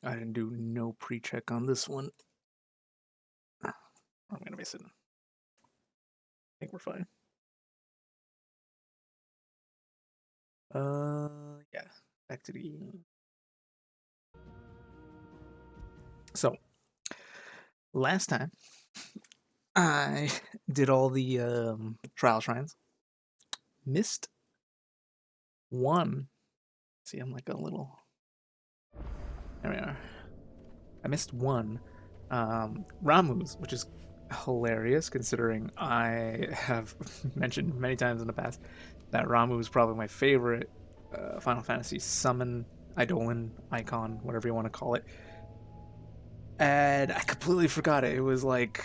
I didn't do no pre-check on this one. I'm gonna miss it. I think we're fine. Yeah. Back to the. So last time I did all the trial shrines. Missed one. See, I'm like a little. There we are. I missed one. Ramu's, which is hilarious considering I have mentioned many times in the past that Ramu is probably my favorite Final Fantasy summon, Eidolon, icon, whatever you want to call it. And I completely forgot it. It was like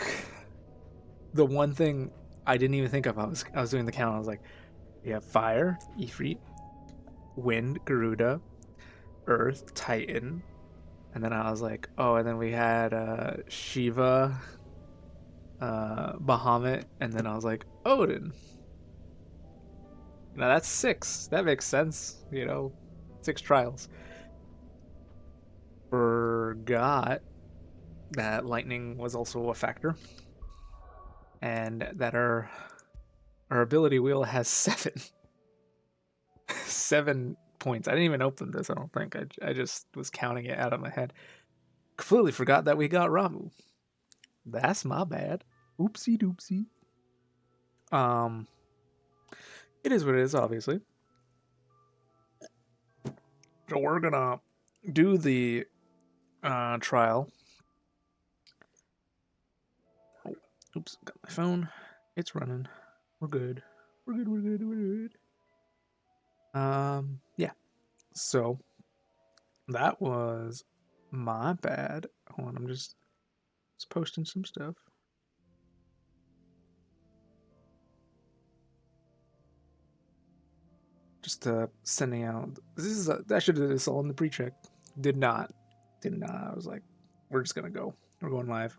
the one thing I didn't even think of. I was doing the count. I was like, we have fire, Ifrit, wind, Garuda, earth, Titan, and then I was like, oh, and then we had Shiva, Bahamut, and then I was like, Odin. Now that's 6. That makes sense, 6 trials. Forgot that lightning was also a factor, and that our ability wheel has 7 7 points. I didn't even open this. I don't think. I just was counting it out of my head. Completely forgot that we got Ramu. That's my bad. Oopsie doopsie. It is what it is, obviously. So we're gonna do the trial. Oh, oops, got my phone. It's running. We're good. We're good. We're good. We're good. Yeah. So that was my bad. Hold on, I'm just posting some stuff. Just sending out. This is I should have did this all in the pre-check. Did not. I was like, we're just gonna go. We're going live.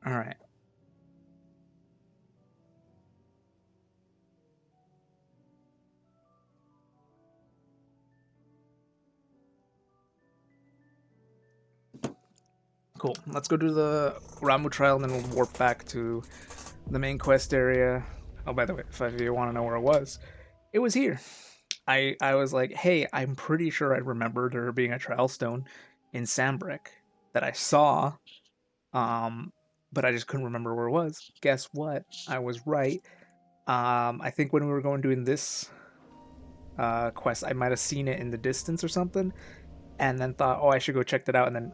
All right. Cool. Let's go do the Ramu trial, and then we'll warp back to the main quest area. Oh, by the way, if you want to know where it was here. I was like, hey, I'm pretty sure I remember there being a trial stone in Sambrek that I saw, but I just couldn't remember where it was. Guess what? I was right. I think when we were going doing this quest, I might have seen it in the distance or something, and then thought, oh, I should go check that out, and then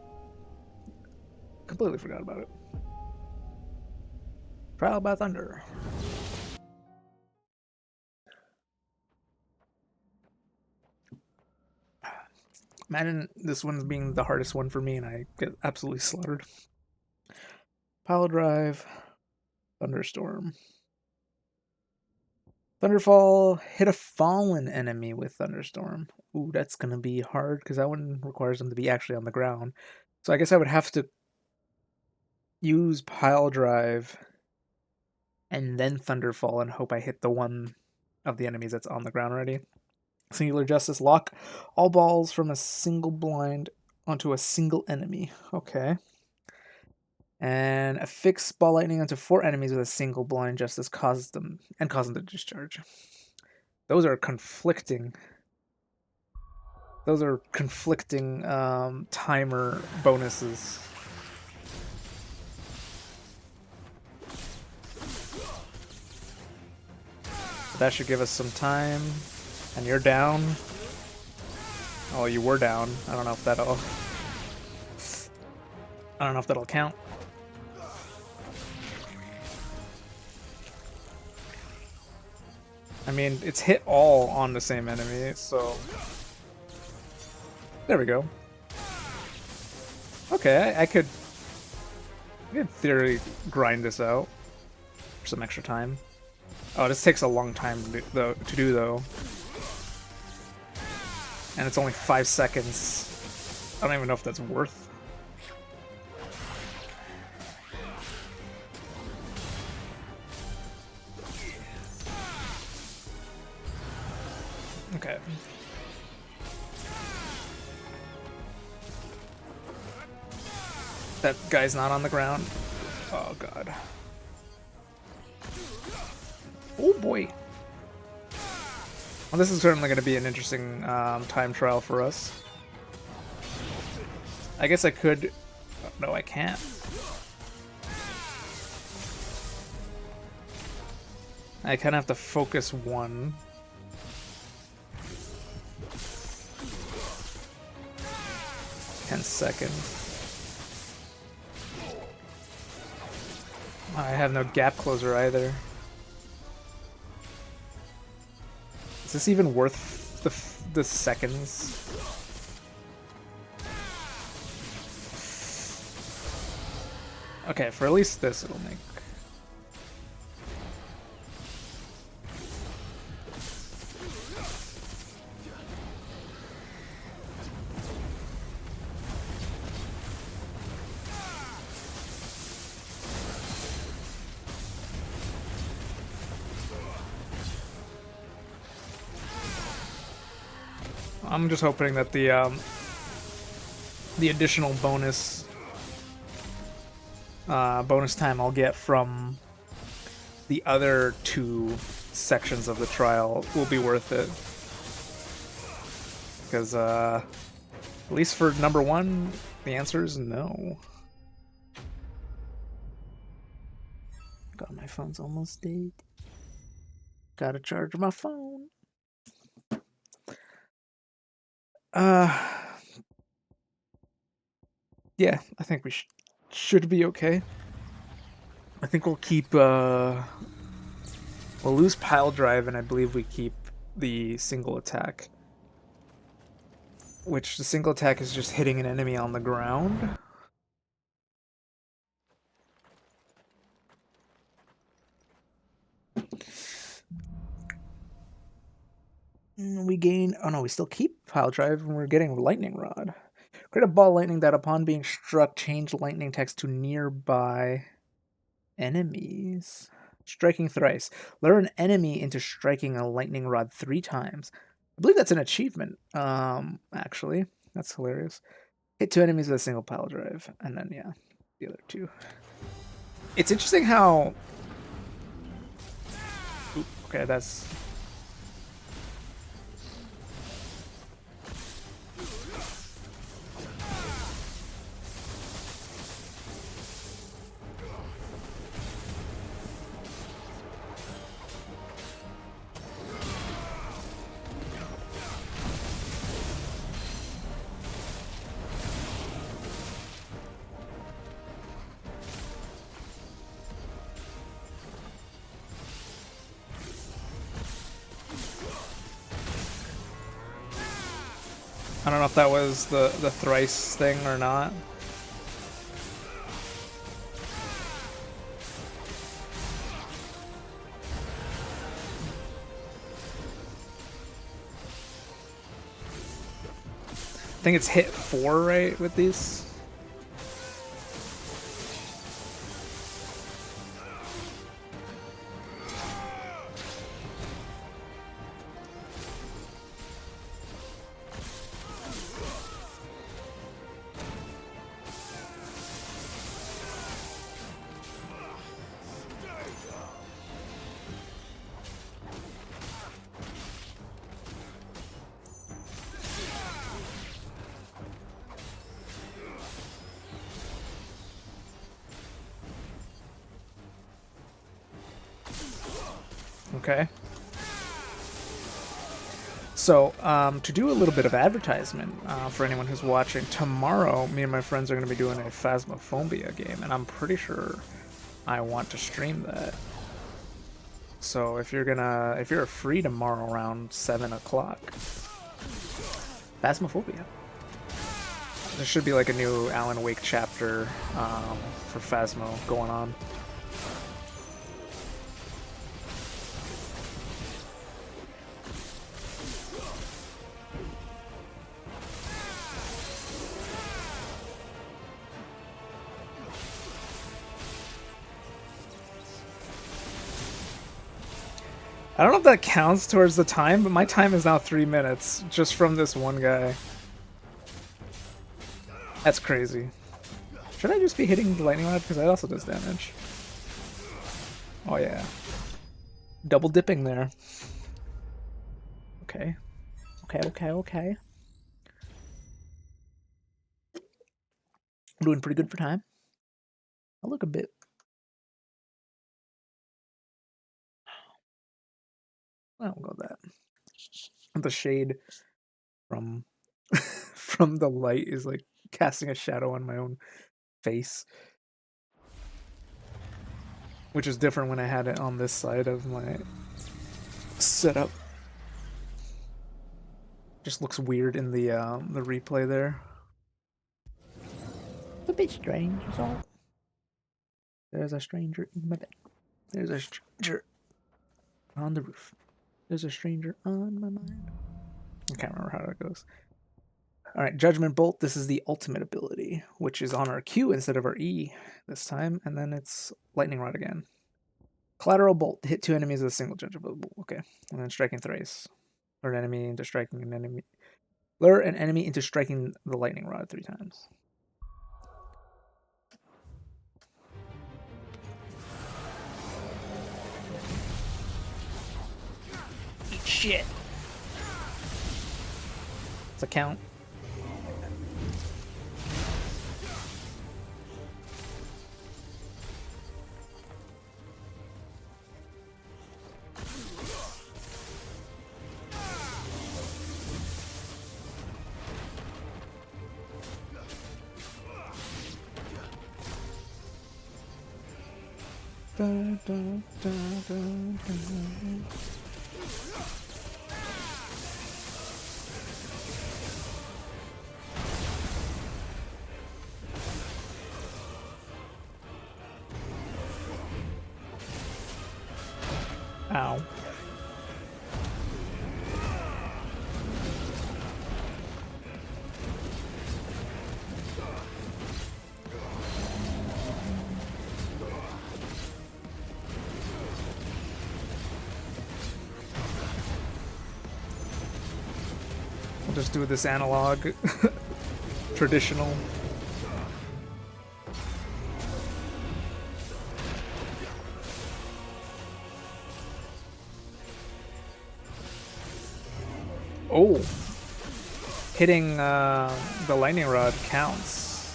completely forgot about it. Trial by Thunder. Imagine this one's being the hardest one for me, and I get absolutely slaughtered. Pile drive, thunderstorm. Thunderfall, hit a fallen enemy with thunderstorm. Ooh, that's gonna be hard because that one requires them to be actually on the ground. So I guess I would have to use pile drive and then thunderfall and hope I hit the one of the enemies that's on the ground already. Singular justice, lock all balls from a single blind onto a single enemy. Okay. And affix ball lightning onto 4 enemies with a single blind justice causes them to discharge. Those are conflicting. Those are conflicting timer bonuses. That should give us some time. And you're down. Oh, you were down. I don't know if that'll count. I mean, it's hit all on the same enemy, so there we go. Okay, I could in theory grind this out for some extra time. Oh, this takes a long time to do though. And it's only 5 seconds. I don't even know if that's worth Okay. That guy's not on the ground. Oh god. Oh boy. Well, this is certainly going to be an interesting time trial for us. I guess I could... No, I can't. I kind of have to focus one. Seconds. I have no gap closer either. Is this even worth the seconds? Okay, for at least this it'll make. I'm just hoping that the additional bonus time I'll get from the other two sections of the trial will be worth it. Because at least for number one, the answer is no. God, my phone's almost dead. Gotta charge my phone. Yeah, I think we should be okay. I think we'll keep, we'll lose pile drive, and I believe we keep the single attack. Which, the single attack is just hitting an enemy on the ground. We gain, oh no, we still keep pile drive, and we're getting lightning rod. Create a ball of lightning that upon being struck, change lightning text to nearby enemies. Striking thrice. Lure an enemy into striking a lightning rod 3 times. I believe that's an achievement, actually. That's hilarious. Hit 2 enemies with a single pile drive. And then, yeah, the other 2. It's interesting how... Oop, okay, that's... I don't know if that was the thrice thing or not. I think it's hit 4, right, with these? Okay. So, to do a little bit of advertisement for anyone who's watching, tomorrow me and my friends are going to be doing a Phasmophobia game, and I'm pretty sure I want to stream that. So if you're free tomorrow around 7 o'clock, Phasmophobia. There should be like a new Alan Wake chapter for Phasmo going on. I don't know if that counts towards the time, but my time is now 3 minutes just from this one guy. That's crazy. Should I just be hitting the lightning rod? Because that also does damage. Oh yeah. Double dipping there. Okay. Okay. I'm doing pretty good for time. I look a bit. I don't go that. The shade from from the light is like casting a shadow on my own face, which is different when I had it on this side of my setup. Just looks weird in the replay there. It's a bit strange, is all. There's a stranger in my bed. There's a stranger on the roof. There's a stranger on my mind. I can't remember how that goes. Alright, Judgment Bolt. This is the ultimate ability, which is on our Q instead of our E this time, and then it's Lightning Rod again. Collateral Bolt. Hit 2 enemies with a single Judgment Bolt. Okay. And then Striking Thrice. Lure an enemy into striking an enemy. Lure an enemy into striking the Lightning Rod 3 times. Eat shit. It's a count. Dun, dun, dun, dun, dun. Ow. We'll just do this analog, traditional. Oh, hitting the lightning rod counts.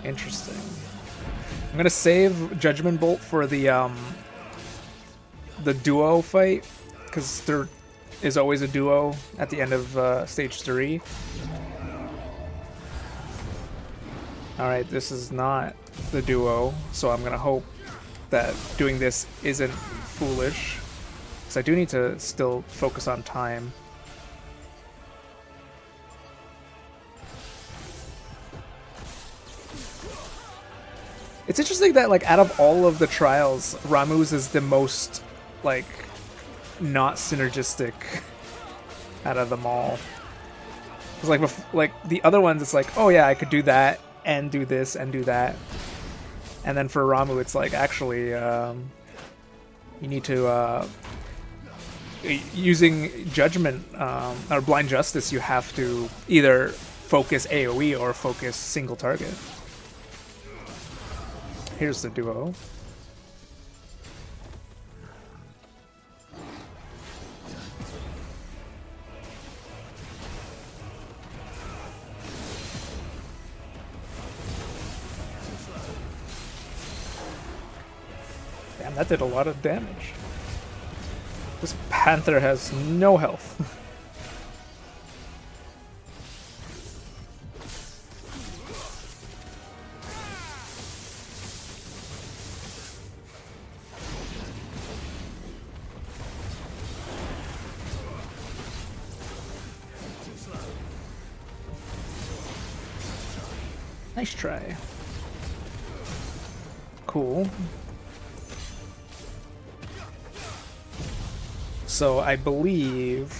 Interesting. I'm gonna save Judgment Bolt for the duo fight, because there is always a duo at the end of stage 3. All right, this is not the duo, so I'm gonna hope that doing this isn't foolish, because I do need to still focus on time. It's interesting that, like, out of all of the trials, Ramu's is the most, like, not synergistic out of them all. Because, like the other ones, it's like, oh yeah, I could do that, and do this, and do that. And then for Ramu, it's like, actually, you need to, using Judgment, or Blind Justice, you have to either focus AoE or focus single target. Here's the duo. Damn, that did a lot of damage. This Panther has no health. Nice try. Cool. So I believe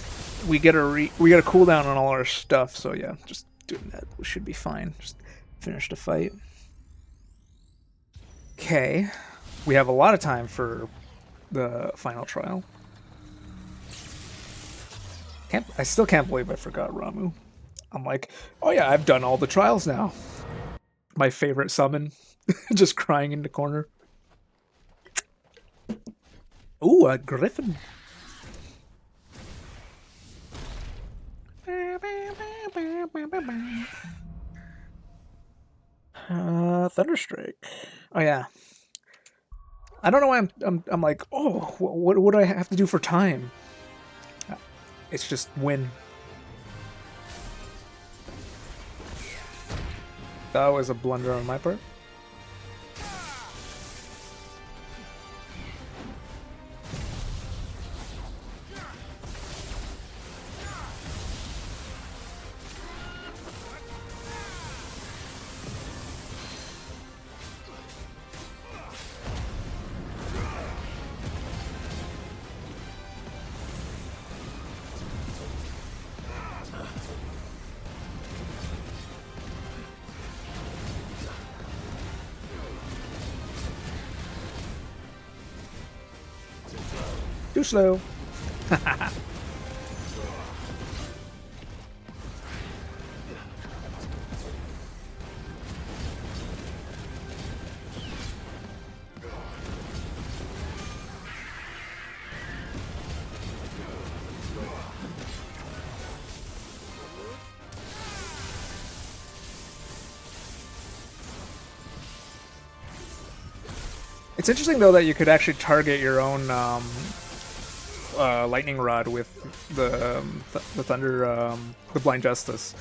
we get a cooldown on all our stuff. So yeah, just doing that, we should be fine. Just finish the fight. Okay, we have a lot of time for the final trial. I still can't believe I forgot Ramu. I'm like, oh yeah, I've done all the trials now. My favorite summon, just crying in the corner. Ooh, a griffin. Thunderstrike. Oh yeah. I don't know why I'm like, oh, what do I have to do for time? It's just win. That was a blunder on my part. Too slow. It's interesting though that you could actually target your own lightning rod with the thunder, the blind justice,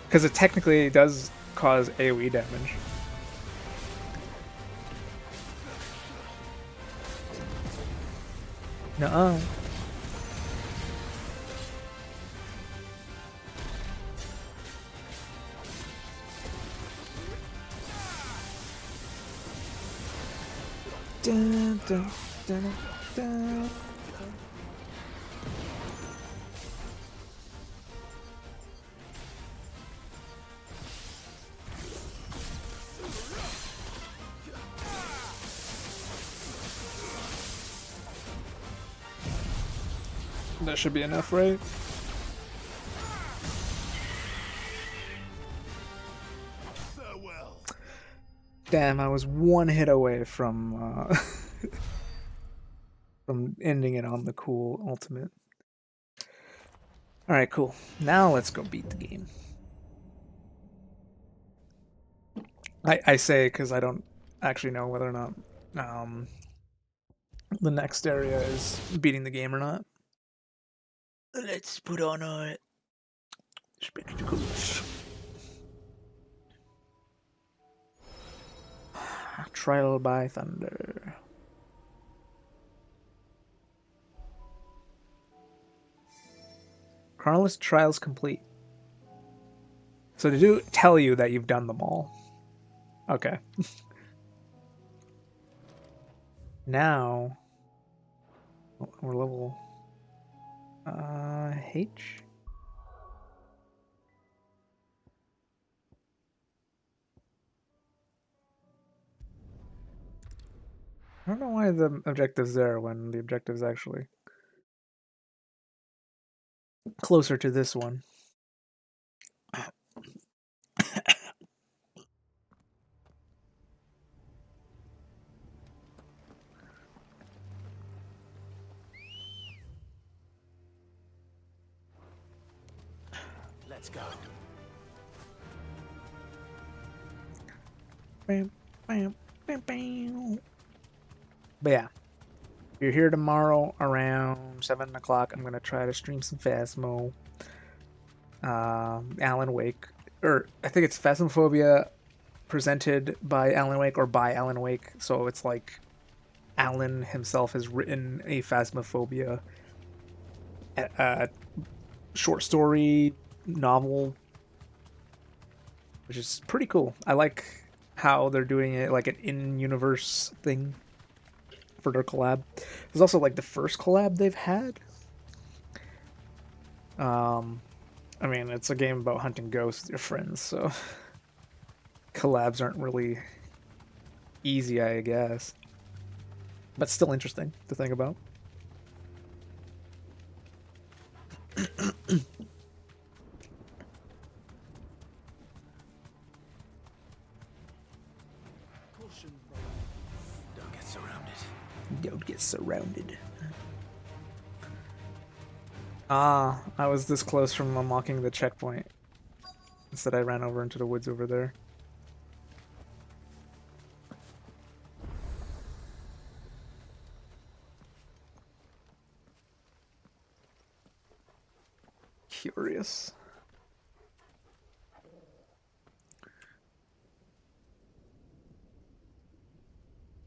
because it technically does cause AOE damage. Nuh-uh. Dun, dun, dun, dun. That should be enough, right? Damn, I was one hit away from from ending it on the cool ultimate. All right, cool. Now let's go beat the game. I say because I don't actually know whether or not um, the next area is beating the game or not. Let's put on our spectacles. Trial by Thunder. Chronologist trials complete. So did it tell you that you've done them all? Okay. Now we're level H. I don't know why the objective's there when the objective's actually closer to this one. Let's go. Bam, bam, bam, bam. But yeah, if you're here tomorrow around 7 o'clock, I'm going to try to stream some Phasmo. Alan Wake. Or I think it's Phasmophobia presented by Alan Wake or by Alan Wake. So it's like Alan himself has written a Phasmophobia short story novel, which is pretty cool. I like how they're doing it like an in-universe thing for their collab. It's also like the first collab they've had. I mean, it's a game about hunting ghosts with your friends, so collabs aren't really easy, I guess. But still interesting to think about. Caution, don't get surrounded. Don't get surrounded. Ah, I was this close from unlocking the checkpoint. Instead, I ran over into the woods over there. Curious.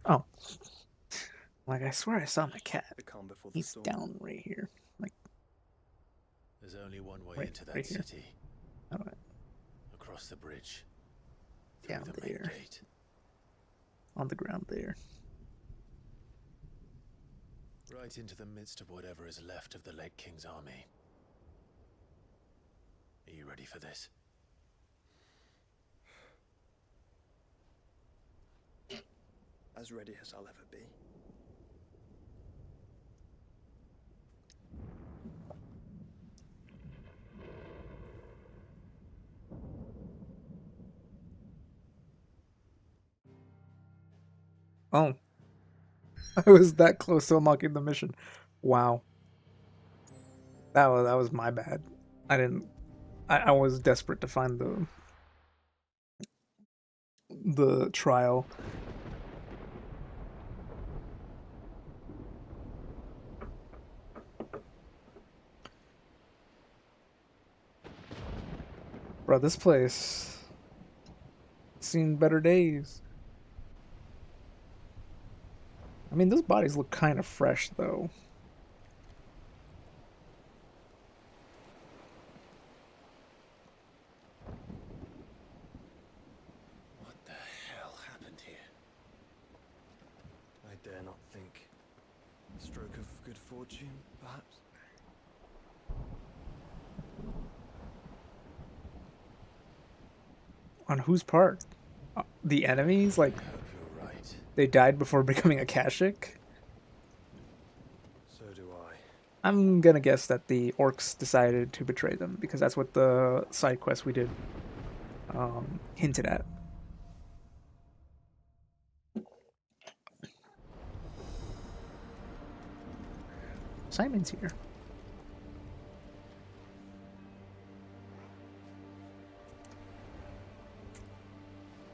Oh. Like, I swear I saw my cat. The calm before the He's storm. down right here. Like, There's only one way right, into that right here. city. How do I? Across the bridge. Through Down the main there. gate. On the ground there. Right into the midst of whatever is left of the late King's army. Are you ready for this? As ready as I'll ever be. Oh. I was that close to unlocking the mission. Wow. That was my bad. I was desperate to find the trial. Bro, this place seen better days. I mean, those bodies look kind of fresh though. What the hell happened here? I dare not think. A stroke of good fortune, perhaps? On whose part? The enemies? Like, I hope you're right. they died before becoming a Kashik? So do I. I'm gonna guess that the orcs decided to betray them because that's what the side quest we did hinted at. Simon's here.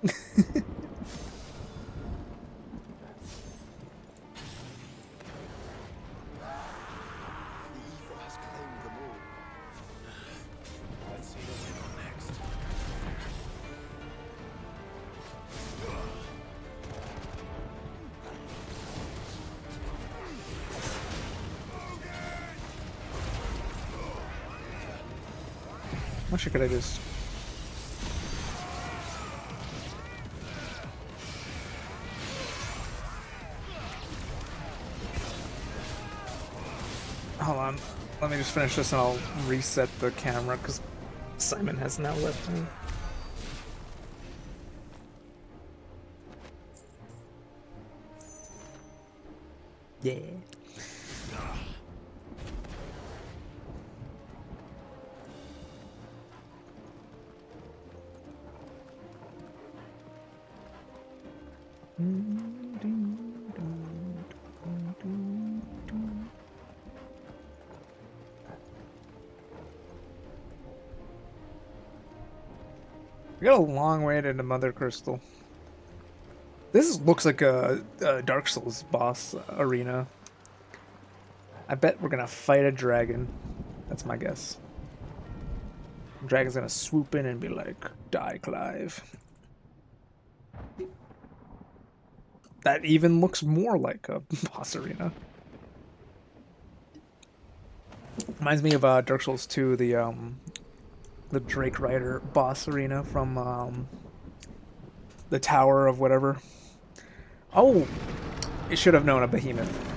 The evil has claimed them all. Let's see what we got next. Actually, could I just... Hold on. Let me just finish this and I'll reset the camera because Simon has now left me. Yeah. We got a long way to the Mother Crystal. This looks like a Dark Souls boss arena. I bet we're gonna fight a dragon. That's my guess. The dragon's gonna swoop in and be like, "Die, Clive." That even looks more like a boss arena. Reminds me of Dark Souls 2, the Drake Rider boss arena from the Tower of whatever. Oh, it should have known a behemoth.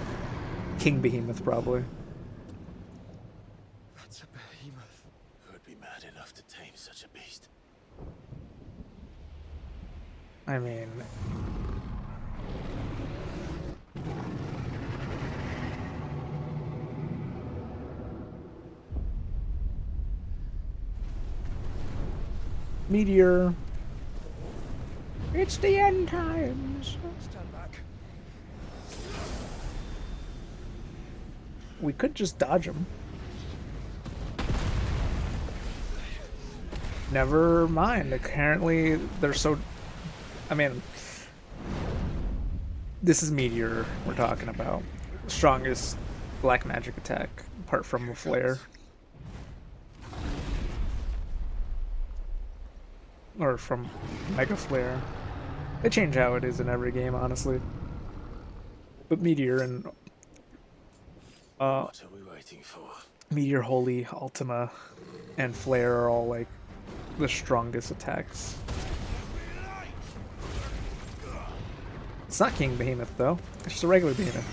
King Behemoth, probably. That's a behemoth. Who would be mad enough to tame such a beast? I mean... Meteor. It's the end times. Stand back. We could just dodge them. Never mind. Apparently, they're so... I mean... This is Meteor we're talking about. Strongest black magic attack, apart from a flare. Or from Mega Flare. They change how it is in every game, honestly. But Meteor and... What are we waiting for? Meteor, Holy, Ultima, and Flare are all, like, the strongest attacks. It's not King Behemoth, though. It's just a regular Behemoth.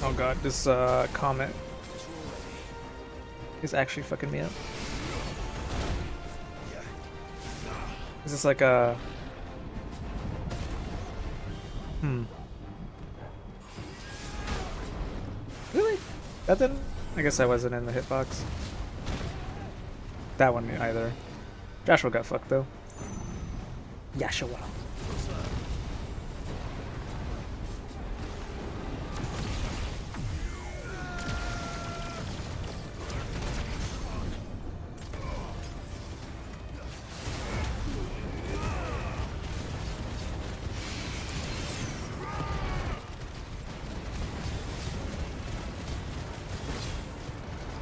Oh god, this comet is actually fucking me up. Is this like a... Really? That didn't... I guess I wasn't in the hitbox. That one either. Joshua got fucked though. Yashua.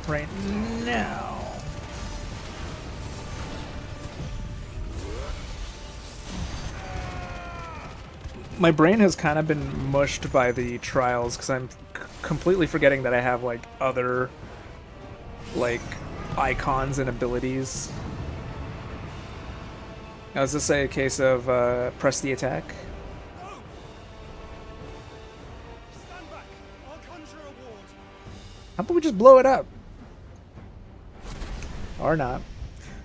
Right now. My brain has kind of been mushed by the trials because I'm completely forgetting that I have like other like icons and abilities. Now, is this a case of press the attack? Stand back. I'll conjure a ward. How about we just blow it up? Or not.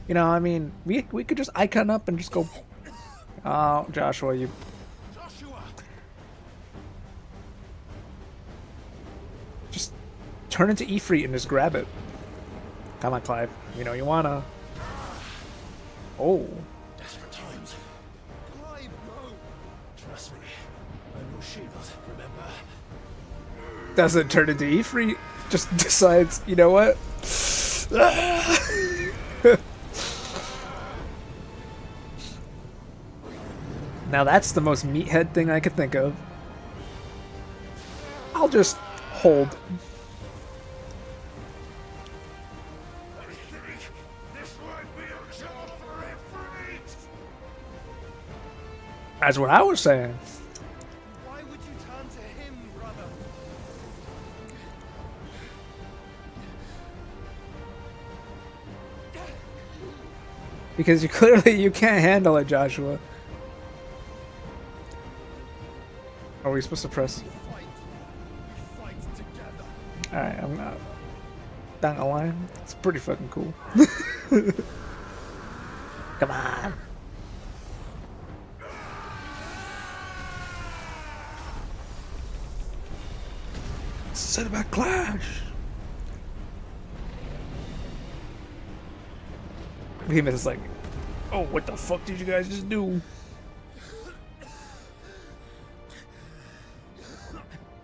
You know, I mean, we could just icon up and just go... Oh, Joshua, you... Joshua. Just turn into Ifrit and just grab it. Come on, Clive. You know you wanna... Oh. Desperate times. Clive, no. Trust me. I'm your shield, remember? Doesn't turn into Ifrit. Just decides, you know what? Now that's the most meathead thing I could think of. I'll just hold. This won't be a job for Ifrit! That's what I was saying. Why would you turn to him, brother? Because you clearly you can't handle it, Joshua. Are we supposed to press? Fight. We fight together. Alright, I'm not down the line. It's pretty fucking cool. Come on. Cinema Clash. Behemoth is like, oh, what the fuck did you guys just do?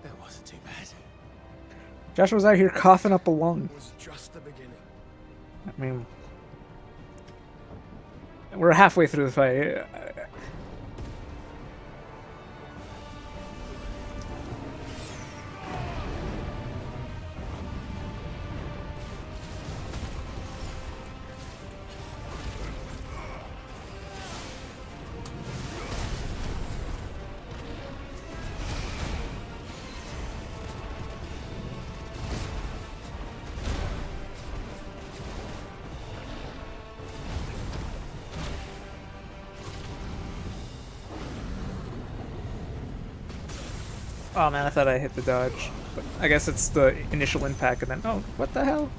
That wasn't too bad. Joshua's out here coughing up a lung. It was just the beginning. I mean, we're halfway through the fight. Oh man, I thought I hit the dodge. But I guess it's the initial impact and then, oh, what the hell?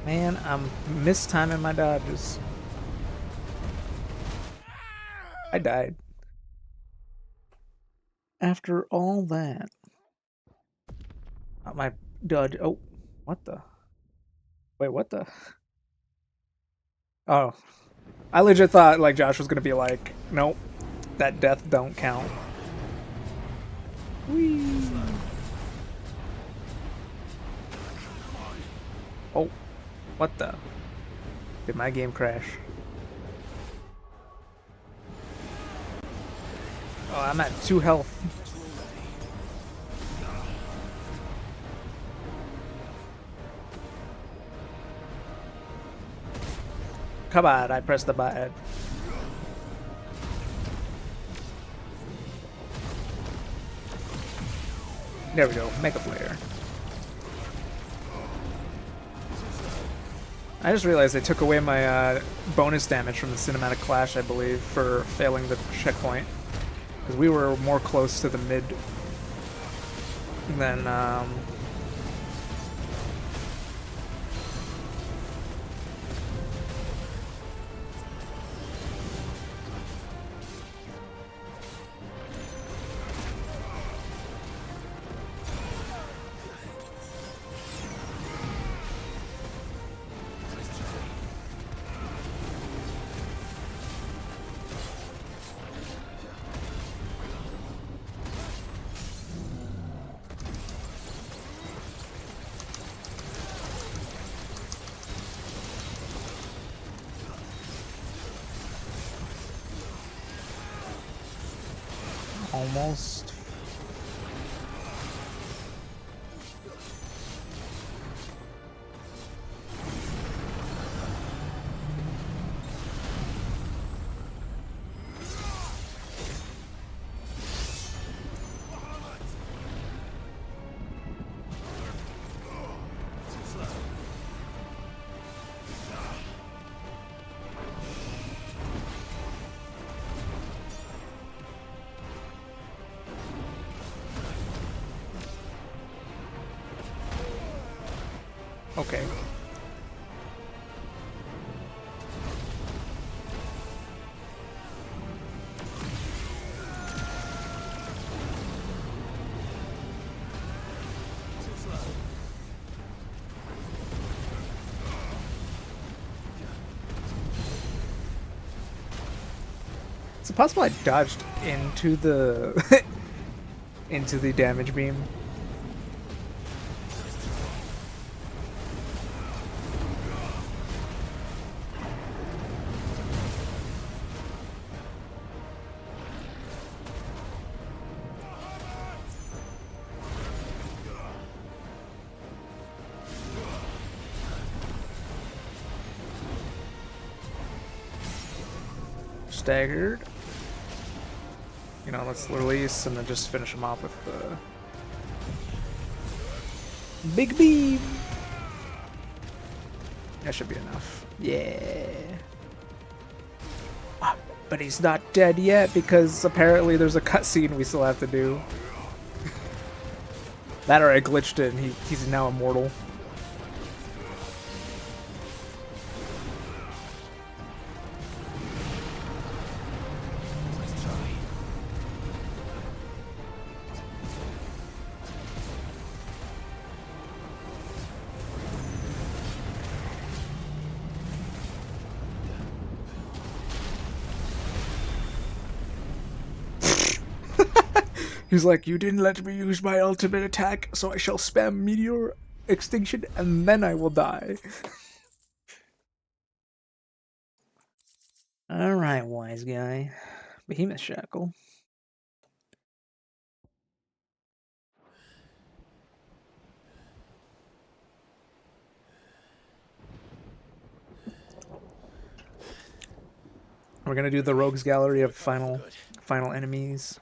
Man, I'm mistiming my dodges. I died. After all that. My dodge. Oh, what the? Wait, what the? Oh, I legit thought like Josh was gonna be like, nope, that death don't count. Whee. Oh, what the? Did my game crash? Oh, I'm at 2 health. Come on, I pressed the button. There we go, Mega Player. I just realized they took away my bonus damage from the Cinematic Clash, I believe, for failing the checkpoint. Because we were more close to the mid than almost. Okay. Is it possible I dodged into the into the damage beam? Staggered. You know, let's release and then just finish him off with the big beam. That should be enough. Yeah. Ah, but he's not dead yet because apparently there's a cutscene we still have to do. That or I glitched it and he's now immortal. He's like, you didn't let me use my ultimate attack, so I shall spam Meteor Extinction and then I will die. Alright, wise guy. Behemoth Shackle. We're gonna do the Rogues Gallery of final enemies.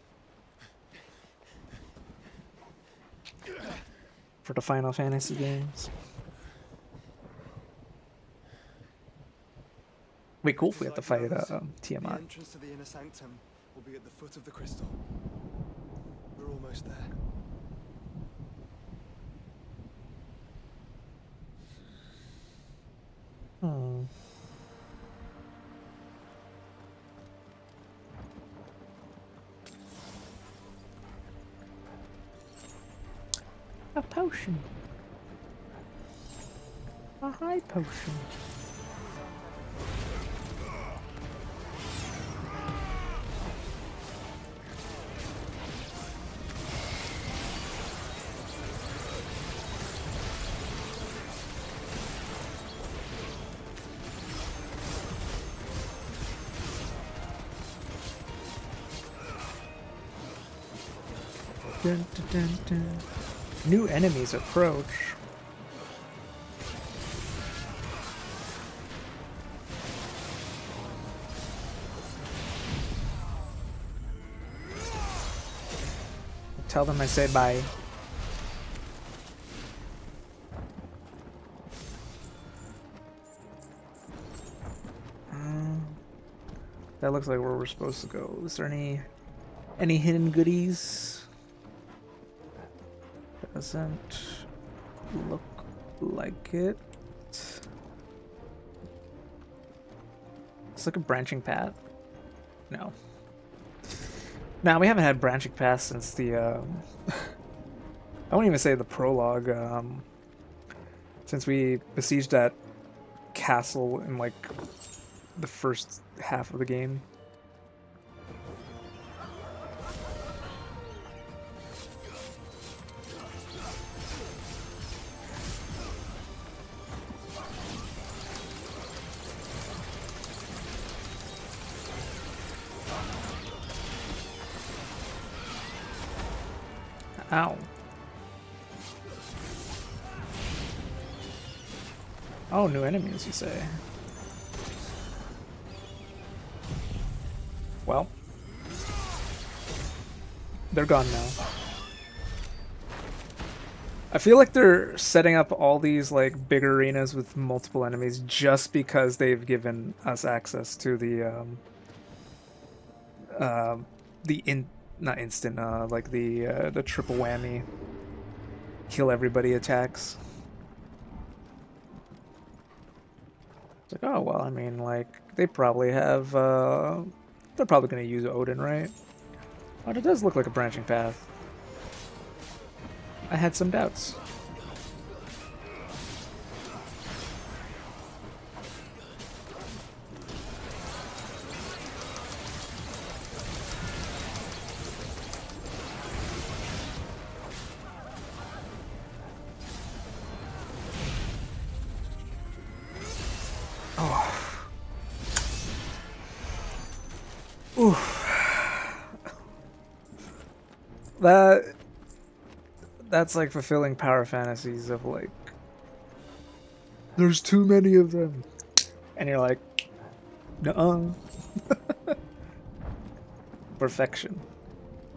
For the Final Fantasy games. Wait, cool Just if we have to like the fight others, the Tiamat. entrance to the inner sanctum will be at the foot of the crystal. We're almost there. Hmm. A potion. A high potion. Dun, dun, dun, dun. New enemies approach. Tell them I say bye. That looks like where we're supposed to go. Is there any hidden goodies? Doesn't look like it. It's like a branching path. No. No, we haven't had branching paths since the I won't even say the prologue. Since we besieged that castle in like the first half of the game. Ow. Oh, new enemies, you say? Well, they're gone now. I feel like they're setting up all these like big arenas with multiple enemies just because they've given us access to not instant like the triple whammy kill everybody attacks. It's like, oh well, I mean, like they probably have they're probably gonna use Odin, right? But it does look like a branching path. I had some doubts. Oh. Oof. That's like fulfilling power fantasies of like there's too many of them. And you're like, nuh-uh. Perfection.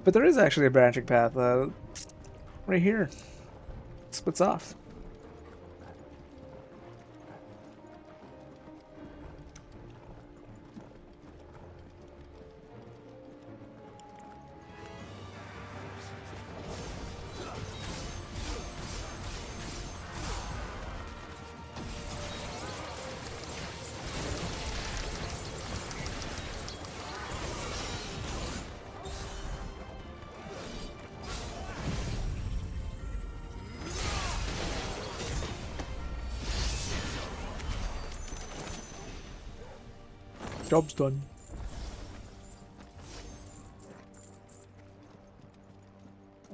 But there is actually a branching path right here. Splits off. Job's done.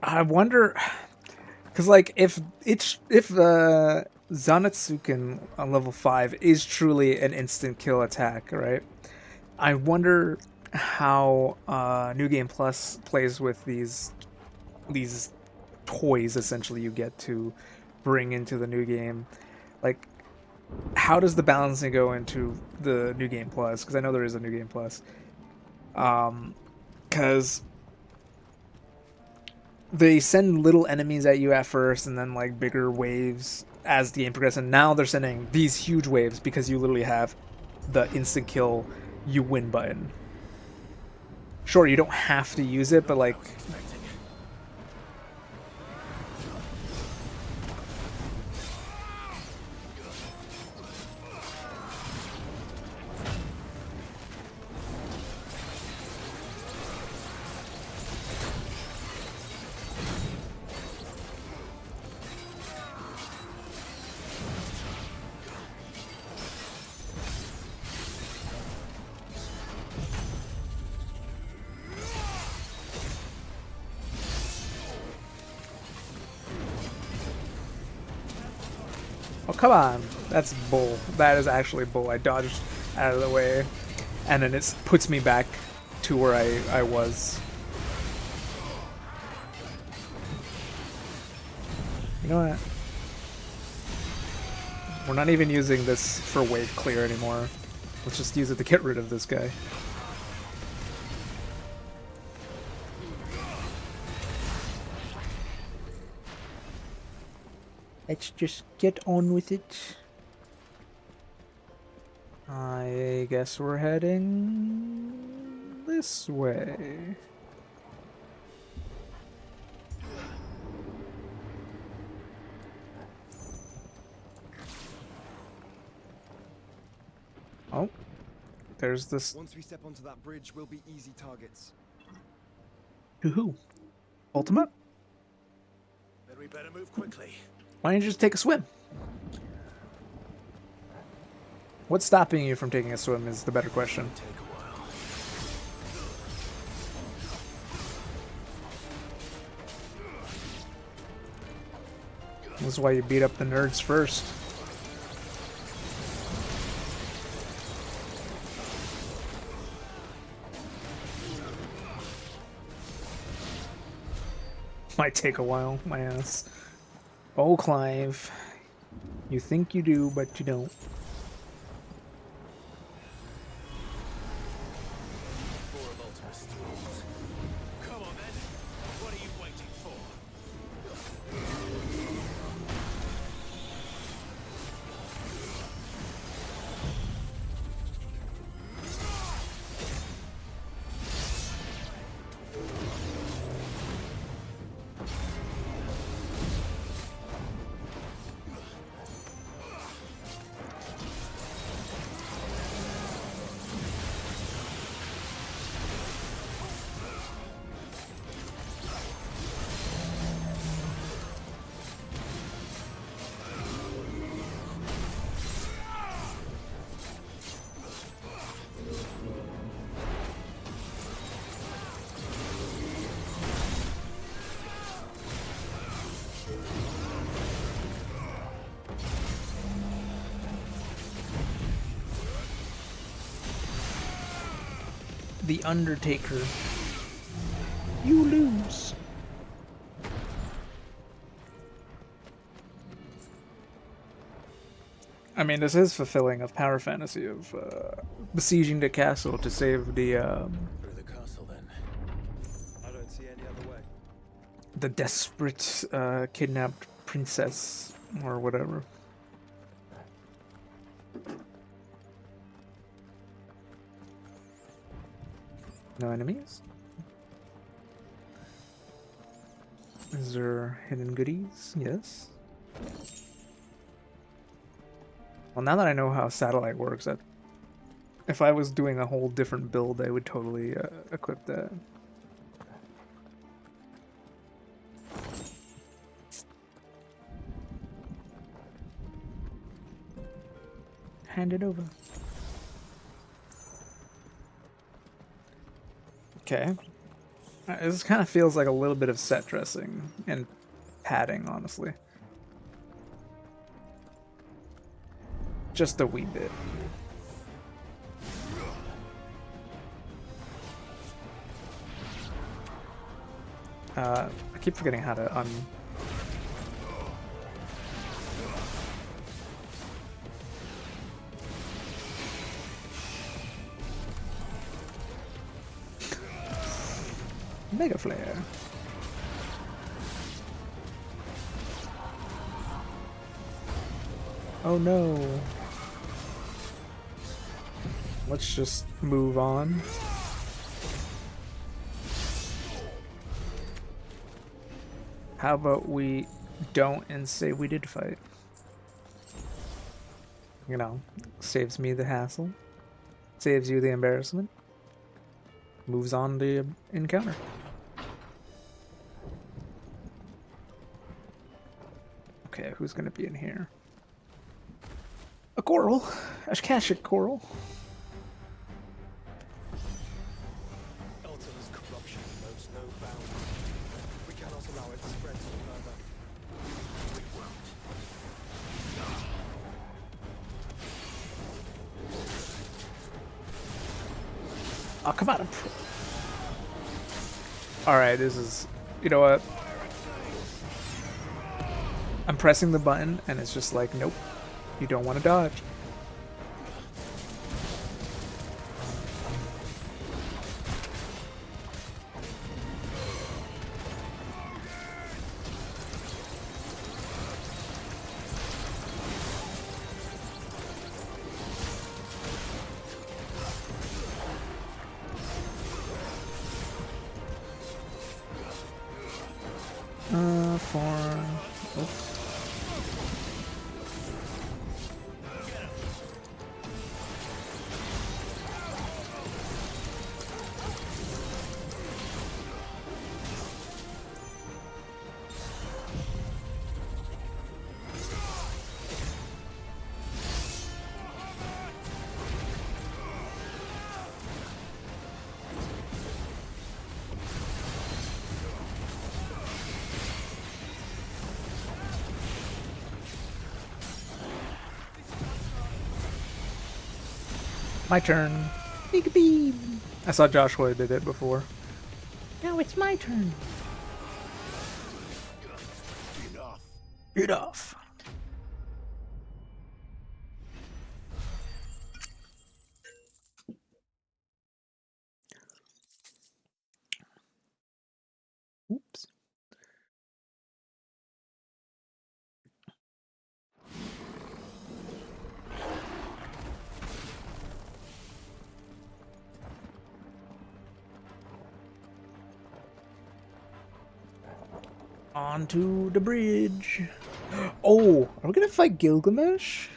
I wonder, because like if Zanetsuken on level 5 is truly an instant kill attack, right? I wonder how New Game Plus plays with these toys essentially you get to bring into the new game. Like, how does the balancing go into the New Game Plus? Because I know there is a New Game Plus. Because they send little enemies at you at first, and then like bigger waves as the game progresses. And now they're sending these huge waves because you literally have the instant kill you win button. Sure, you don't have to use it, but like oh, come on. That's bull. That is actually bull. I dodged out of the way, and then it puts me back to where I was. You know what? We're not even using this for wave clear anymore. Let's just use it to get rid of this guy. Let's just get on with it. I guess we're heading this way. Oh, there's this. Once we step onto that bridge, we'll be easy targets. Who? Ultima? Then we better move quickly. Why don't you just take a swim? What's stopping you from taking a swim is the better question. Take a while. This is why you beat up the nerds first. Might take a while, my ass. Oh, Clive. You think you do, but you don't. Four of Ultima's tools. Come on then. What are you waiting for? The Undertaker. You lose. I mean, this is fulfilling of power fantasy of besieging the castle to save the Through the castle then. I don't see any other way. the desperate kidnapped princess or whatever. No enemies? Is there hidden goodies? Yes. Well, now that I know how satellite works, if I was doing a whole different build, I would totally equip that. Hand it over. Okay. This kind of feels like a little bit of set dressing and padding, honestly. Just a wee bit. I keep forgetting how to Mega Flare. Oh no. Let's just move on. How about we don't and say we did fight? You know, saves me the hassle, saves you the embarrassment, moves on to encounter. Okay, who's gonna be in here? A coral, a Kashik coral. Ultima's corruption knows no bounds. We cannot allow it to spread to further. We won't. Oh, come on. Alright, this is... You know what? I'm pressing the button, and it's just like, nope. You don't want to dodge. My turn. Peekabee. I saw Joshua did it before. Now it's my turn. Enough. Get off. Oops. Onto the bridge. Oh, are we gonna fight Gilgamesh?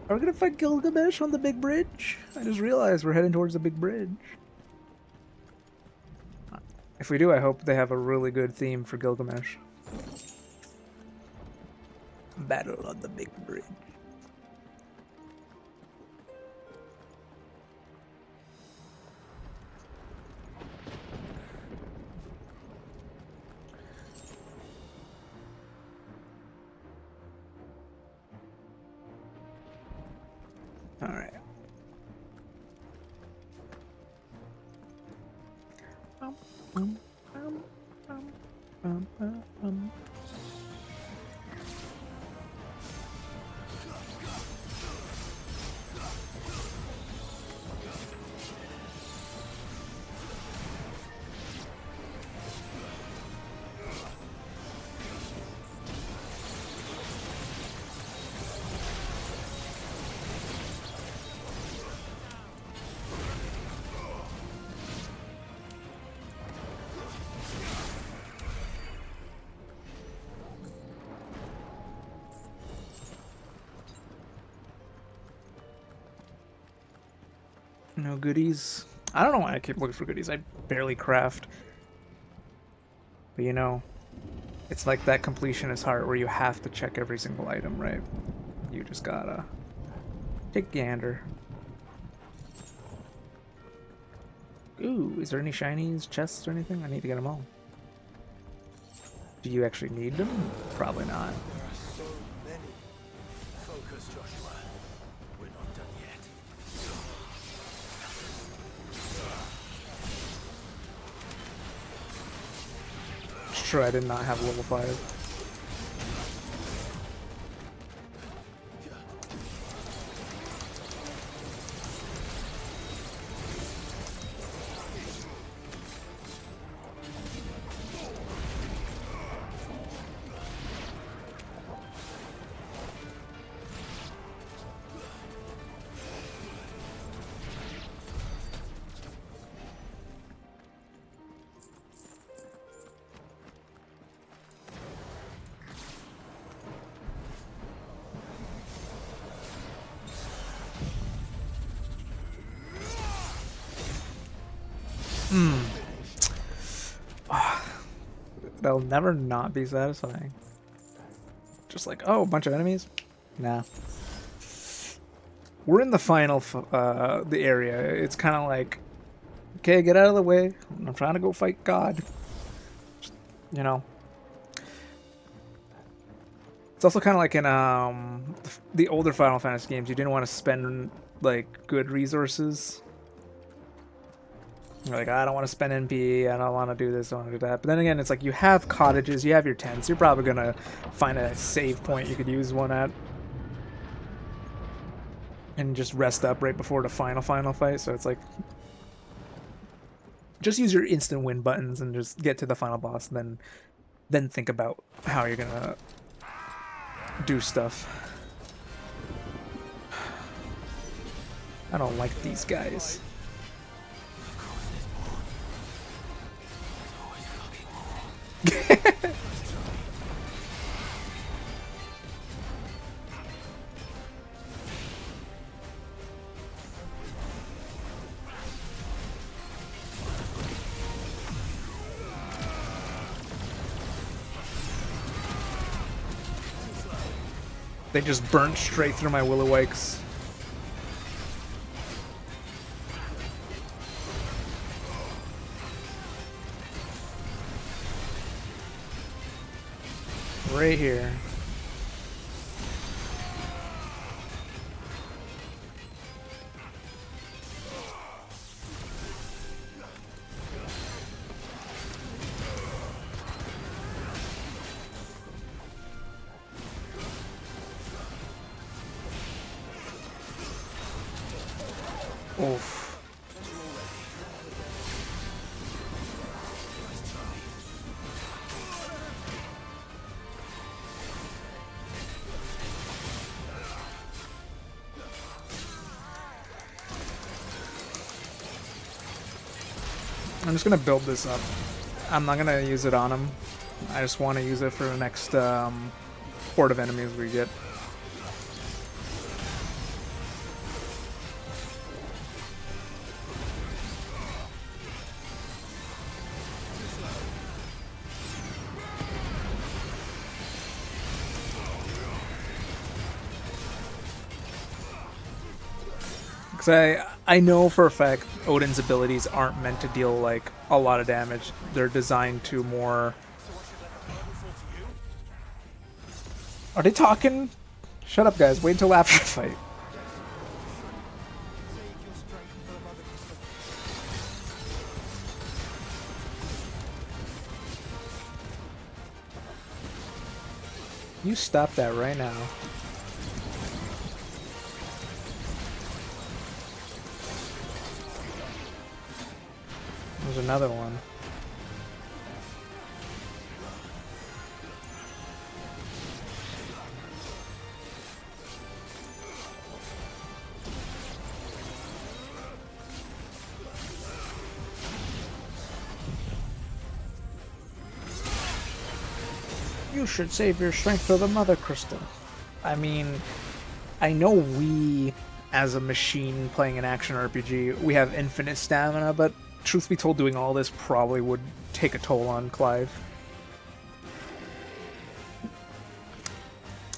Are we gonna fight Gilgamesh on the big bridge? I just realized we're heading towards the big bridge. If we do, I hope they have a really good theme for Gilgamesh. Battle on the big bridge. All right. No goodies. I don't know why I keep looking for goodies. I barely craft. But you know, it's like that completionist heart where you have to check every single item, right? You just gotta take a gander. Ooh, is there any shinies, chests, or anything? I need to get them all. Do you actually need them? Probably not. There are so many. Focus, Joshua. We're not done yet. It's true, I did not have level 5. Hmm. They'll never not be satisfying. Just like, oh, a bunch of enemies? Nah. We're in the final, the area. It's kind of like, okay, get out of the way. I'm trying to go fight God. You know. It's also kind of like in the older Final Fantasy games. You didn't want to spend like good resources. You're like, I don't want to spend NP. I don't want to do this. I don't want to do that. But then again, it's like you have cottages, you have your tents. You're probably gonna find a save point you could use one at, and just rest up right before the final fight. So it's like, just use your instant win buttons and just get to the final boss, and then think about how you're gonna do stuff. I don't like these guys. They just burnt straight through my Willowikes. Right here. Oof. I'm just gonna build this up. I'm not gonna use it on him. I just want to use it for the next horde of enemies we get. Because I know for a fact Odin's abilities aren't meant to deal like a lot of damage. They're designed to more... Are they talking? Shut up, guys. Wait until after the fight. You stop that right now. There's another one. You should save your strength for the Mother Crystal. I mean, I know we, as a machine playing an action RPG, we have infinite stamina, but truth be told, doing all this probably would take a toll on Clive.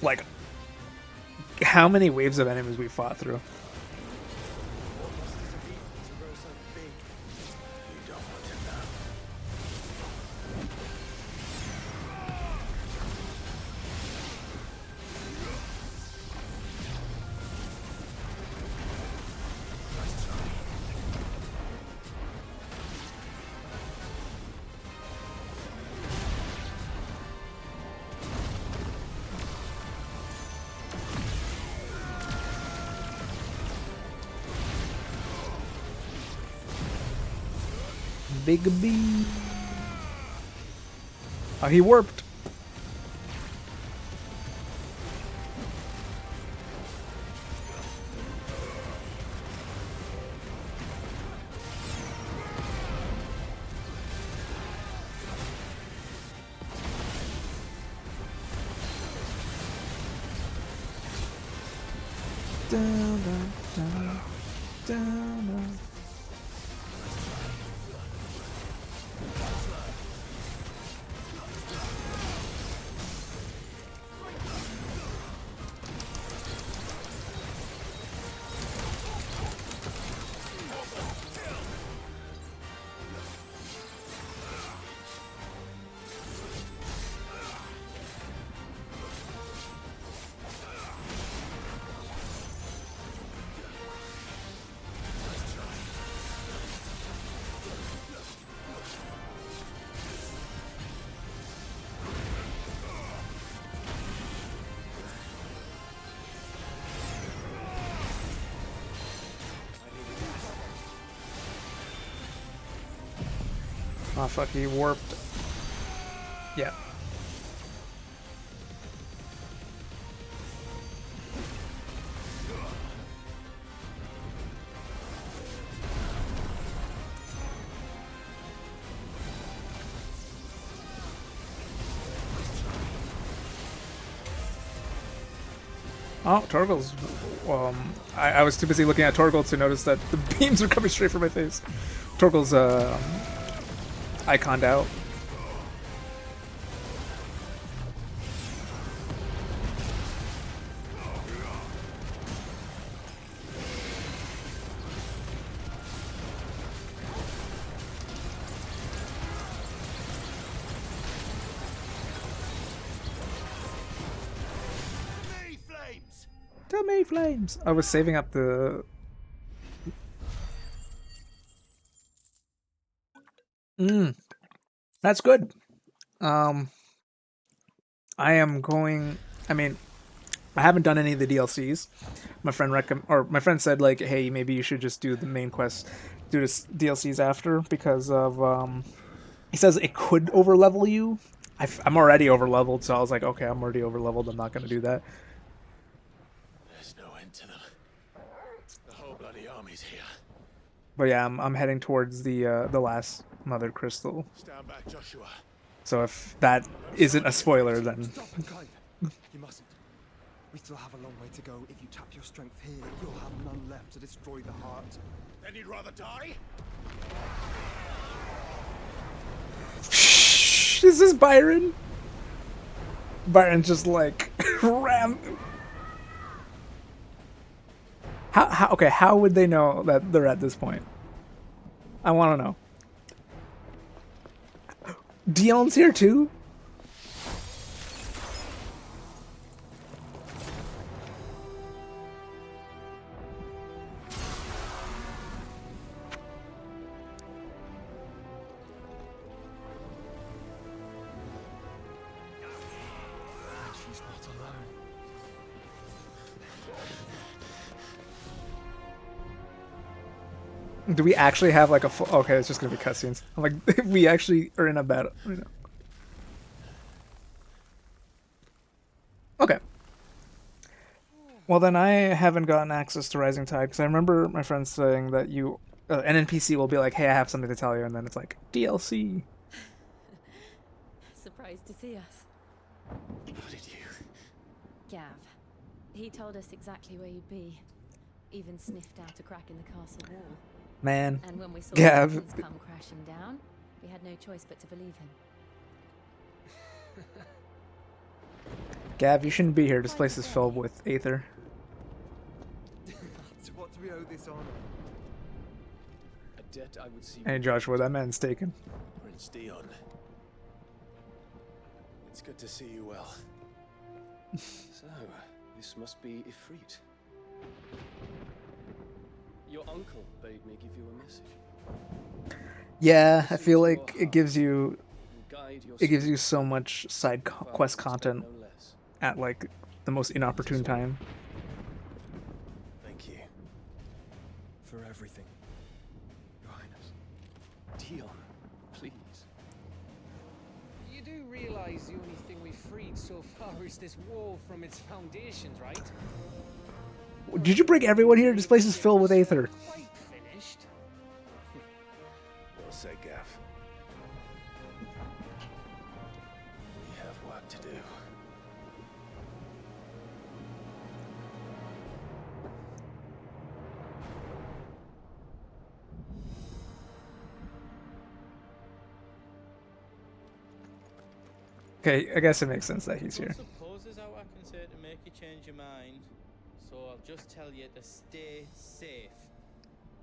Like, how many waves of enemies we fought through? Big B. Oh, he warped. Down, down, down, down, down. Oh fuck, he warped. Yeah. Oh, Torgal's. I was too busy looking at Torgal to notice that the beams are coming straight for my face. Torgal's iconed out. May flames. I was saving up the. That's good. I am going. I mean, I haven't done any of the DLCs. My friend said like, hey, maybe you should just do the main quest, do this DLCs after because of he says it could overlevel you. I'm already overleveled, so I was like, okay, I'm already overleveled. I'm not going to do that. There's no end to them. The whole bloody army's here. But yeah, I'm heading towards the last Mother Crystal. Stand back, Joshua. So if that isn't a spoiler, then Stop, Engame. You mustn't. We still have a long way to go. If you tap your strength here, you'll have none left to destroy the heart. Then you'd rather die? Is this Byron? Byron's just like ram. How would they know that they're at this point? I want to know. Dion's here too? She's not alone. Do we actually have like a full... Okay, it's just gonna be cutscenes. I'm like, we actually are in a battle. You know. Okay. Well, then I haven't gotten access to Rising Tide because I remember my friend saying that you... an NPC will be like, hey, I have something to tell you, and then it's like, DLC. Surprised to see us. How did you? Gav. He told us exactly where you'd be. Even sniffed out a crack in the castle wall. Man. And when we saw Gav. the come crashing down, we had no choice but to believe him. Gav, you shouldn't be here. This place is filled with Aether. To what do we owe this honor? A debt I would see. Hey, Joshua, that man's taken. Prince Dion. It's good to see you well. So, this must be Ifrit. Your uncle bade me give you a message. Yeah, I feel like it gives you... Guide your It gives you so much side quest content no less. at like the most inopportune time. Thank you. For everything, Your Highness. Dion, please. You do realize the only thing we've freed so far is this wall from its foundations, right? Did you bring everyone here? This place is filled with Aether. Quite finished. Well said, Gav. We have work to do. Okay, I guess it makes sense that he's here. Suppose there's out I can say to make you change your mind. So I'll just tell you to stay safe.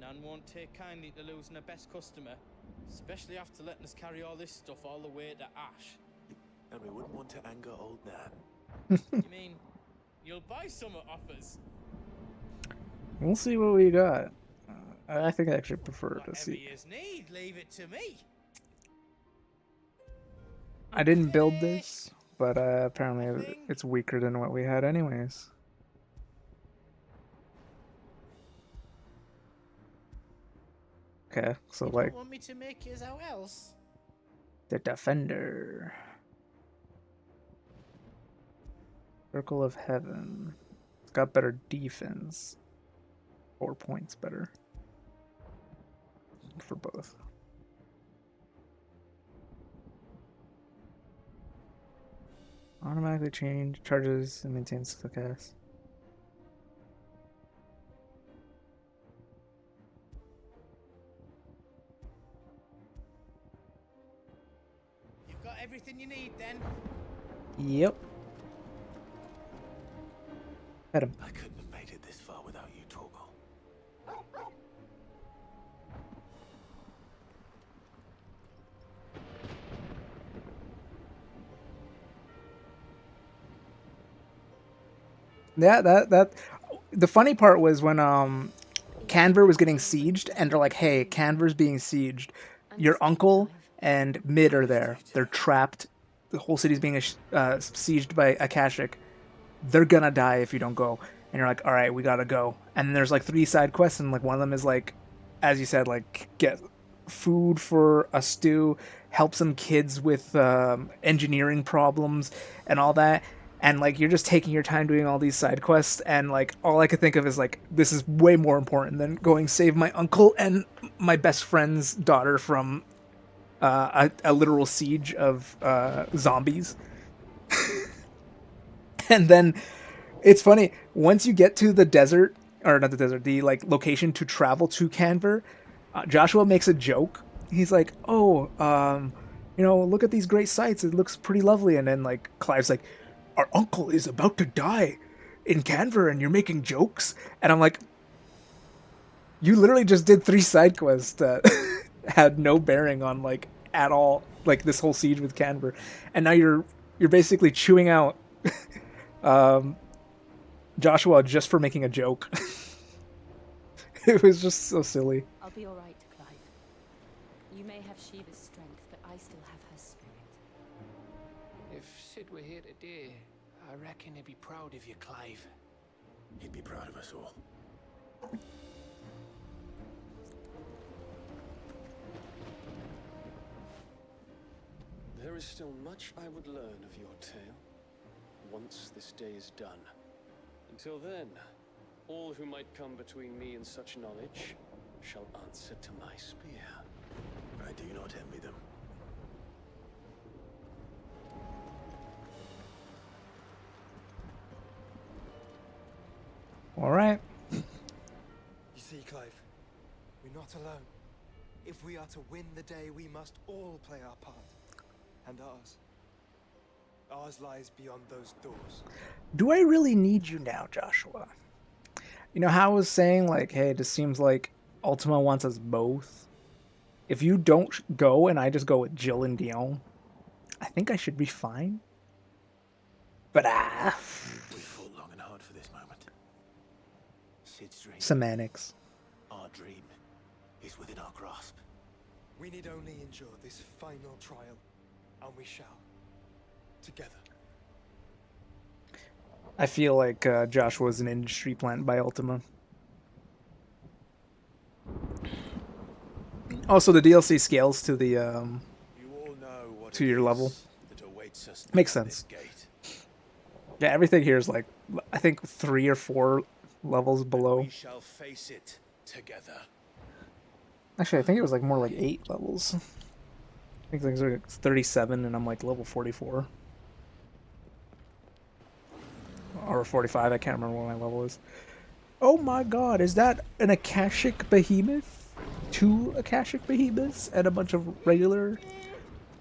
Nan won't take kindly to losing her best customer, especially after letting us carry all this stuff all the way to Ash. And we wouldn't want to anger old Nan. You mean you'll buy some off us? We'll see what we got. I think I actually prefer to Whatever see. yous need, leave it to me. I didn't build this, but apparently it's weaker than what we had anyways. Okay, so You like... don't want me to make yous out else? The Defender. Circle of Heaven. It's got better defense. 4 points better. For both. Automatically change charges and maintains the cast. You've got everything you need then. Yep. Hit him. I couldn't have made it this far without you, Torgal. Yeah, that the funny part was when Canver was getting sieged and they're like, "Hey, Canver's being sieged. Your uncle and Mid are there. They're trapped. The whole city's being sieged by Akashic. They're gonna die if you don't go." And you're like, "All right, we gotta go." And then there's like 3 side quests, and like one of them is like, as you said, like get food for a stew, help some kids with engineering problems and all that. And like you're just taking your time doing all these side quests, and like all I could think of is like this is way more important than going save my uncle and my best friend's daughter from a literal siege of zombies. And then it's funny, once you get to the desert, or not the desert, the like location to travel to Canver, Joshua makes a joke. He's like, "Oh, look at these great sights. It looks pretty lovely." And then like Clive's like, "Our uncle is about to die in Canver, and you're making jokes." And I'm like, "You literally just did 3 side quests that had no bearing on like at all, like this whole siege with Canver, and now you're basically chewing out." Joshua just for making a joke. It was just so silly. I'll be all right, Clive. You may have Shiva's strength, but I still have her spirit. If Sid were here today, I reckon he'd be proud of you, Clive. He'd be proud of us all. There is still much I would learn of your tale, once this day is done. Until then, all who might come between me and such knowledge shall answer to my spear. I do not envy them. All right. You see, Clive, we're not alone. If we are to win the day, we must all play our part. And ours. Ours lies beyond those doors. Do I really need you now, Joshua? You know how I was saying, like, hey, this seems like Ultima wants us both. If you don't go and I just go with Jill and Dion, I think I should be fine. But We fought long and hard for this moment. Sid's dream. semantics. Our dream is within our grasp. We need only endure this final trial, and we shall. Together. I feel like Joshua's an industry plant by Ultima. Also, the DLC scales to the You all know what to it your is level. that awaits us Makes beyond sense. this gate. Yeah, everything here is like, I think 3 or 4 levels below. We shall face it together. Actually, I think it was like more like 8 levels. I think things are 37 and I'm like level 44. Or 45, I can't remember what my level is. Oh my god, is that an Akashic Behemoth? 2 Akashic Behemoths and a bunch of regular...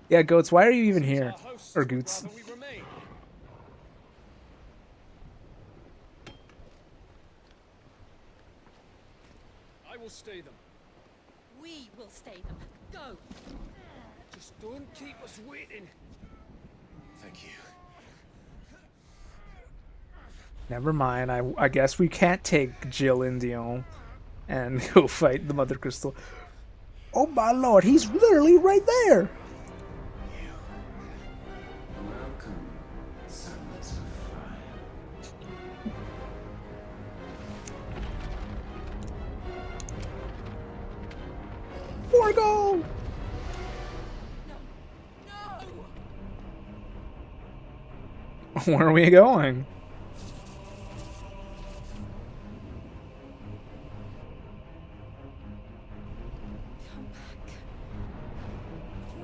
Yeah, Goats, why are you even here? Or Goots. Rather we remain. I will stay them. We will stay them. Go! Just don't keep us waiting. Thank you. Never mind, I guess we can't take Jill and Dion and go fight the Mother Crystal. Oh my lord, he's literally right there! Welcome, sons of fire. Forgo! Where are we going?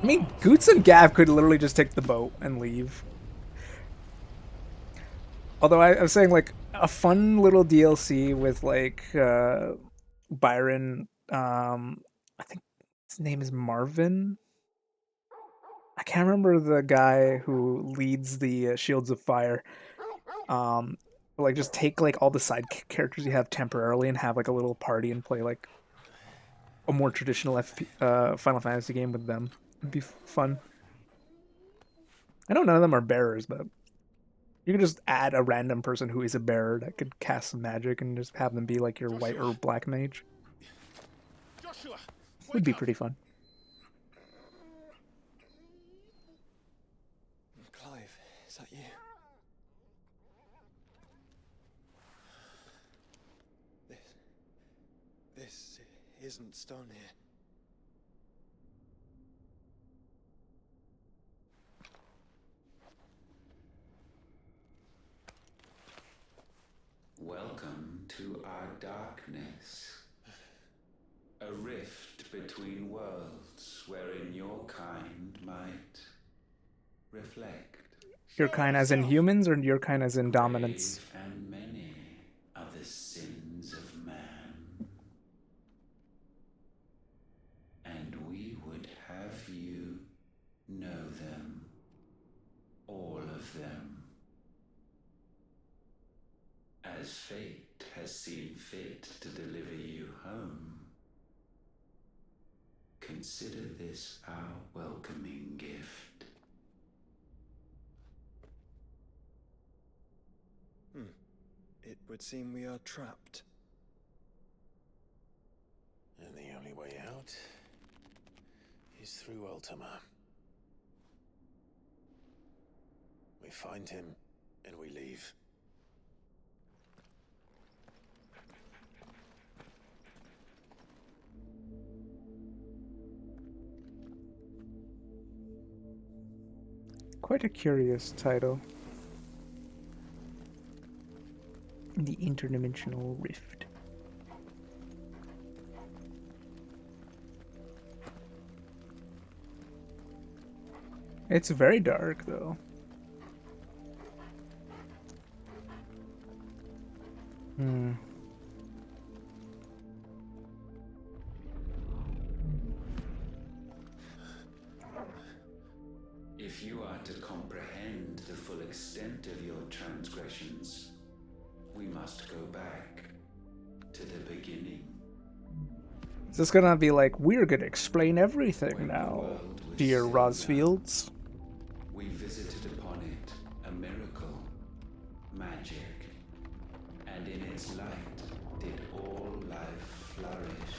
I mean, Goots and Gav could literally just take the boat and leave. Although I was saying, like, a fun little DLC with, like, Byron, I think his name is Marvin. I can't remember the guy who leads the Shields of Fire. Like, just take, like, all the side characters you have temporarily and have, like, a little party and play, like, a more traditional Final Fantasy game with them. It'd be fun. I know none of them are bearers, but you could just add a random person who is a bearer that could cast some magic and just have them be like your white or black mage. Joshua, Would be pretty fun. Clive, is that you? This isn't stone here. Welcome to our darkness. A rift between worlds wherein your kind might reflect. Your kind as in humans or your kind as in dominance? Grave and many are the sins of man. And we would have you know them. All of them. As fate has seen fit to deliver you home, consider this our welcoming gift. It would seem we are trapped. And the only way out is through Ultima. We find him and we leave. Quite a curious title. The Interdimensional Rift. It's very dark, though. If you are to comprehend the full extent of your transgressions, we must go back to the beginning. Is this gonna be like, we're gonna explain everything When the now, world was dear still Rosfields? we visited upon it a miracle, magic, and in its light did all life flourish.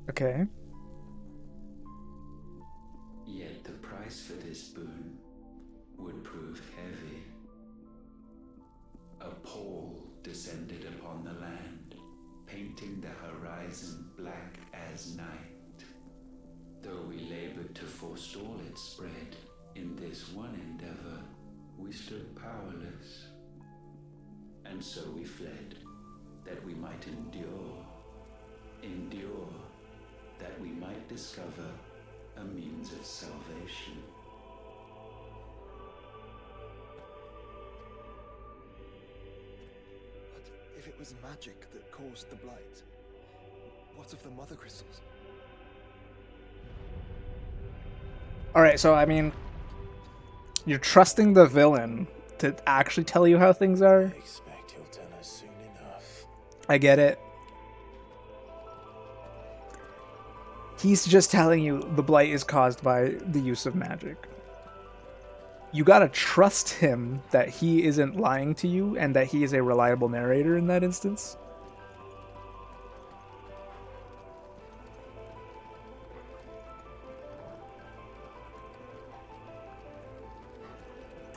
Okay. Yet the price for this boon would prove heavy. A pall descended upon the land, painting the horizon black as night. Though we labored to forestall its spread, in this one endeavor we stood powerless. And so we fled, that we might endure, that we might discover a means of salvation. But if it was magic that caused the blight, what of the mother crystals? Alright, so I mean, you're trusting the villain to actually tell you how things are? I expect he'll tell us soon enough. I get it. He's just telling you the blight is caused by the use of magic. You gotta trust him that he isn't lying to you and that he is a reliable narrator in that instance.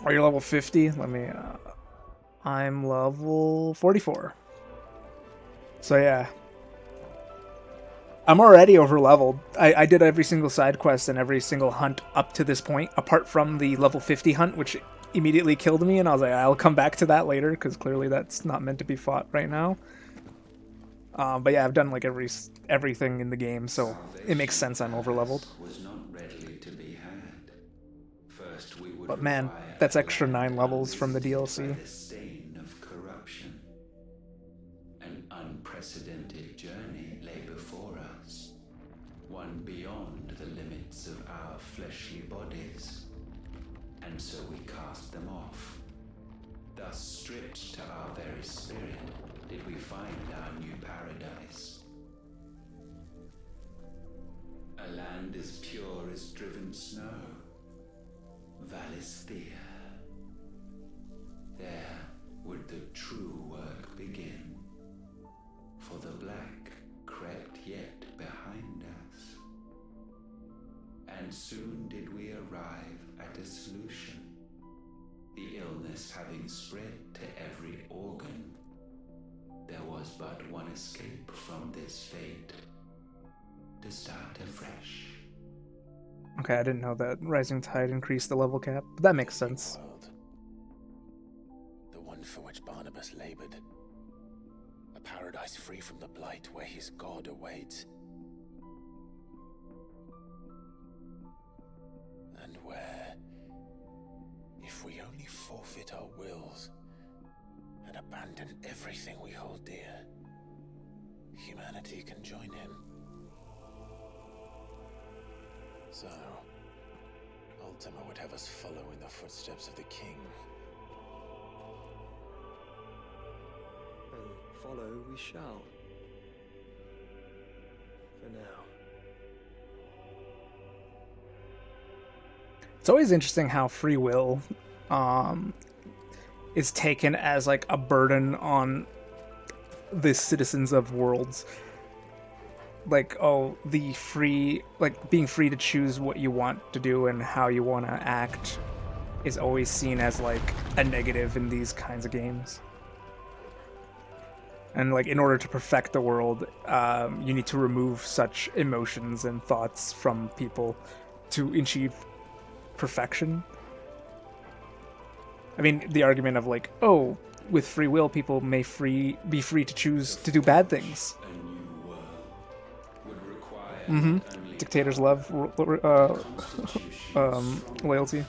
Are you level 50? Let me, I'm level 44. So yeah. I'm already over leveled. I did every single side quest and every single hunt up to this point, apart from the level 50 hunt, which immediately killed me, and I was like, I'll come back to that later, because clearly that's not meant to be fought right now. But yeah, I've done like everything in the game, so it makes sense I'm over leveled. Was not readily to be had. First, we would But man, require that's a extra 9 land levels from the unvisited by DLC. the stain of corruption. An unprecedented journey lay before us, one beyond the limits of our fleshly bodies, and so we cast them off. Thus, stripped to our very spirit, did we find our new paradise. A land as pure as driven snow, Valisthea. There would the true work begin, for the black crept yet behind us. And soon did we arrive at a solution, the illness having spread to every organ. There was but one escape from this fate, to start afresh. Okay, I didn't know that Rising Tide increased the level cap, but that makes sense. World. The one for which Barnabas labored. A paradise free from the blight where his god awaits. And where, if we only forfeit our wills and abandon everything we hold dear, humanity can join him. So, Ultima would have us follow in the footsteps of the king. And follow we shall. For now. It's always interesting how free will is taken as like a burden on the citizens of worlds. Like, oh, the free, like being free to choose what you want to do and how you want to act is always seen as like a negative in these kinds of games. And like, in order to perfect the world, you need to remove such emotions and thoughts from people to achieve perfection. I mean, the argument of like, oh, with free will, people may be free to choose to do bad things. A new world would require Mm-hmm. not only Dictators power, love but a constitution strong loyalty.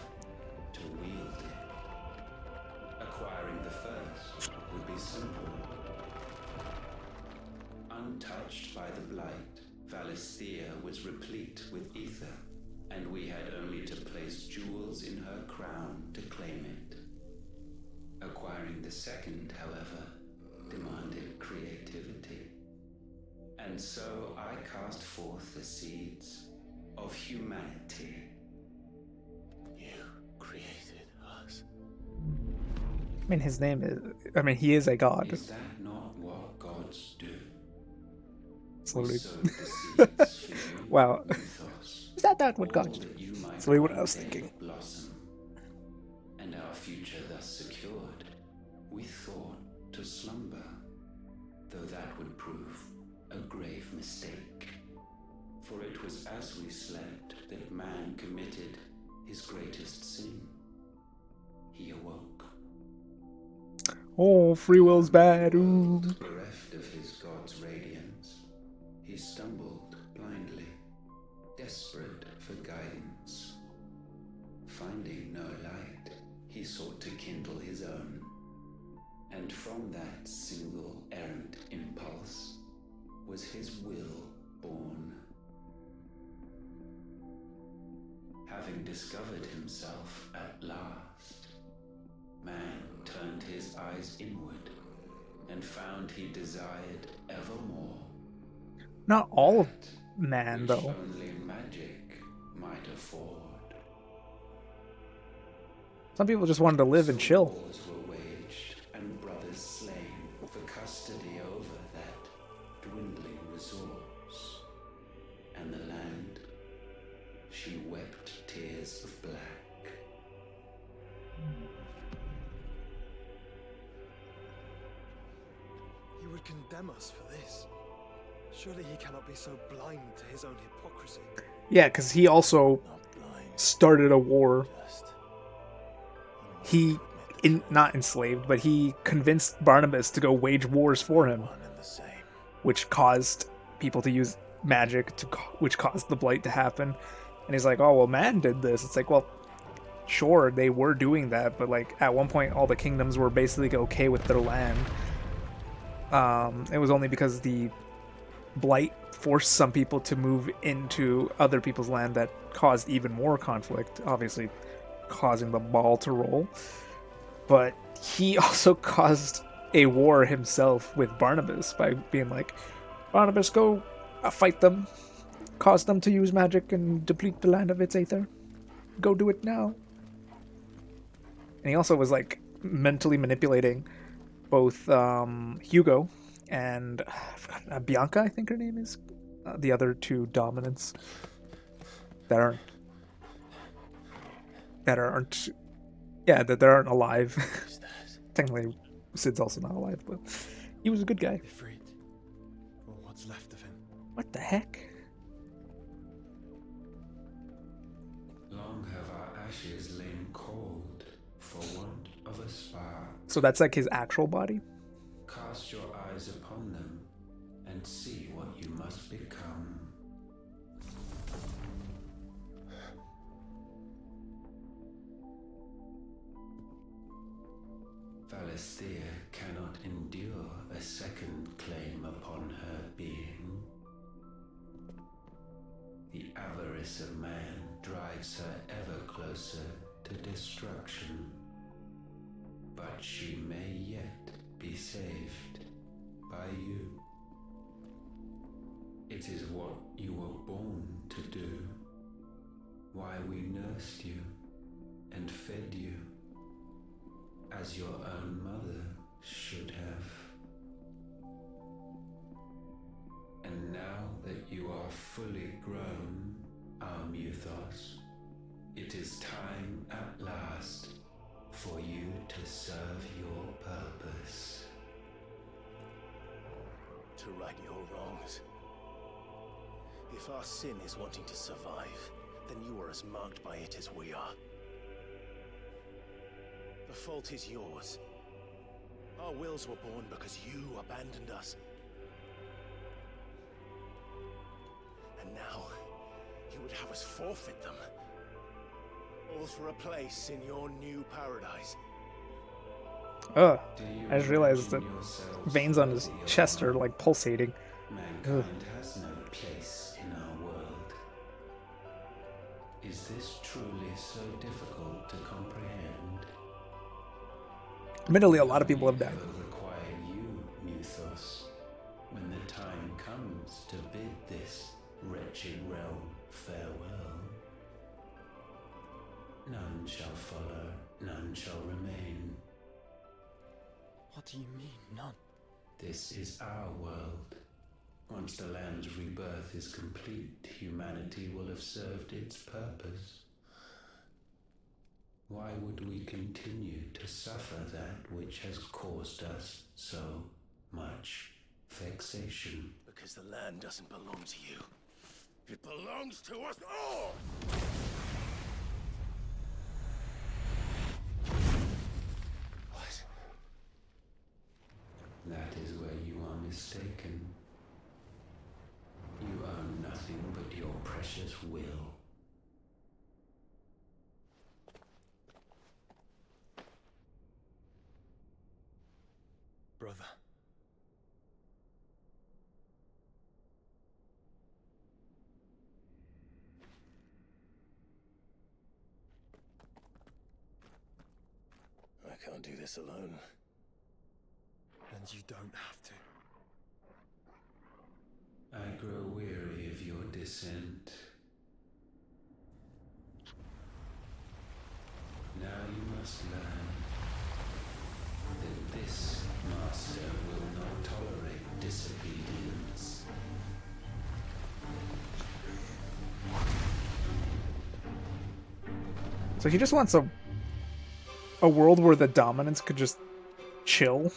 to wield it. Acquiring the first would be simple. Untouched by the blight, Valisthea was replete with ether, and we had only to place jewels in her crown to claim it. Acquiring the second, however, demanded creativity. And so I cast forth the seeds of humanity. You created us. I mean, his name is. I mean, he is a god. Is that not what gods do? It's We literally. sowed the seeds for you, Wow. Mythos, Is that not what all gods do? that you might That's literally what I one was day thinking. blossom. And our future thus secured, we thought to slumber, though that would prove a grave mistake. For it was as we slept that man committed his greatest sin. He awoke. Oh, free will's bad. Ooh. Bereft of his god's radiance, he stumbled blindly, desperate for guidance. Finding no light, he sought to kindle his own. And from that single errant impulse was his will born. Having discovered himself at last, man turned his eyes inward and found he desired evermore. Not all of That man, which though. only magic might afford. Some people just wanted to live and chill. Wars were waged and brothers slain for custody over that dwindling resource. And the land, she wept tears of black. You would condemn us for this. Surely he cannot be so blind to his own hypocrisy. Yeah, because he also Not blind, started a war. just He, not enslaved, but he convinced Barnabas to go wage wars for him, one and the same. which caused people to use magic, which caused the blight to happen. And he's like, oh, well, man did this. It's like, well, sure, they were doing that, but like at one point, all the kingdoms were basically okay with their land. It was only because the blight forced some people to move into other people's land that caused even more conflict, obviously causing the ball to roll. But he also caused a war himself with Barnabas by being like, Barnabas, go fight them, cause them to use magic and deplete the land of its aether. Go do it now. And he also was like mentally manipulating both Hugo and Bianca, I think her name is, the other two dominants that aren't alive. Technically, Sid's also not alive, but he was a good guy. Ifrit, or what's left of him. What the heck? Long have our ashes lain cold for want of a spark. So that's like his actual body? Cast your eyes upon them and see what you must become. Valisthea cannot endure a second claim upon her being. The avarice of man drives her ever closer to destruction. But she may yet be saved by you. It is what you were born to do, why we nursed you and fed you, as your own mother should have. And now that you are fully grown, our Muthos, it is time at last for you to serve your purpose. To right your wrongs. If our sin is wanting to survive, then you are as marked by it as we are. The fault is yours. Our wills were born because you abandoned us. And now, you would have us forfeit them. All for a place in your new paradise. Ugh. I just realized that veins on his chest are like pulsating. Mankind has no place in our world. Is this truly so difficult to comprehend? Admittedly, a lot of people have died. Will require you, Muthos, when the time comes to bid this wretched realm farewell. None shall follow, none shall remain. What do you mean, none? This is our world. Once the land's rebirth is complete, humanity will have served its purpose. Why would we continue to suffer that which has caused us so much vexation? Because the land doesn't belong to you. It belongs to us all! What? That is where you are mistaken. You own nothing but your precious will. Brother. I can't do this alone. And you don't have to. I grow weary of your dissent. Now you must learn that this master will not tolerate disobedience. So he just wants a world where the dominants could just chill.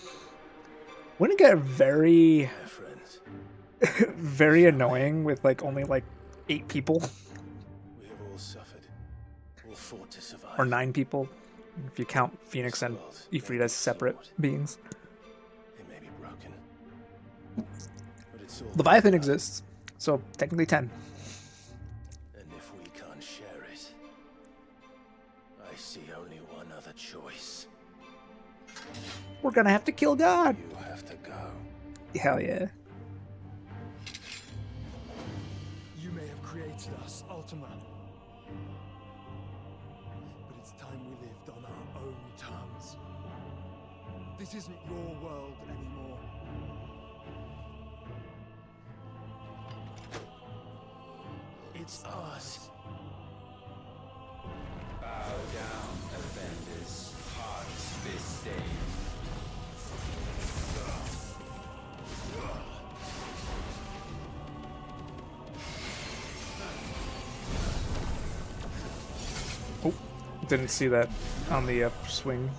Wouldn't it get very My friends, Very annoying with like only like 8 people We have all suffered, all fought to survive. or 9 people if you count Phoenix This and world Ifrit may as be separate flawed. beings. It may be broken, but it's all Leviathan there. exists, so technically 10. And if we can't share it, I see only one other choice. We're gonna have to kill God. You have to go. Hell yeah. You may have created us, Ultima. But it's time we lived on our own terms. This isn't your world anymore. It's ours. Bow down, offenders, hearts this day. Oh, didn't see that on the upswing.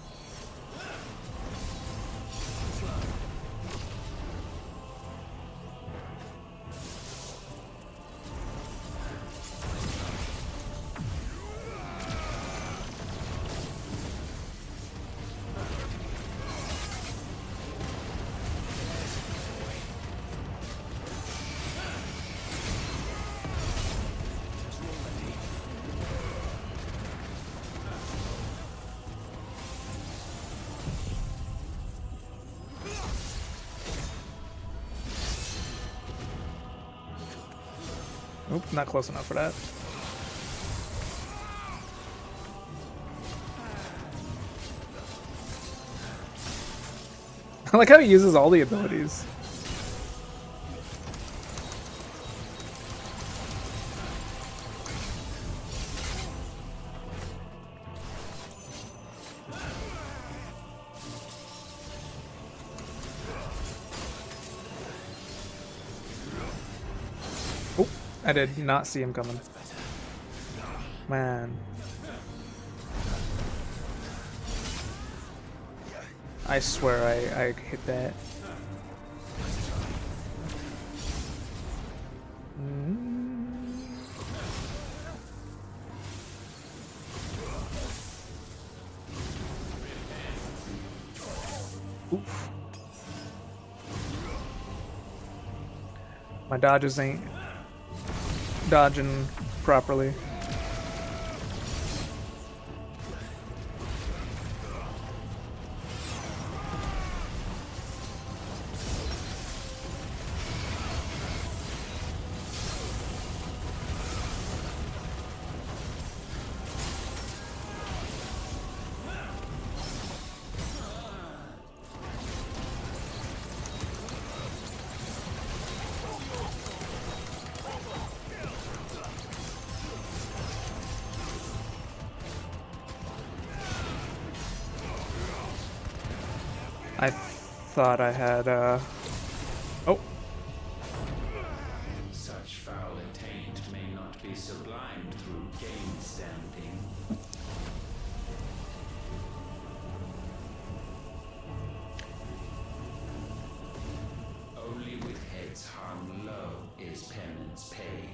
Nope, not close enough for that. I like how he uses all the abilities. Oh, I did not see him coming. Man. I swear I hit that. Oof. My dodges ain't dodging properly. I thought I had, oh, Such foul attaint may not be sublimed through game standing. Only with heads hung low is penance paid.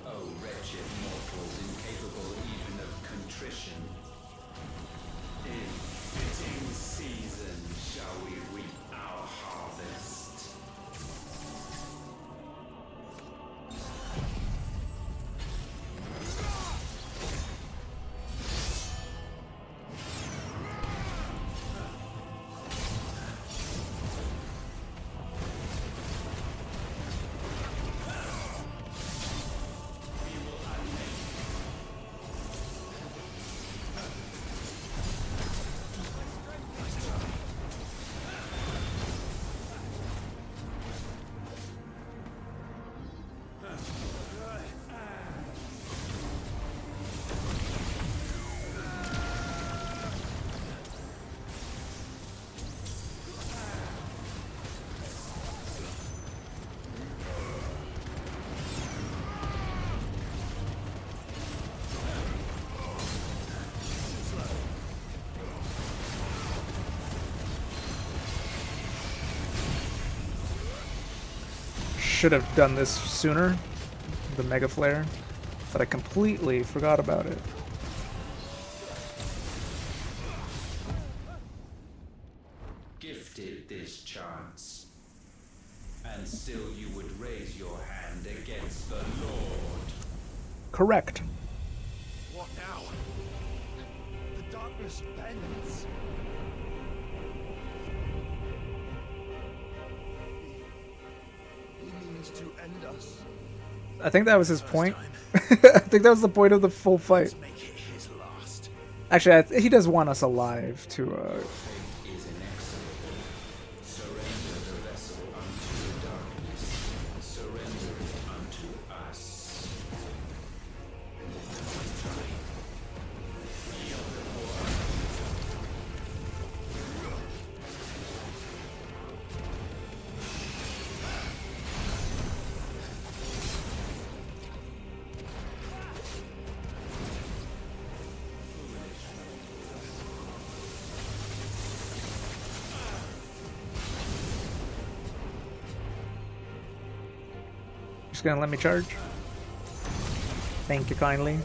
O wretched mortals incapable even of contrition. In fitting season shall we reap our harvest. should have done this sooner, the Mega Flare, but I completely forgot about it. Gifted this chance, and still you would raise your hand against the Lord. Correct. What now? The darkness bends. He means to end us. I think that was his point. I think that was the point of the full fight. Make it his last. Actually, he does want us alive to Fate is inexorable. Surrender the vessel unto the darkness. Surrender it unto us. just gonna let me charge. Thank you kindly.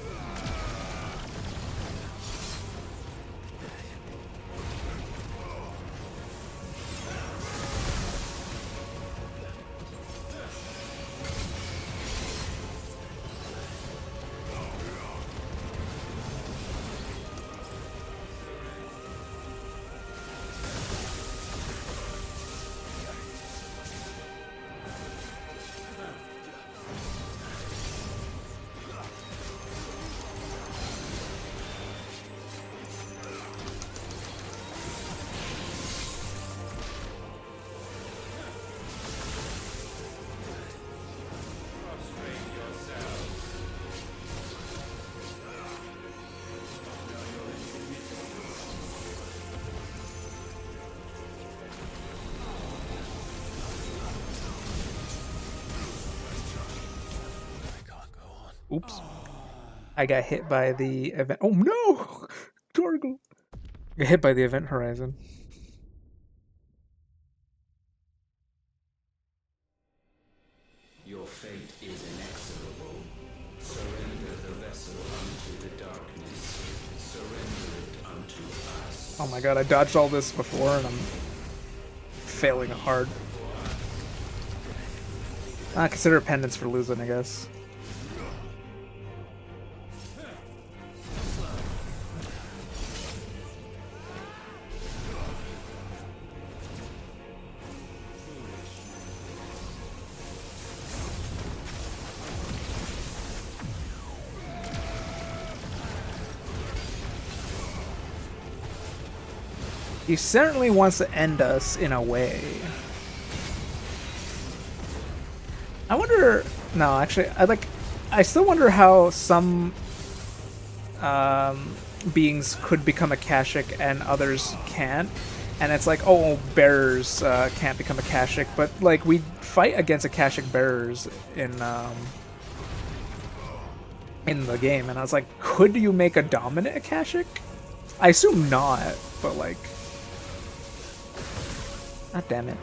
Oops. I got hit by the event. Oh no! Torgal! I got hit by the event horizon. Your fate is inexorable. Surrender the vessel unto the darkness. Surrender it unto us. Oh my god, I dodged all this before and I'm failing hard. Consider it penance for losing, I guess. He certainly wants to end us in a way. I wonder... No, actually, I still wonder how some beings could become Akashic and others can't. And it's like, oh, bearers can't become Akashic, but like we fight against Akashic bearers in the game, and I was like, could you make a dominant Akashic? I assume not, but like... God damn it.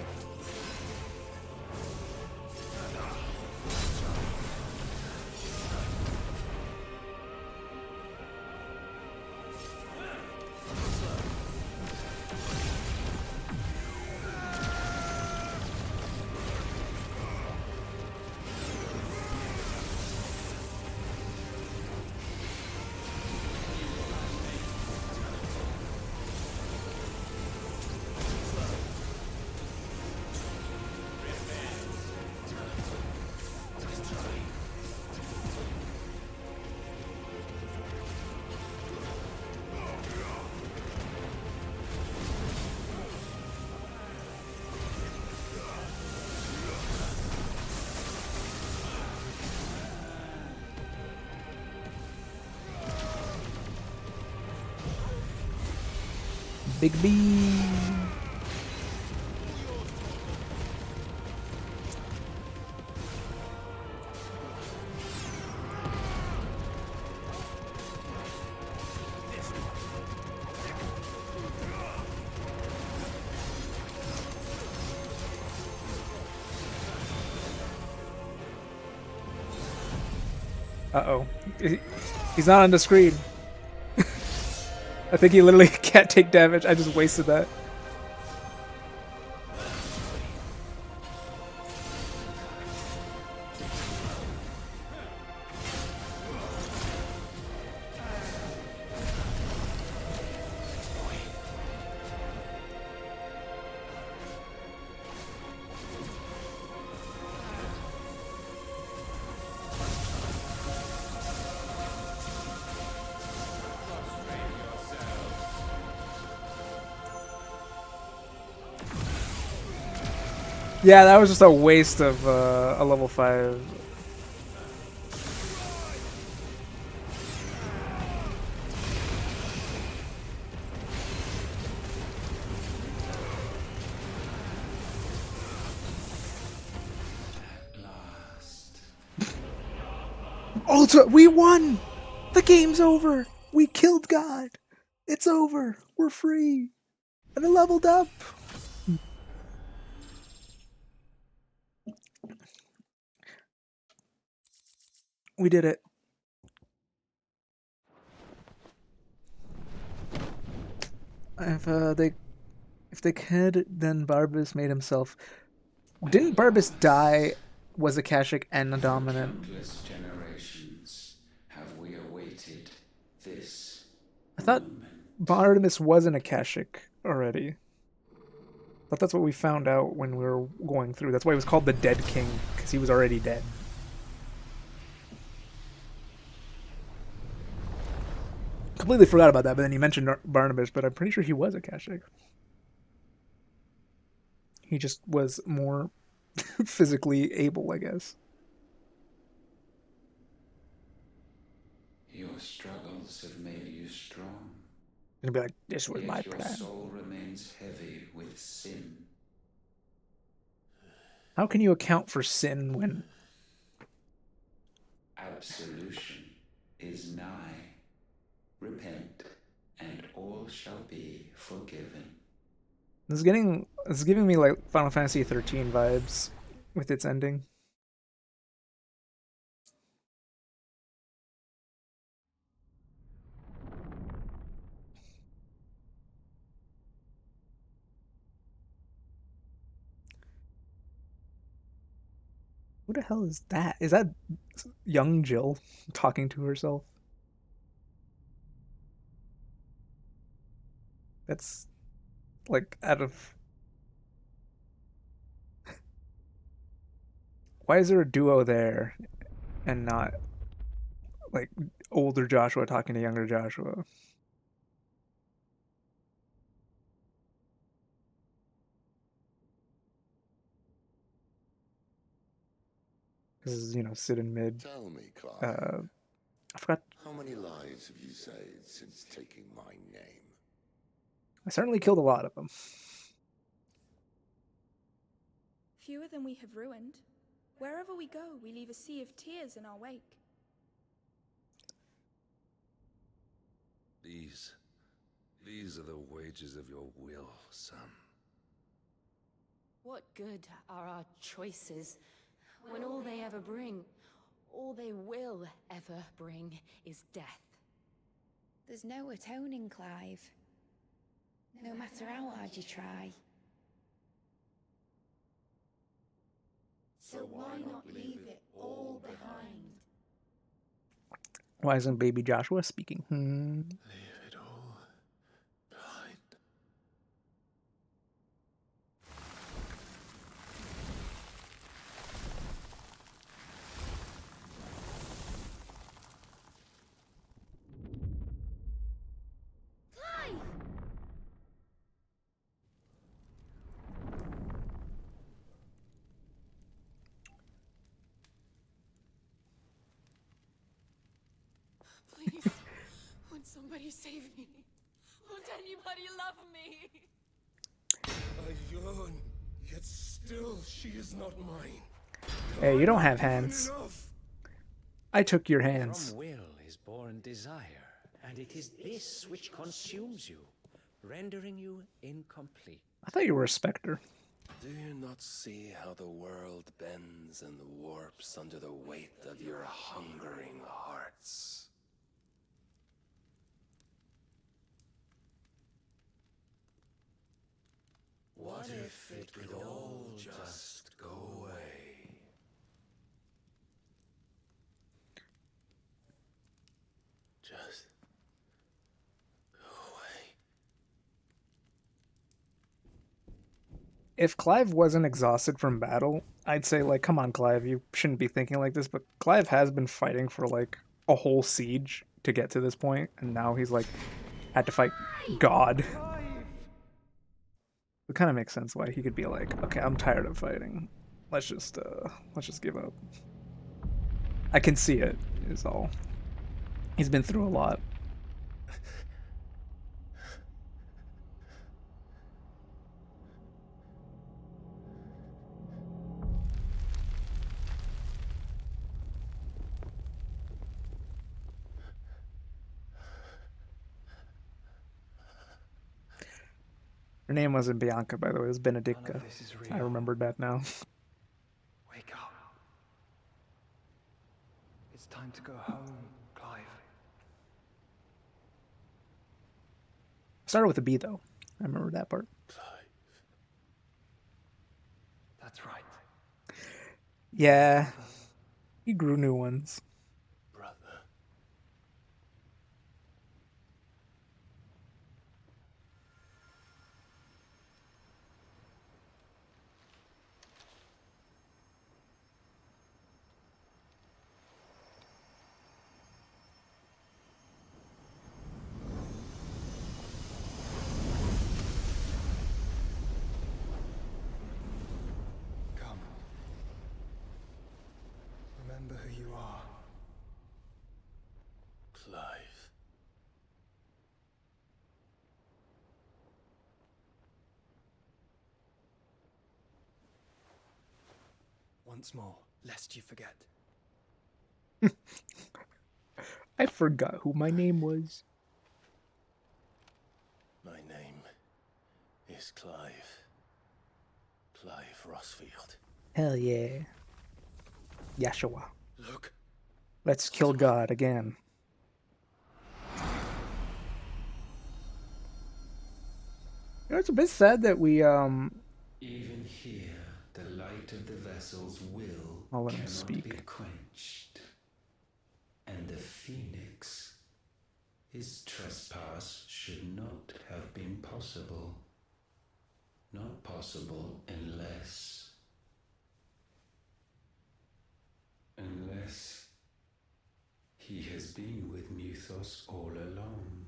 Big B. Uh-oh. He's not on the screen. I think he literally can't take damage. I just wasted that. Yeah, that was just a waste of a level 5. Ultra, we won! The game's over! We killed God! It's over! We're free! And I leveled up! We did it. If they could, then Barbas made himself. Didn't Barbas die? Was Akashic and a dominant? Countless generations have we awaited this I thought Barnabas was an Akashic already. But that's what we found out when we were going through. That's why he was called the Dead King, because he was already dead. Completely forgot about that, but then you mentioned Barnabas, but I'm pretty sure he was Akashic. He just was more physically able, I guess. Your struggles have made you strong. And be like, this was my Yet your plan. soul remains heavy with sin. How can you account for sin when Absolution is nigh. Repent, and all shall be forgiven. It's giving me like Final Fantasy 13 vibes with its ending. Who the hell is that? Is that young Jill talking to herself? That's like out of. Why is there a duo there and not like older Joshua talking to younger Joshua? This is, Sid in mid. Tell me, Clive, I forgot. how many lives have you saved since taking my name? I certainly killed a lot of them. Fewer than we have ruined. Wherever we go, we leave a sea of tears in our wake. These are the wages of your will, son. What good are our choices when all they ever bring, all they will ever bring, is death? There's no atoning, Clive. No matter how hard you try. So why not leave it all behind? Why isn't baby Joshua speaking? Leave it all behind. Clive! Please, won't somebody save me? Won't anybody love me? I yearn, yet still she is not mine. Hey, you don't have hands. I took your hands. From will is born desire, and it is this which consumes you, rendering you incomplete. I thought you were a Spectre. Do you not see how the world bends and warps under the weight of your hungering hearts? What if it could all just go away? Just go away. If Clive wasn't exhausted from battle, I'd say, like, come on, Clive, you shouldn't be thinking like this, but Clive has been fighting for, like, a whole siege to get to this point, and now he's, like, had to fight God. It kind of makes sense why he could be like, okay, I'm tired of fighting. Let's just give up. I can see it, is all. He's been through a lot. Her name wasn't Bianca, by the way, it was Benedicta. I remembered that now. Wake up. It's time to go home, Clive. Started with a B, though. I remember that part. That's right. Yeah. He grew new ones. Come. Remember who you are. Clive. Once more, lest you forget. I forgot who my name was. My name is Clive. Clive Rossfield. Hell yeah. Yashua. Look. Let's kill God again. You know, it's a bit sad that we, Even here, the light of the vessel's will I'll let him cannot speak. be quenched. And the Phoenix, his trespass should not have been possible. Not possible unless he has been with Muthos all along.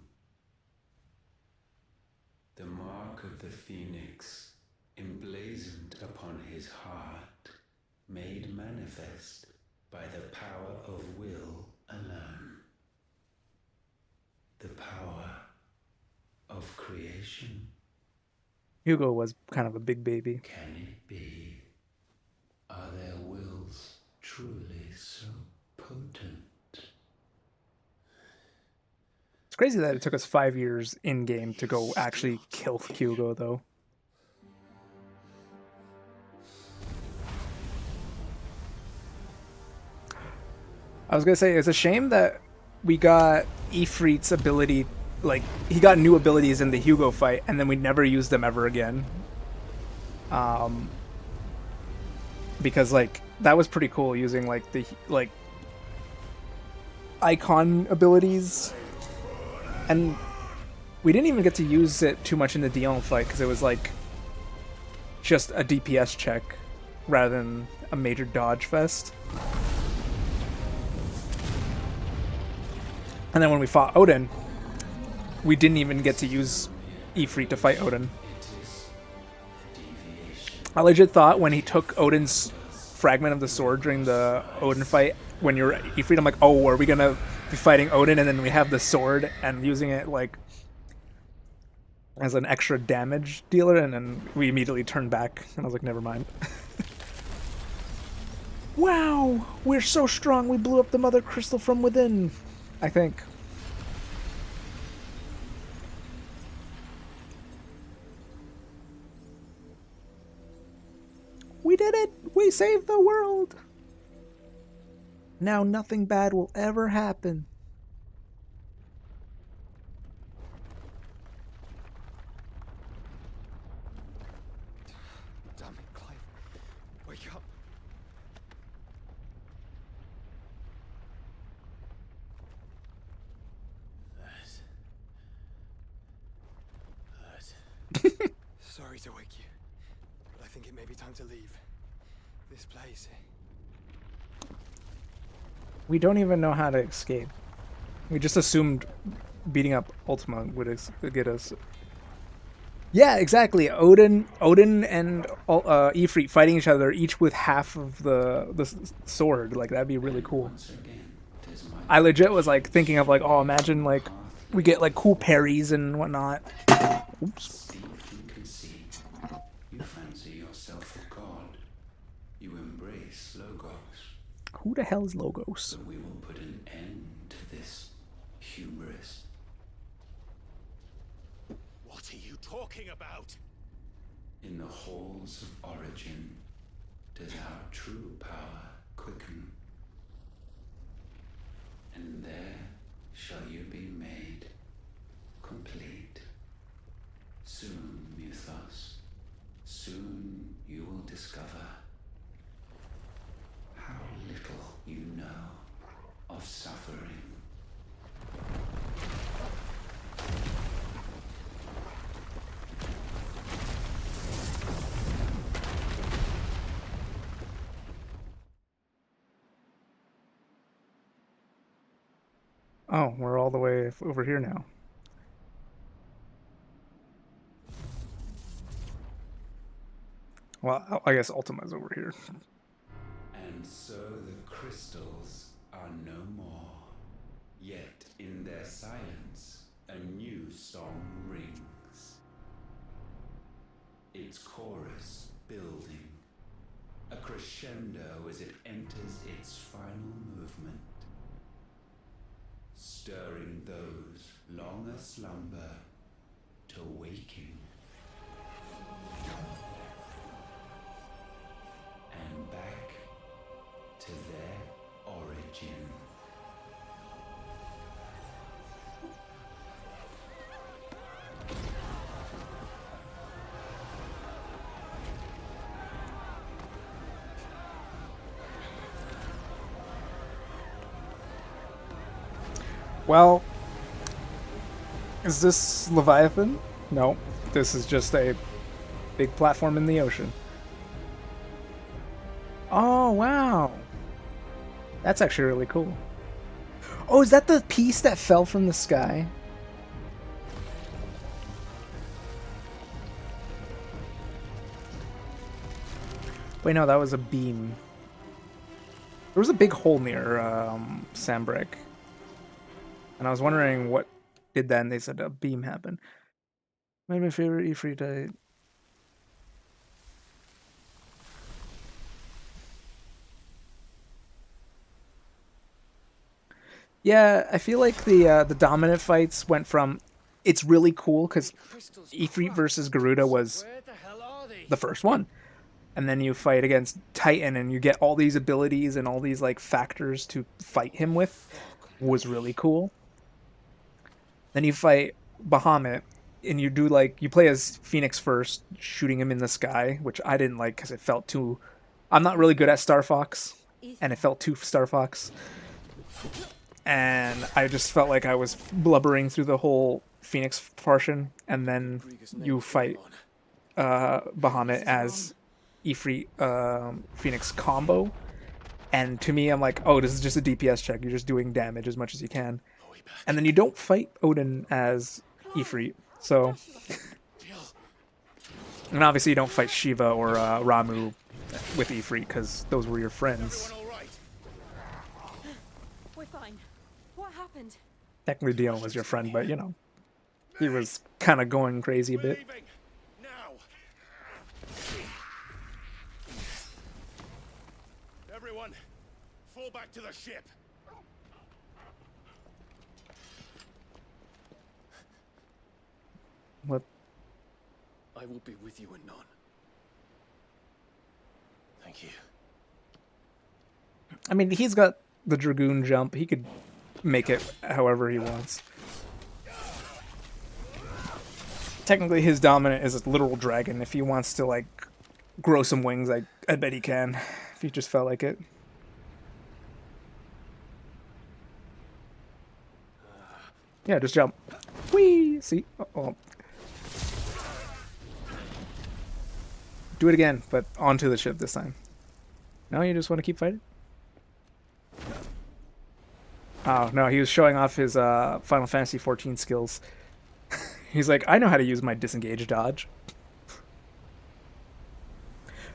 The mark of the Phoenix, emblazoned upon his heart, made manifest by the power of will alone. The power of creation. Hugo was kind of a big baby. Can it be? Are their wills truly so potent? It's crazy that it took us 5 years in-game to go actually kill Hugo, though. I was gonna say, it's a shame that we got Ifrit's ability, like, he got new abilities in the Hugo fight, and then we never used them ever again. Because, like, that was pretty cool, using, like, the, like, icon abilities. And we didn't even get to use it too much in the Dion fight, because it was, like, just a DPS check, rather than a major dodge fest. And then when we fought Odin, we didn't even get to use Ifrit to fight Odin. I legit thought when he took Odin's fragment of the sword during the Odin fight, when you're Ifrit, I'm like, oh, are we gonna be fighting Odin and then we have the sword and using it like as an extra damage dealer? And then we immediately turned back and I was like, never mind. Wow, we're so strong, we blew up the mother crystal from within, I think. We did it! We saved the world! Now nothing bad will ever happen. Damn it, Clive. Wake up. Sorry to wake you, but I think it may be time to leave. This place. We don't even know how to escape. We just assumed beating up Ultima would get us. Yeah, exactly. Odin, and Ifrit fighting each other, each with half of the sword. Like that'd be really cool. I legit was like thinking of like, oh, imagine like we get like cool parries and whatnot. Oops. You fancy yourself a god. You embrace Logos. Who the hell is Logos? But we will put an end to this hubris. What are you talking about? In the halls of origin does our true power quicken. And there shall you be made complete. Soon, Mythos, soon you will discover how little you know of suffering. Oh, we're all the way over here now. Well, I guess Ultima's over here. And so the crystals are no more. Yet in their silence, a new song rings. Its chorus building, a crescendo as it enters its final movement, stirring those long aslumber to waking. And back to their origin. Well, is this Leviathan? No, this is just a big platform in the ocean. Oh, wow. That's actually really cool. Oh, is that the piece that fell from the sky? Wait, no, that was a beam. There was a big hole near Sambrek. And I was wondering what did that, and they said a beam happened. Made my favorite Ifrit. Yeah, I feel like the dominant fights went from it's really cool because Ifrit versus Garuda was the first one, and then you fight against Titan and you get all these abilities and all these like factors to fight him with was really cool. Then you fight Bahamut and you do like you play as Phoenix first, shooting him in the sky, which I didn't like because it felt too. I'm not really good at Star Fox, and it felt too Star Fox. And I just felt like I was blubbering through the whole Phoenix portion, and then you fight Bahamut as Ifrit Phoenix combo, and to me I'm like, oh, this is just a DPS check, you're just doing damage as much as you can, and then you don't fight Odin as Ifrit, so and obviously you don't fight Shiva or Ramu with Ifrit because those were your friends. We're fine. What happened? Technically Dion was your friend, but you know, he was kind of going crazy a bit. Now. Everyone, fall back to the ship. What? I will be with you anon. Thank you. I mean, he's got the Dragoon jump. He could make it however he wants. Technically, his dominant is a literal dragon. If he wants to, like, grow some wings, I bet he can. If he just felt like it. Yeah, just jump. Whee! See? Oh. Do it again, but onto the ship this time. No, you just want to keep fighting? Oh, no, he was showing off his Final Fantasy XIV skills. He's like, I know how to use my disengage dodge.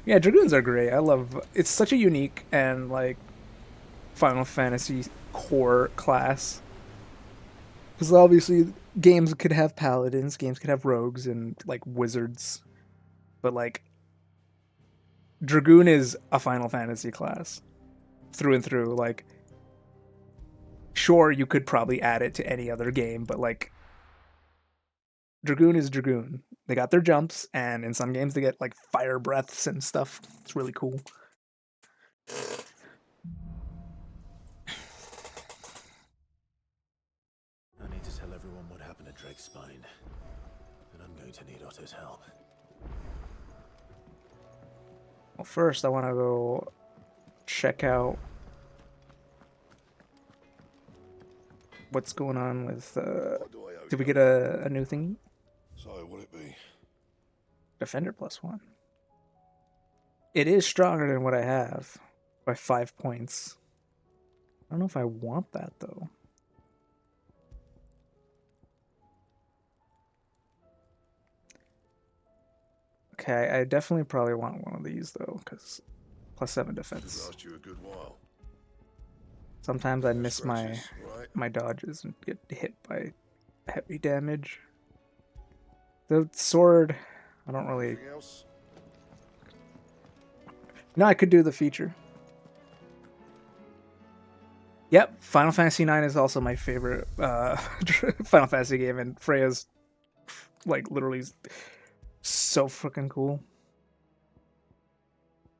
Yeah, Dragoons are great. I love... It's such a unique and, like, Final Fantasy core class. Because obviously, games could have paladins, games could have rogues, and, like, wizards. But, like, Dragoon is a Final Fantasy class. Through and through. Like, sure, you could probably add it to any other game, but, like, Dragoon is Dragoon. They got their jumps, and in some games they get, like, fire breaths and stuff. It's really cool. I need to tell everyone what happened at Drake's Spine. And I'm going to need Otto's help. Well, first I want to go check out what's going on with... did we get a new thingy? So, what it be? Defender +1. It is stronger than what I have by 5 points. I don't know if I want that, though. Okay, I definitely probably want one of these, though, because +7 defense. Last you a good while. Sometimes I miss Scratches, my dodges and get hit by heavy damage. The sword, I don't really... Anything else? No, I could do the feature. Yep, Final Fantasy IX is also my favorite Final Fantasy game, and Freya's, like, literally so freaking cool.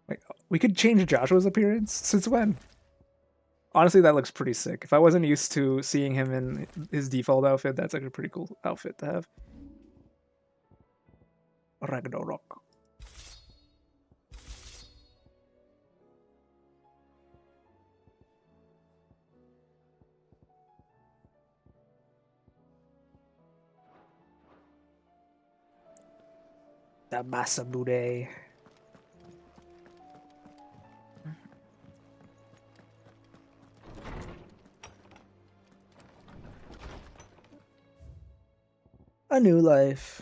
Like, we could change Joshua's appearance? Since when? Honestly, that looks pretty sick. If I wasn't used to seeing him in his default outfit, that's actually a pretty cool outfit to have. Ragnarok. The Masamude. A new life.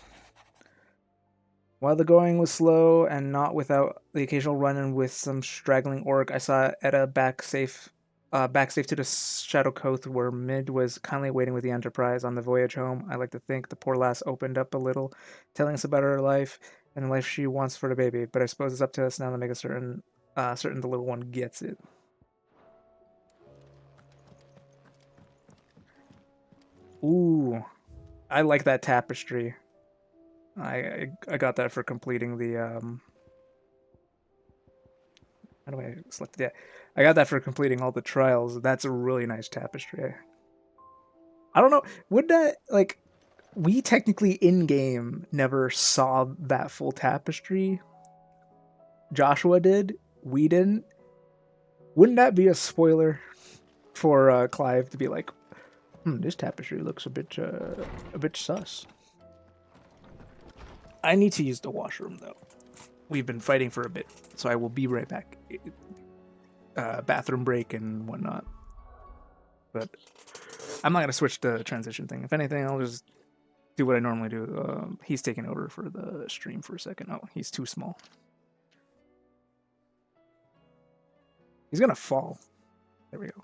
While the going was slow and not without the occasional run-in with some straggling orc, I saw Edda back safe to the Shadow Coast, where Mid was kindly waiting with the Enterprise on the voyage home. I like to think the poor lass opened up a little, telling us about her life and the life she wants for the baby. But I suppose it's up to us now to make certain the little one gets it. Ooh, I like that tapestry. I got that for completing the how do I select it? Yeah, I got that for completing all the trials. That's a really nice tapestry. I don't know, would that, like, we technically in game never saw that full tapestry. Joshua did. We didn't. Wouldn't that be a spoiler for Clive to be like, this tapestry looks a bit sus. I need to use the washroom, though. We've been fighting for a bit, so I will be right back. Bathroom break and whatnot. But I'm not going to switch the transition thing. If anything, I'll just do what I normally do. He's taking over for the stream for a second. Oh, he's too small. He's going to fall. There we go.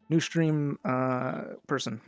New stream person.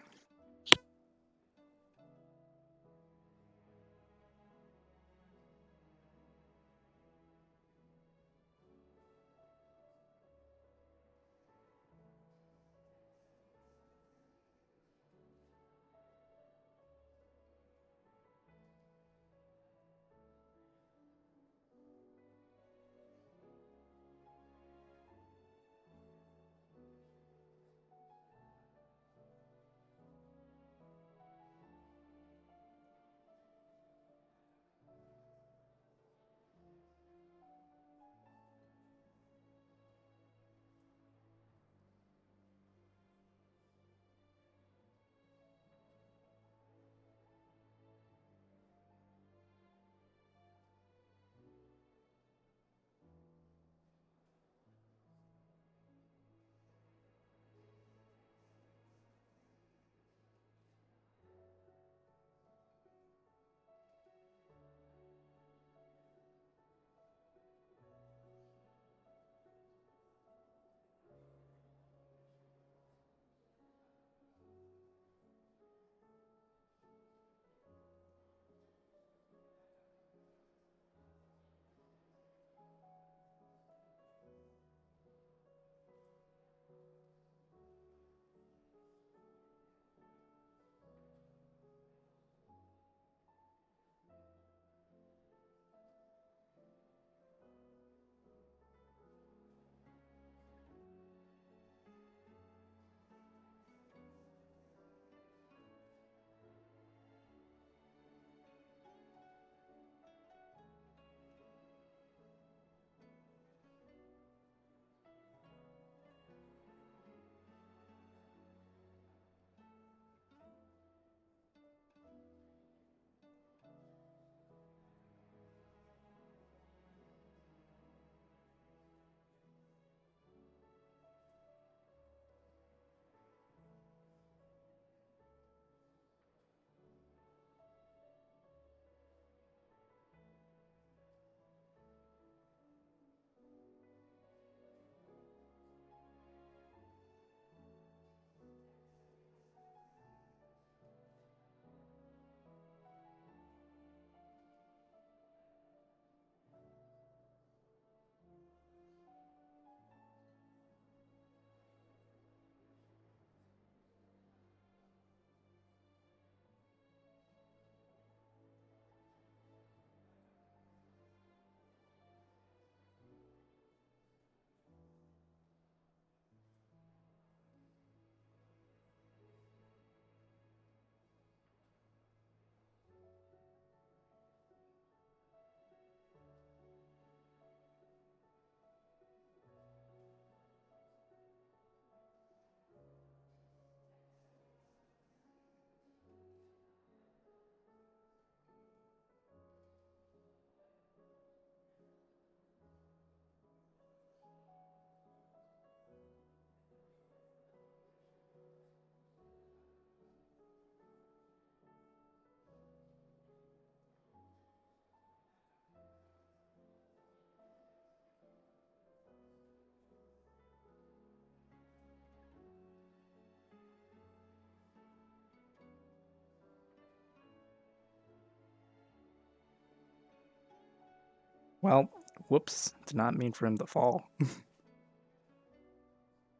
Well, whoops. Did not mean for him to fall.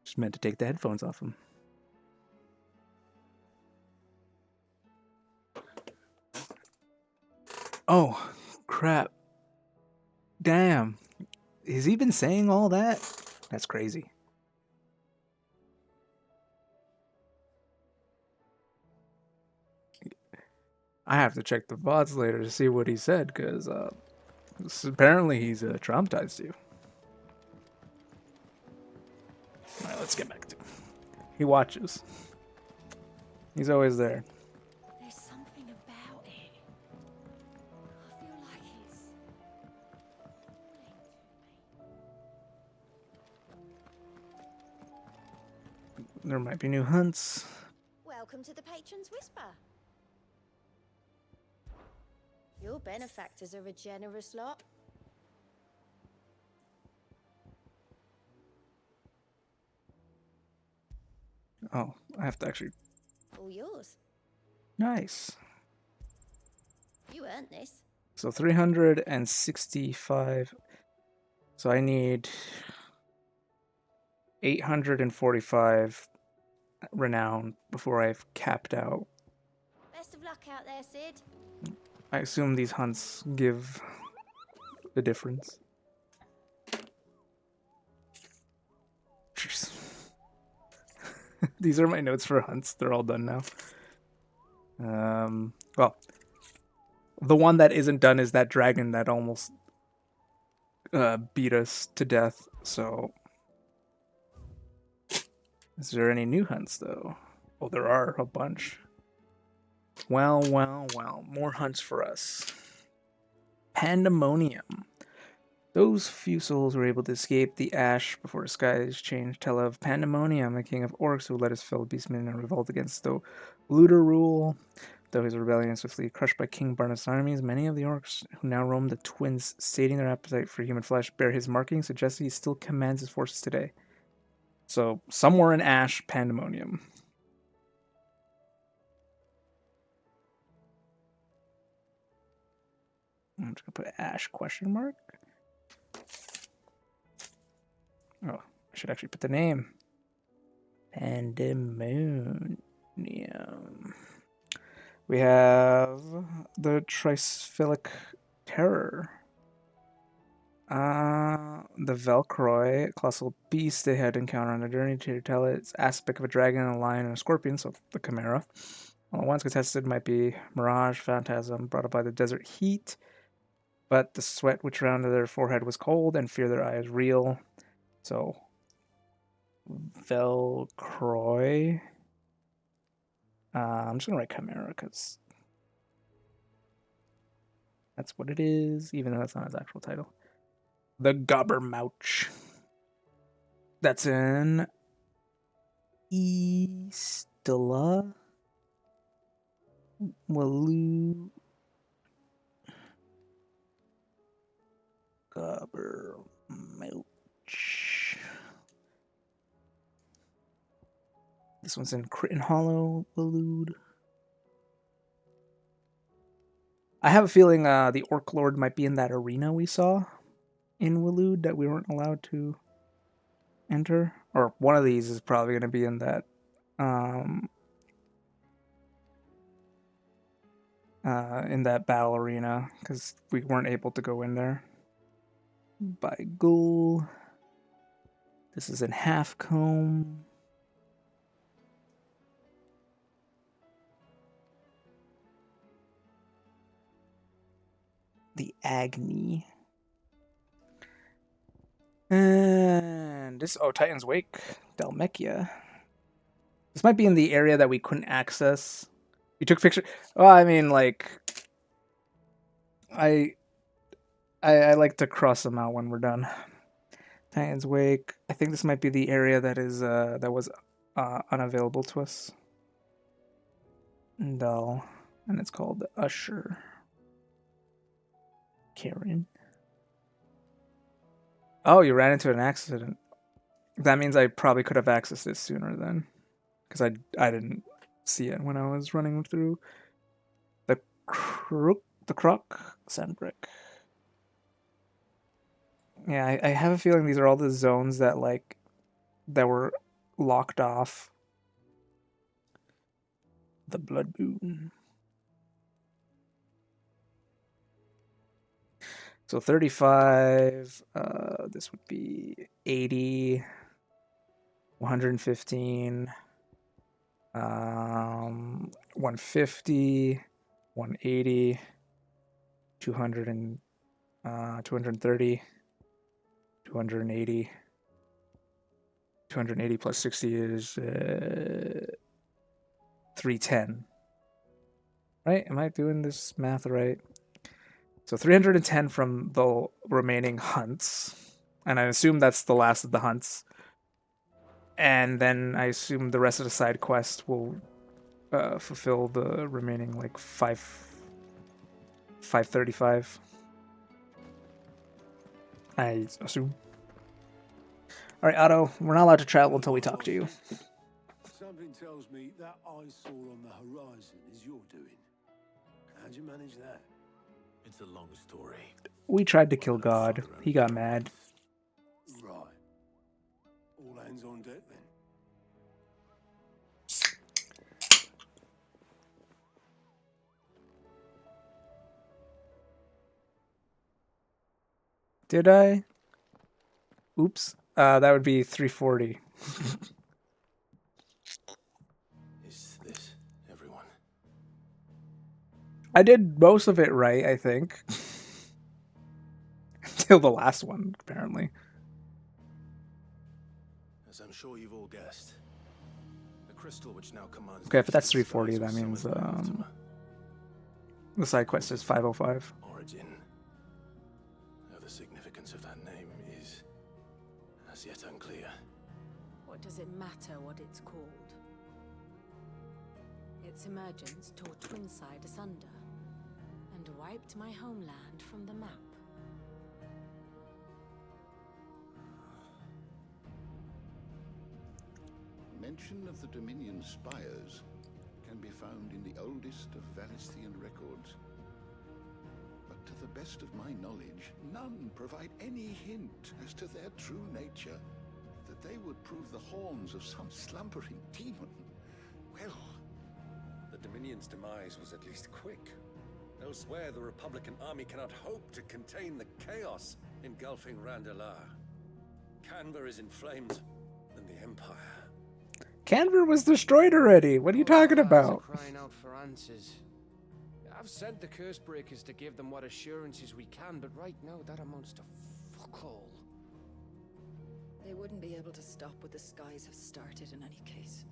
Just meant to take the headphones off him. Oh, crap. Damn. Has he been saying all that? That's crazy. I have to check the VODs later to see what he said, because apparently he's traumatized you. Alright, let's get back to him. He watches. He's always there. There's something about it. I feel like it's There might be new hunts. Welcome to the Patron's Whisper. Your benefactors are a generous lot. Oh, I have to actually... All yours. Nice. You earned this. So 365. So I need 845 renown before I've capped out. Best of luck out there, Sid. I assume these hunts give the difference. Jeez. These are my notes for hunts. They're all done now. Well, the one that isn't done is that dragon that almost beat us to death. So, is there any new hunts though? Oh, there are a bunch. Well, more hunts for us. Pandemonium. Those few souls were able to escape the ash before the skies changed tell of Pandemonium, a king of orcs who led his fellow beastmen in a revolt against the looter rule. Though his rebellion swiftly crushed by King Barnus' armies, many of the orcs who now roam the Twins, stating their appetite for human flesh, bear his marking, suggesting he still commands his forces today. So, somewhere in Ash, Pandemonium. I'm just going to put Ash question mark. Oh, I should actually put the name. Pandemonium. We have the Tricephilic Terror. The Velcroy, colossal beast they had encountered on their journey to tell its aspect of a dragon, a lion, and a scorpion, so the Chimera. All at once contested might be mirage, phantasm, brought up by the desert heat, but the sweat which ran to their forehead was cold, and fear their eyes real. So, Velcroy. I'm just gonna write Chimera because that's what it is, even though that's not his actual title. The Gobbermouch. That's in Eastella. Waloo. Gobbermouch. This one's in Crichton Hollow, Wallood. I have a feeling the Orc Lord might be in that arena we saw in Wallood that we weren't allowed to enter. Or one of these is probably going to be in that battle arena because we weren't able to go in there. By Ghoul. This is in Halfcombe. The Agni. And this, Titan's Wake, Dalmekia. This might be in the area that we couldn't access. You took picture. Well, I mean, like, I like to cross them out when we're done. Titan's Wake. I think this might be the area that is that was unavailable to us. Dull, and it's called Usher. Karen. Oh, you ran into an accident. That means I probably could have accessed this sooner then, because I didn't see it when I was running through the Croc Sandbrick. Yeah, I have a feeling these are all the zones that that were locked off. The Blood Moon. So 35, this would be 80, 115, 150, 180, 200 and 230, 280. 280 plus 60 is 310. Right? Am I doing this math right? So 310 from the remaining hunts. And I assume that's the last of the hunts. And then I assume the rest of the side quest will fulfill the remaining like 535. I assume. All right, Otto, we're not allowed to travel until we talk to you. Something tells me that eyesore on the horizon is your doing. How'd you manage that? It's a long story. We tried to kill God. He got mad. Right. All hands on deck then. Did I? Oops. That would be 340. Is this everyone? I did most of it right, I think. Until the last one, apparently. As I'm sure you've all guessed, the crystal which now commands. Okay, if that's 340, that means the side quest is 505. Origin. Though the significance of that name is as yet unclear. What does it matter what it's called? Its emergence tore Twinside asunder and wiped my homeland from the map. Mention of the Dominion spires can be found in the oldest of Valisthian records. But to the best of my knowledge, none provide any hint as to their true nature, that they would prove the horns of some slumbering demon. Well, the Dominion's demise was at least quick. Elsewhere, the Republican army cannot hope to contain the chaos engulfing Randalar. Canva is in flames, and the Empire. Canver was destroyed already. What are you talking about? Crying out for answers. I've sent the curse breakers to give them what assurances we can, but right now that amounts to fuck all. They wouldn't be able to stop what the skies have started in any case.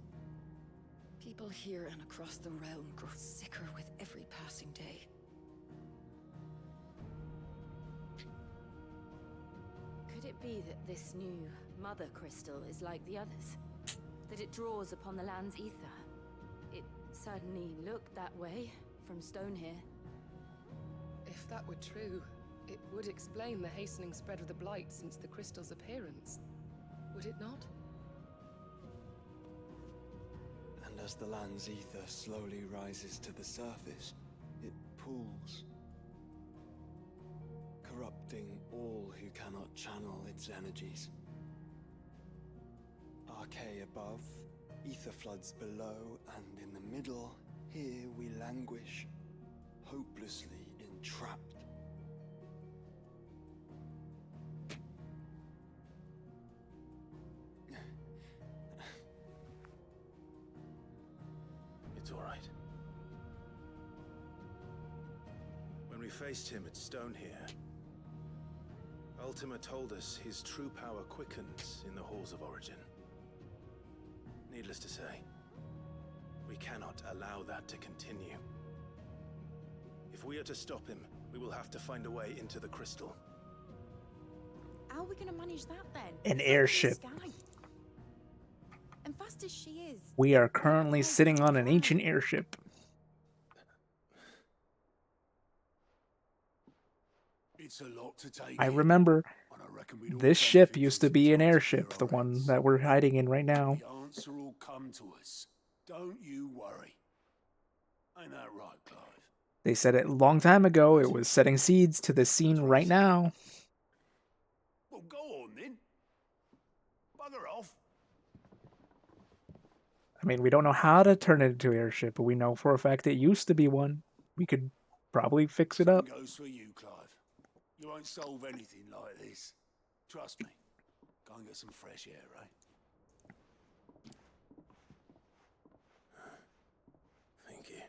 People here and across the realm grow sicker with every passing day. Could it be that this new mother crystal is like the others? That it draws upon the land's ether? It certainly looked that way from stone here. If that were true, it would explain the hastening spread of the blight since the crystal's appearance. Would it not? And as the land's ether slowly rises to the surface, it pools, corrupting all who cannot channel its energies. Archay above, ether floods below, and in the middle, here we languish, hopelessly entrapped. It's all right. When we faced him at Stone here, Ultima told us his true power quickens in the halls of Origin. Needless to say, we cannot allow that to continue. If we are to stop him, we will have to find a way into the crystal. How are we going to manage that then? An airship. And fast as she is. We are currently sitting on an ancient airship. It's a lot to take. I remember this ship used to be an airship, the one that we're hiding in right now. The answer will come to us. Don't you worry. Ain't that right, Clive? They said it a long time ago. It was setting seeds to the scene right now. Well, go on then. Bugger off. I mean, we don't know how to turn it into an airship, but we know for a fact it used to be one. We could probably fix it up. Same goes for you, Clive. You won't solve anything like this. Trust me. Go and get some fresh air, right? Thank you.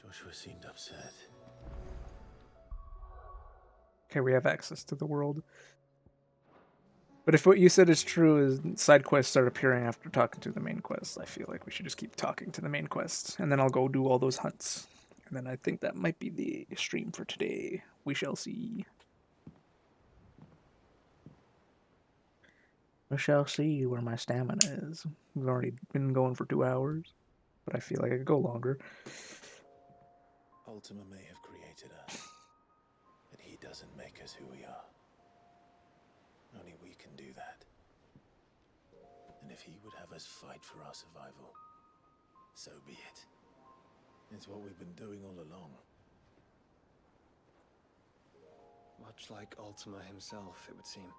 Joshua seemed upset. Okay, we have access to the world. But if what you said is true, is side quests start appearing after talking to the main quest, I feel like we should just keep talking to the main quest, and then I'll go do all those hunts. And then I think that might be the stream for today. We shall see. We shall see where my stamina is. We've already been going for 2 hours, but I feel like I could go longer. Ultima may have created us, but he doesn't make us who we are. Only we can do that. And if he would have us fight for our survival, so be it. It's what we've been doing all along. Much like Ultima himself, it would seem.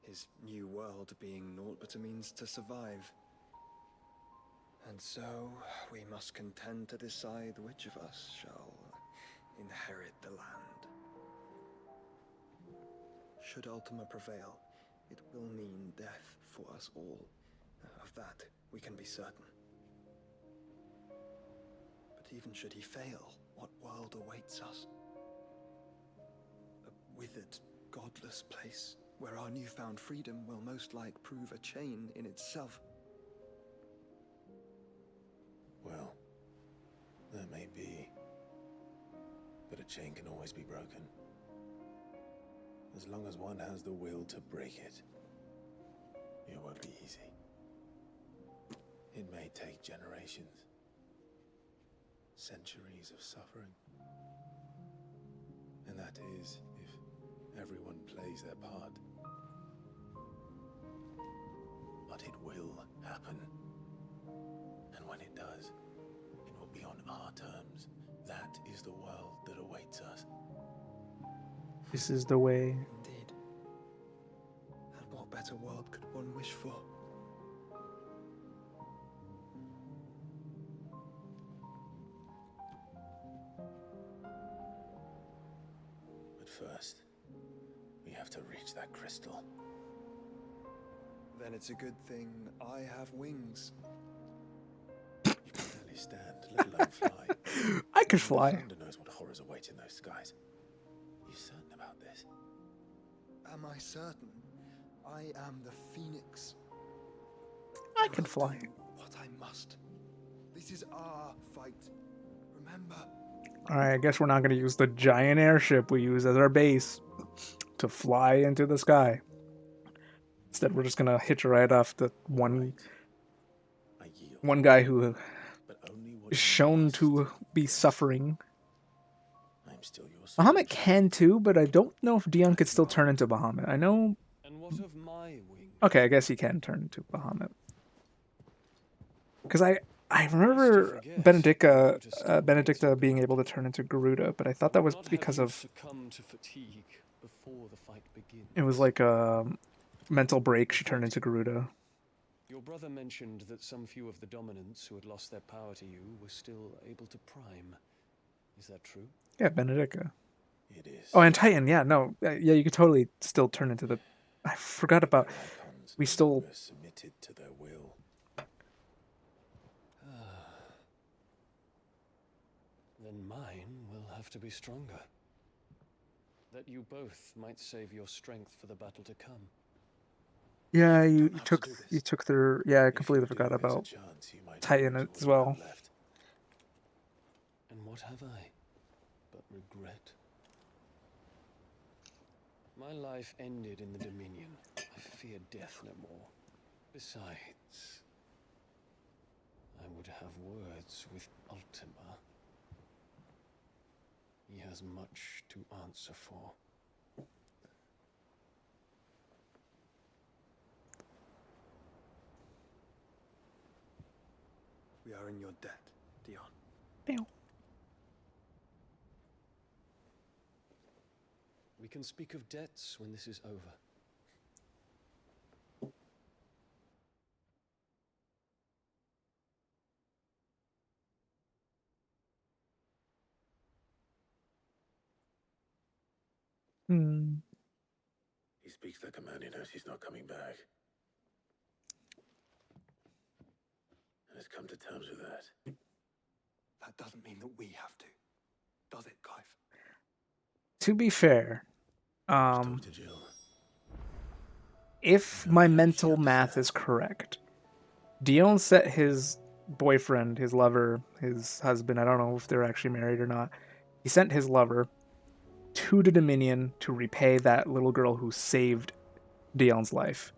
His new world being naught but a means to survive. And so, we must contend to decide which of us shall inherit the land. Should Ultima prevail, it will mean death for us all. Of that, we can be certain. But even should he fail, what world awaits us? A withered, godless place, where our newfound freedom will most like prove a chain in itself. Well, that may be. But a chain can always be broken. As long as one has the will to break it, it won't be easy. It may take generations, centuries of suffering. And that is if everyone plays their part. But it will happen. And when it does, it will be on our terms. That is the world that awaits us. This is the way. Indeed. And what better world could one wish for? But first, we have to reach that crystal. Then it's a good thing I have wings. You can barely stand, let alone fly. I could fly. The founder knows what horrors await in those skies. Are you certain about this? Am I certain? I am the Phoenix. I can fly. Do what I must. This is our fight. Remember. Alright, I guess we're not going to use the giant airship we use as our base to fly into the sky. Instead, we're just going to hitch a ride off the one guy who is shown to be suffering. I'm still yours. Bahamut can too, but I don't know if Dion could still turn into Bahamut. I know... And what of my wing? Okay, I guess he can turn into Bahamut. Because I remember Benedicta being able to turn into Garuda, but I thought that was because of... Succumb to fatigue before the fight begins. It was like a mental break. She turned into Garuda. Your brother mentioned that some few of the dominants who had lost their power to you were still able to prime. Is that true? Yeah, Benedicta. It is. Oh, and Titan, yeah, no. Yeah, you could totally still turn into the... I forgot about... We still... Submitted to their will. Then mine will have to be stronger. That you both might save your strength for the battle to come. Yeah, you took their... Yeah, I completely forgot about Titan as well. And what have I but regret? My life ended in the Dominion. I fear death no more. Besides, I would have words with Ultima. He has much to answer for. We are in your debt, Dion. Pew. We can speak of debts when this is over. Hmm. He speaks like a man who knows he's not coming back. And has come to terms with that. That doesn't mean that we have to, does it, Clive? To be fair, Talk to Jill. if my mental math is correct, Dion set his boyfriend, his lover, his husband, I don't know if they're actually married or not, he sent his lover to the Dominion to repay that little girl who saved Dion's life.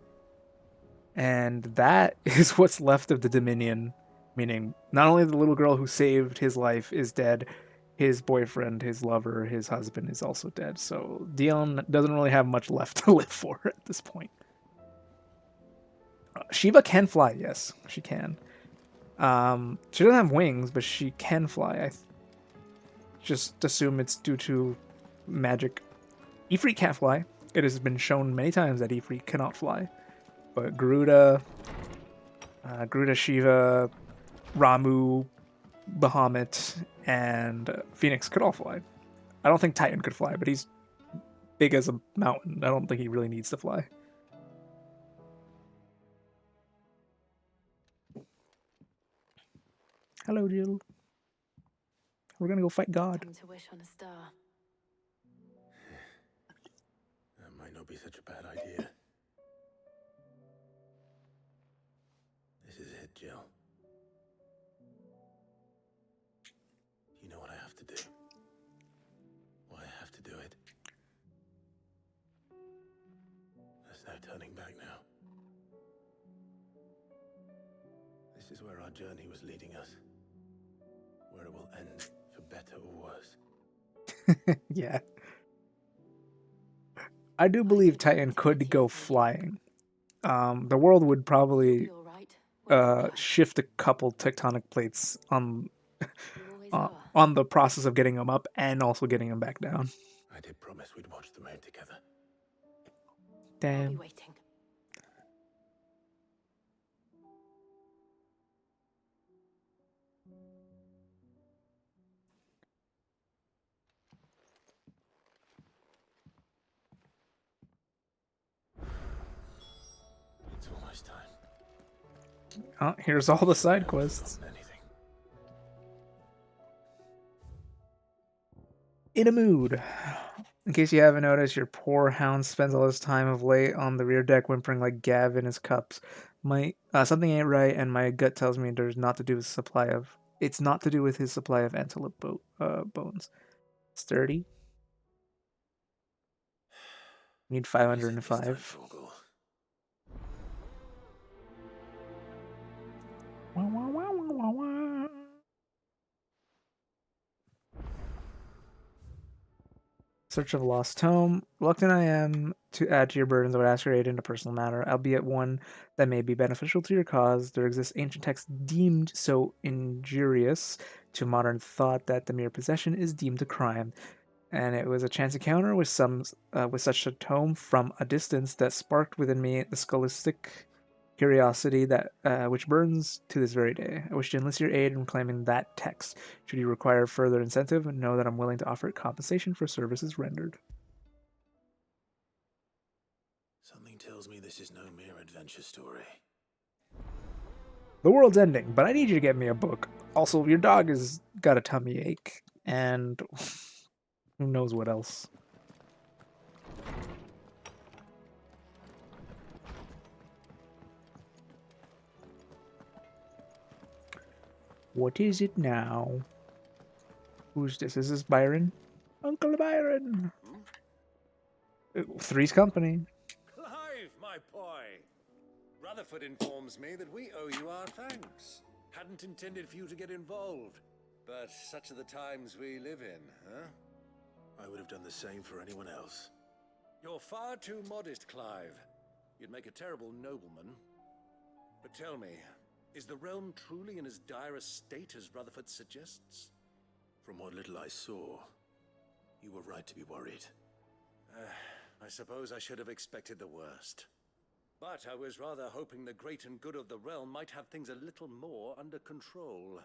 And that is what's left of the Dominion, meaning not only the little girl who saved his life is dead, his boyfriend, his lover, his husband is also dead. So Dion doesn't really have much left to live for at this point. Shiva can fly, yes, she can. She doesn't have wings, but she can fly. I just assume it's due to magic. Ifrit can't fly. It has been shown many times that Ifrit cannot fly. But Garuda, Shiva, Ramu, Bahamut, and Phoenix could all fly. I don't think Titan could fly, but he's big as a mountain. I don't think he really needs to fly. Hello, Jill. We're gonna go fight God. Come to wish on a star. That might not be such a bad idea. This is it, Jill. You know what I have to do. Why I have to do it. There's no turning back now. This is where our journey was leading us. Where it will end, for better or worse. Yeah. I do believe Titan could go flying. The world would probably shift a couple tectonic plates on the process of getting him up and also getting him back down. I did promise we'd watch the moon together. Damn. I'll be waiting. It's almost time. Oh, here's all the side quests. In a mood. In case you haven't noticed, your poor hound spends all his time of late on the rear deck whimpering like Gav in his cups. Something ain't right, and my gut tells me it's not to do with his supply of antelope bones. Sturdy. Need 505. Search of a lost tome. Reluctant I am to add to your burdens, I would ask your aid in a personal matter, albeit one that may be beneficial to your cause. There exists ancient texts deemed so injurious to modern thought that the mere possession is deemed a crime. And it was a chance encounter with such a tome from a distance that sparked within me the scholastic curiosity that which burns to this very day. I wish to enlist your aid in claiming that text. Should you require further incentive, know that I'm willing to offer compensation for services rendered. Something tells me this is no mere adventure story. The world's ending, but I need you to get me a book. Also, your dog has got a tummy ache, and who knows what else. What is it now? Who's this? Is this Byron? Uncle Byron! Three's Company. Clive, my boy! Rutherford informs me that we owe you our thanks. Hadn't intended for you to get involved, but such are the times we live in, huh? I would have done the same for anyone else. You're far too modest, Clive. You'd make a terrible nobleman. But tell me, Is the realm truly in as dire a state as Rutherford suggests? From what little I saw, you were right to be worried. I suppose I should have expected the worst. But I was rather hoping the great and good of the realm might have things a little more under control.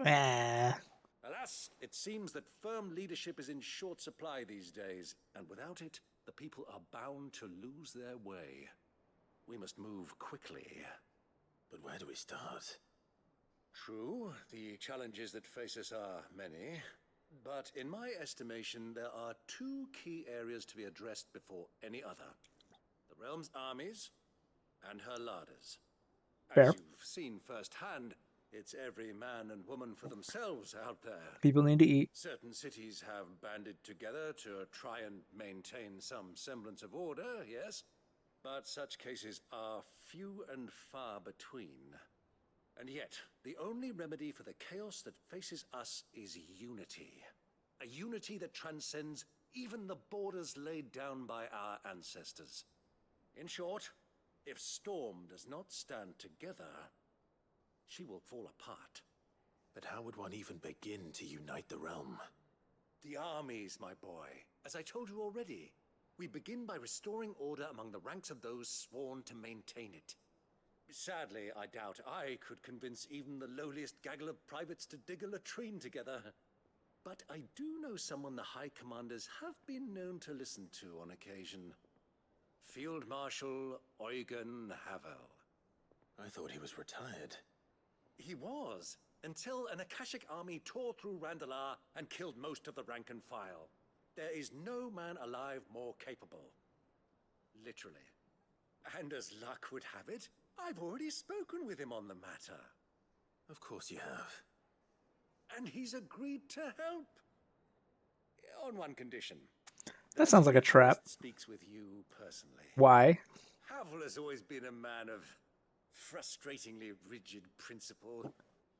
Ah. Alas, it seems that firm leadership is in short supply these days, and without it, the people are bound to lose their way. We must move quickly. But where do we start? True, the challenges that face us are many, but in my estimation, there are two key areas to be addressed before any other. The realm's armies and her larders. Fair. As you've seen firsthand, it's every man and woman for themselves out there. People need to eat. Certain cities have banded together to try and maintain some semblance of order, yes, but such cases are few and far between. And yet, the only remedy for the chaos that faces us is unity. A unity that transcends even the borders laid down by our ancestors. In short, if Storm does not stand together, she will fall apart. But how would one even begin to unite the realm? The armies, my boy. As I told you already, we begin by restoring order among the ranks of those sworn to maintain it. Sadly, I doubt I could convince even the lowliest gaggle of privates to dig a latrine together. But I do know someone the High Commanders have been known to listen to on occasion. Field Marshal Eugen Havel. I thought he was retired. He was, until an Akashic army tore through Randalar and killed most of the rank and file. There is no man alive more capable. Literally. And as luck would have it, I've already spoken with him on the matter. Of course you have. And he's agreed to help. On one condition. That sounds like a trap. Speaks with you personally. Why? Havel has always been a man of frustratingly rigid principle,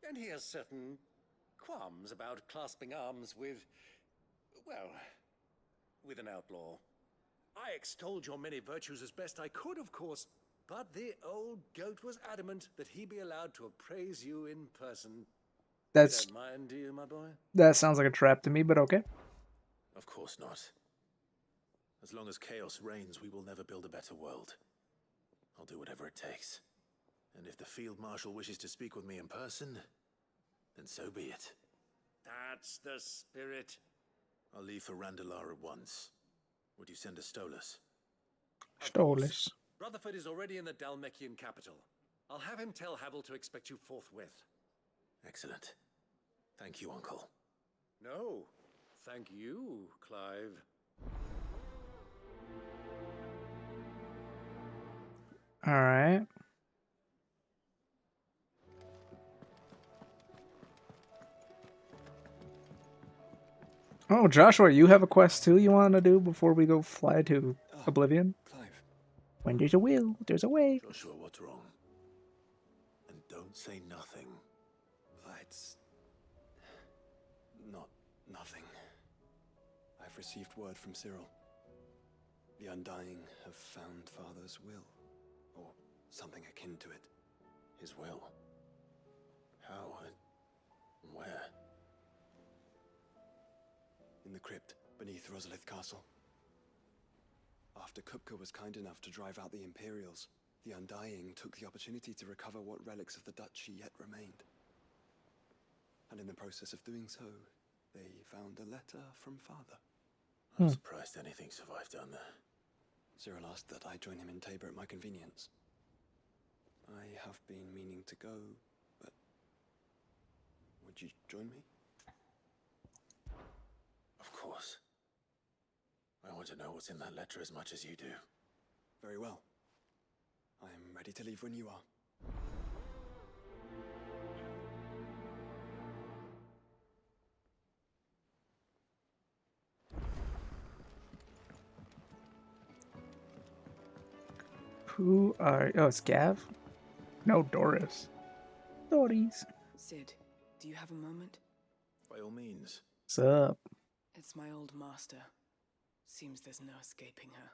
and he has certain qualms about clasping arms with, well, with an outlaw. I extolled your many virtues as best I could, of course, but the old goat was adamant that he be allowed to appraise you in person. That's. You don't mind, do you, my boy? That sounds like a trap to me, but okay. Of course not. As long as chaos reigns, we will never build a better world. I'll do whatever it takes. And if the Field Marshal wishes to speak with me in person, then so be it. That's the spirit. I'll leave for Randalar at once. Would you send a Stolas? Stolas. Rutherford is already in the Dalmekian capital. I'll have him tell Havel to expect you forthwith. Excellent. Thank you, Uncle. No, thank you, Clive. All right. Oh, Joshua, you have a quest too you want to do before we go fly to Oblivion? Clive. When there's a will, there's a way. Joshua, what's wrong? And don't say nothing. It's not nothing. I've received word from Cyril. The Undying have found Father's will, or something akin to it. His will? How and where? In the crypt beneath Rosalith Castle. After Kupka was kind enough to drive out the Imperials, the Undying took the opportunity to recover what relics of the Duchy yet remained. And in the process of doing so, they found a letter from Father. I'm surprised anything survived down there. Cyril asked that I join him in Tabor at my convenience. I have been meaning to go, but would you join me? Of course. I want to know what's in that letter as much as you do. Very well. I am ready to leave when you are. Who are... Oh, it's Gav? No, Doris. Doris. Sid, do you have a moment? By all means. What's up? It's my old master. Seems there's no escaping her.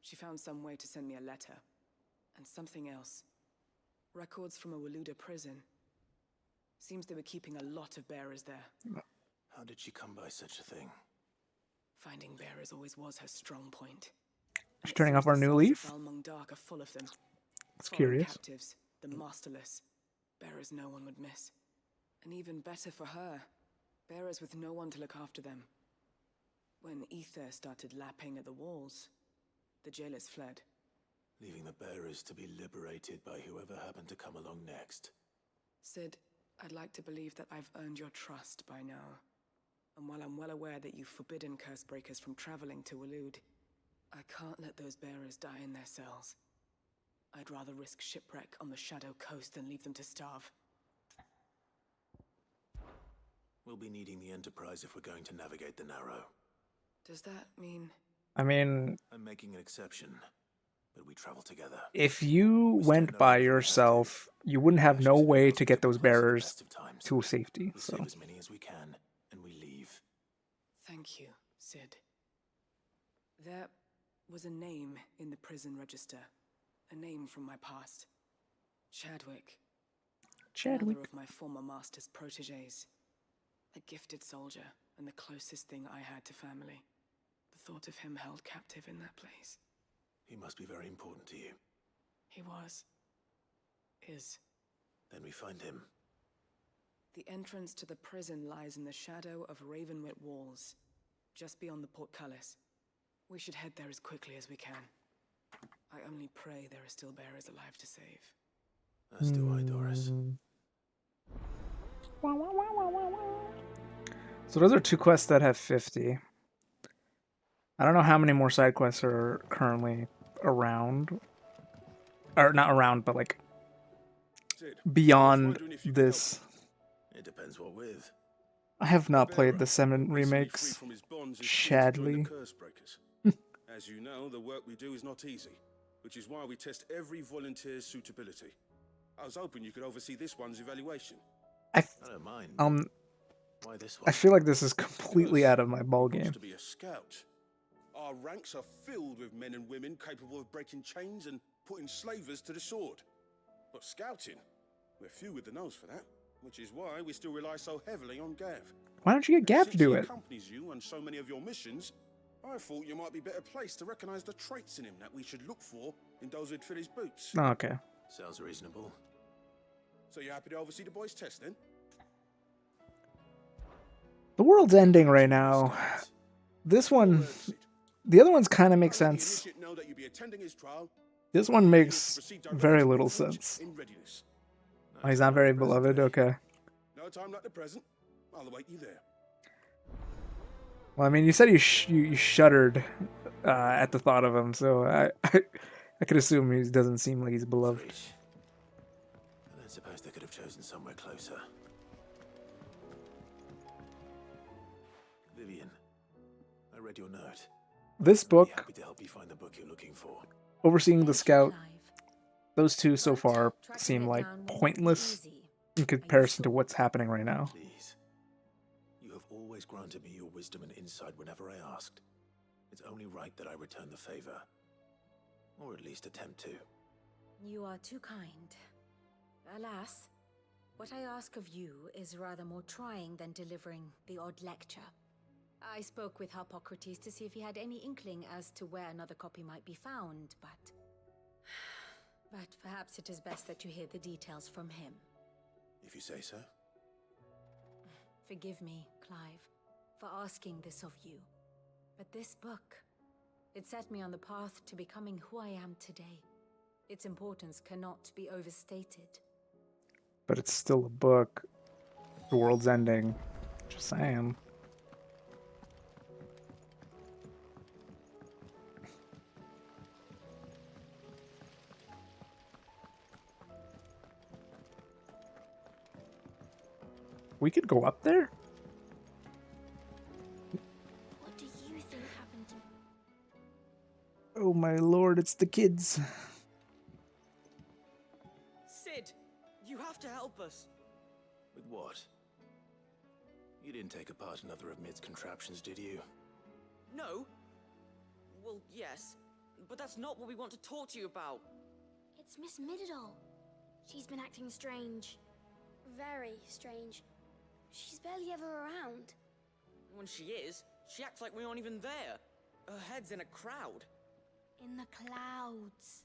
She found some way to send me a letter. And something else. Records from a Waluda prison. Seems they were keeping a lot of bearers there. How did she come by such a thing? Finding bearers always was her strong point. She's turning off our new leaf? Valmung Dark are full of them. It's Foreign curious. captives, the masterless. Bearers no one would miss. And even better for her, bearers with no one to look after them. When ether started lapping at the walls, the jailers fled. Leaving the bearers to be liberated by whoever happened to come along next. Sid, I'd like to believe that I've earned your trust by now. And while I'm well aware that you've forbidden Cursebreakers from traveling to Waloed, I can't let those bearers die in their cells. I'd rather risk shipwreck on the Shadow Coast than leave them to starve. We'll be needing the Enterprise if we're going to navigate the Narrow. Does that mean... I mean... I'm making an exception, but we travel together. If you went by yourself, you wouldn't have no way to get those bearers to safety, We'll so... save as many as we can, and we leave. Thank you, Sid. There was a name in the prison register. A name from my past. Chadwick. Another of my former master's protégés. A gifted soldier, and the closest thing I had to family. The thought of him held captive in that place. He must be very important to you. He was. Is. Then we find him. The entrance to the prison lies in the shadow of Ravenwit Walls, just beyond the portcullis. We should head there as quickly as we can. I only pray there are still bearers alive to save. As do I, Doris. So those are 2 quests that have 50. I don't know how many more side quests are currently around. Or not around, but like beyond this. It depends what with. I have not played the 7 remakes. Sadly. As you know, the work we do is not easy, which is why we test every volunteer's suitability. I was hoping you could oversee this one's evaluation. I don't mind. Why this one? I feel like this is completely out of my ballgame. To be a scout. Our ranks are filled with men and women capable of breaking chains and putting slavers to the sword. But scouting, we're few with the nose for that, which is why we still rely so heavily on Gav. Why don't you get Gav to do it? Since he accompanies you on so many of your missions, I thought you might be better placed to recognize the traits in him that we should look for in those who'd fill his boots. Oh, okay. Sounds reasonable. So you happy to oversee the boys' test then? The world's ending right now. This one, the other ones kind of make sense. This one makes very little sense. Oh, he's not very beloved? Okay. No time like the present. I'll await you there. Well, I mean, you said you shuddered at the thought of him, so I could assume he doesn't seem like he's beloved. I don't suppose they could have chosen somewhere closer. Vivian, I read your note. This book, Happy to help you find the book you're looking for. Overseeing the Scout, those 2 so far seem like pointless in comparison to what's happening right now. Please. You have always granted me your wisdom and insight whenever I asked. It's only right that I return the favor. Or at least attempt to. You are too kind. Alas, what I ask of you is rather more trying than delivering the odd lecture. I spoke with Harpocrates to see if he had any inkling as to where another copy might be found, but perhaps it is best that you hear the details from him. If you say so. Forgive me, Clive, for asking this of you. But this book, it set me on the path to becoming who I am today. Its importance cannot be overstated. But it's still a book. The world's ending. Just saying. We could go up there? What do you think happened to me? Oh my lord, it's the kids. Sid, you have to help us. With what? You didn't take apart another of Mid's contraptions, did you? No. Well, yes, but that's not what we want to talk to you about. It's Miss Mididol. She's been acting strange. Very strange. She's barely ever around. When she is, she acts like we aren't even there. Her head's in a crowd. In the clouds.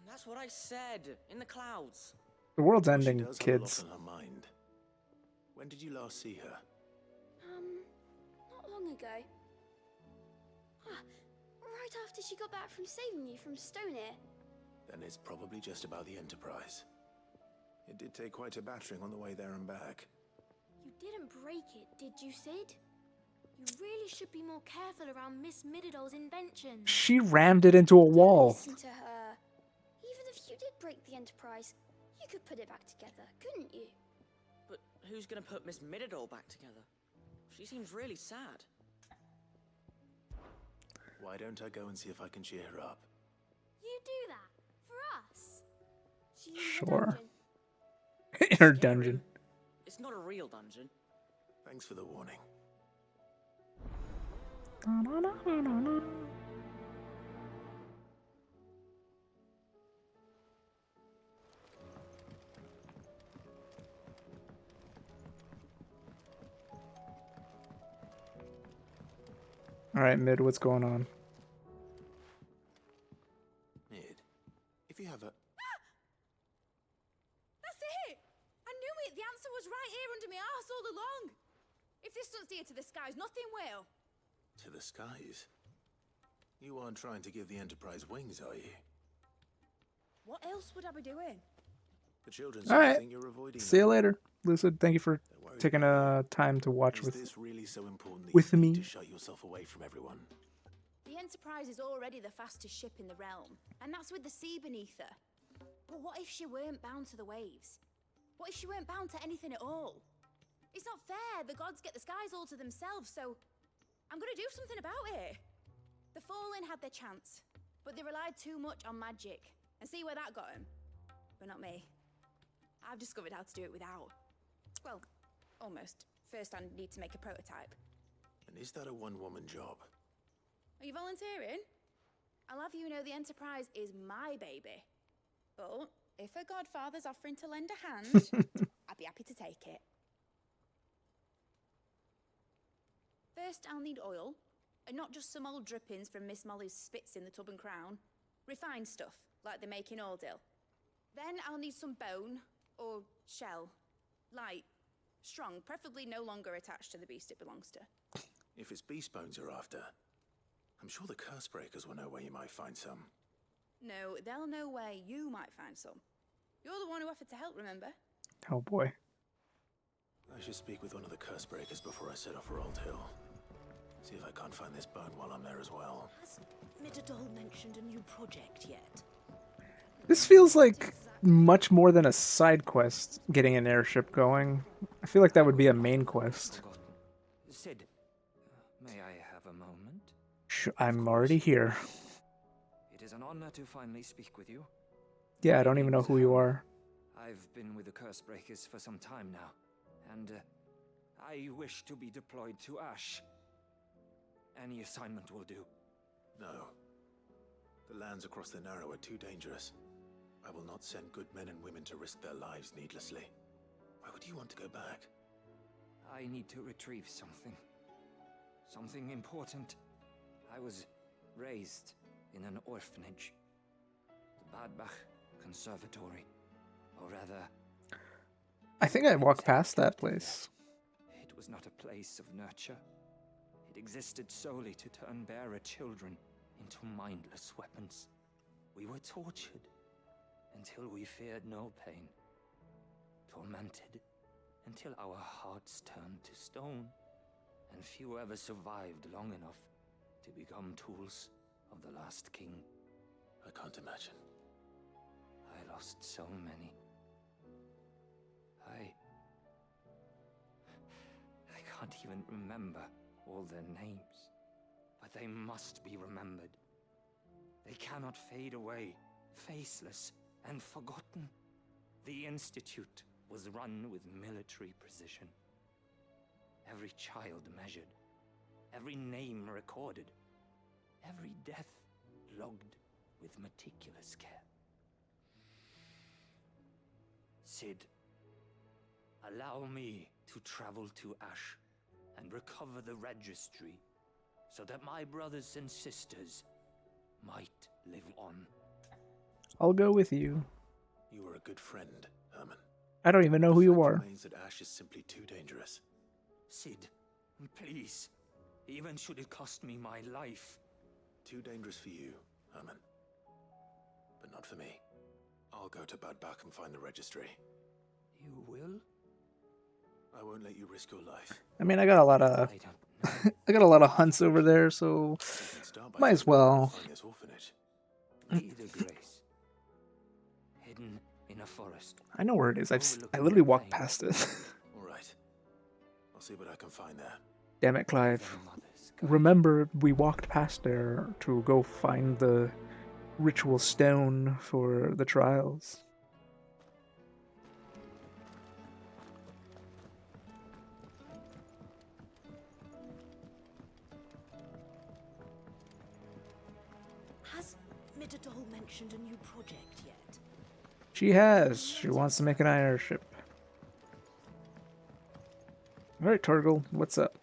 That's what I said. In the clouds. The world's She ending, does kids. have a lot on her mind. When did you last see her? Not long ago. Right after she got back from saving you from Stoneir. Then it's probably just about the Enterprise. It did take quite a battering on the way there and back. You didn't break it, did you, Sid? You really should be more careful around Miss Mididol's inventions. She rammed it into a wall. Listen to her. Even if you did break the Enterprise, you could put it back together, couldn't you? But who's gonna put Miss Mididol back together? She seems really sad. Why don't I go and see if I can cheer her up? You do that for us. She Sure. In her dungeon. It's not a real dungeon. Thanks for the warning. All right, Mid, what's going on? Mid, if you have a... That's it! I knew it! The answer was right here under my arse all along! If this doesn't steer to the skies, nothing will! To the skies? You aren't trying to give the Enterprise wings, are you? What else would I be doing? The children All right. think you're avoiding See you them. later, Lucid. Thank you for taking time to watch Is with this really so important that with you me. need to shut yourself away from everyone? The Enterprise is already the fastest ship in the realm, and that's with the sea beneath her. But what if she weren't bound to the waves? What if she weren't bound to anything at all? It's not fair. The gods get the skies all to themselves, so I'm gonna do something about it. The Fallen had their chance, but they relied too much on magic. And see where that got them? But not me. I've discovered how to do it without. Well, almost. First, I need to make a prototype. And is that a one-woman job? Are you volunteering? I'll have you know the Enterprise is my baby. But if a godfather's offering to lend a hand, I'd be happy to take it. First, I'll need oil, and not just some old drippings from Miss Molly's spits in the tub and crown. Refined stuff, like they make in Ordil. Then I'll need some bone, or shell. Light, strong, preferably no longer attached to the beast it belongs to. If it's beast bones you're after, I'm sure the curse breakers will know where you might find some. No, they'll know where you might find some. You're the one who offered to help, remember? Oh boy. I should speak with one of the curse breakers before I set off for Old Hill. See if I can't find this bone while I'm there as well. Has Mididol mentioned a new project yet? This feels like much more than a side quest, getting an airship going. I feel like that would be a main quest. Sid, may I have a moment? I'm already here. It is an honor to finally speak with you. Yeah, I don't even know who you are. I've been with the Curse Breakers for some time now, and I wish to be deployed to Ash. Any assignment will do. No. The lands across the Narrow are too dangerous. I will not send good men and women to risk their lives needlessly. Why would you want to go back? I need to retrieve something. Something important. I was raised in an orphanage. The Badbach Conservatory. Or rather... I think I walked past that place. It was not a place of nurture. It existed solely to turn bearer children into mindless weapons. We were tortured until we feared no pain. Tormented until our hearts turned to stone. And few ever survived long enough to become tools of the last king. I can't imagine. I lost so many. I can't even remember all their names, but they must be remembered. They cannot fade away, faceless and forgotten. The Institute was run with military precision. Every child measured, every name recorded, every death logged with meticulous care. Cid, allow me to travel to Ash and recover the registry so that my brothers and sisters might live on. I'll go with you. You are a good friend, Herman. I don't even know who you are. Remains that Ash is simply too dangerous. Cid, please. Even should it cost me my life. Too dangerous for you, Herman. But not for me. I'll go to Bad Bach and find the registry. You will? I won't let you risk your life. I mean, I got a lot of I got a lot of hunts over there, so might as well. Be the grace. Hidden in a forest. I know where it is. I literally walked past it. All right. I'll see what I can find there. Damn it, Clive. Remember, we walked past there to go find the ritual stone for the trials. Has Midadol mentioned a new project yet? She has. She wants to make an airship. Alright, Torgal, what's up?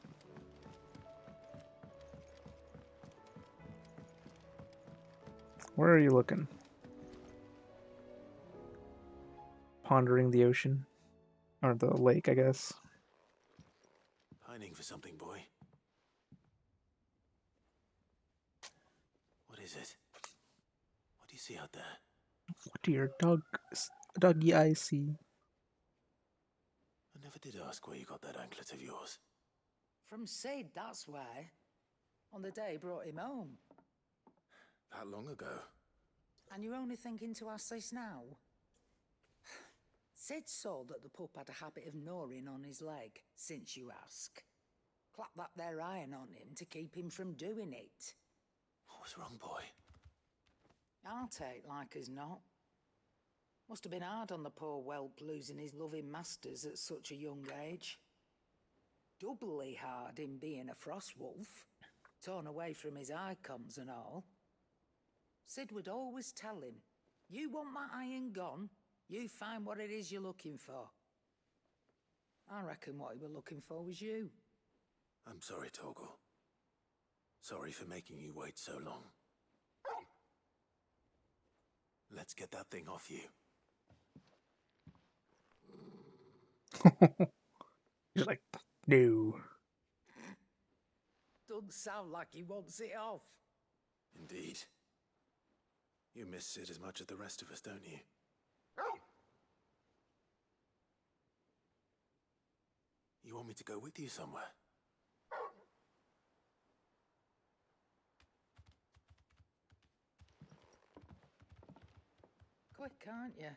Where are you looking? Pondering the ocean. Or the lake, I guess. Pining for something, boy. What is it? What do you see out there? What do your doggy eyes see? I never did ask where you got that anklet of yours. From Cid, that's why. On the day he brought him home. That long ago? And you're only thinking to ask this now? Cid saw that the pup had a habit of gnawing on his leg, since you ask. Clap that there iron on him to keep him from doing it. What was wrong, boy? I'll take like as not. Must have been hard on the poor whelp losing his loving masters at such a young age. Doubly hard in being a frost wolf, torn away from his icons and all. Cid would always tell him, you want that iron gone, you find what it is you're looking for. I reckon what he were looking for was you. I'm sorry, Torgal. Sorry for making you wait so long. Let's get that thing off you. He's like, no. Doesn't sound like he wants it off. Indeed. You miss Cid as much as the rest of us, don't you? You want me to go with you somewhere? Quick, aren't you?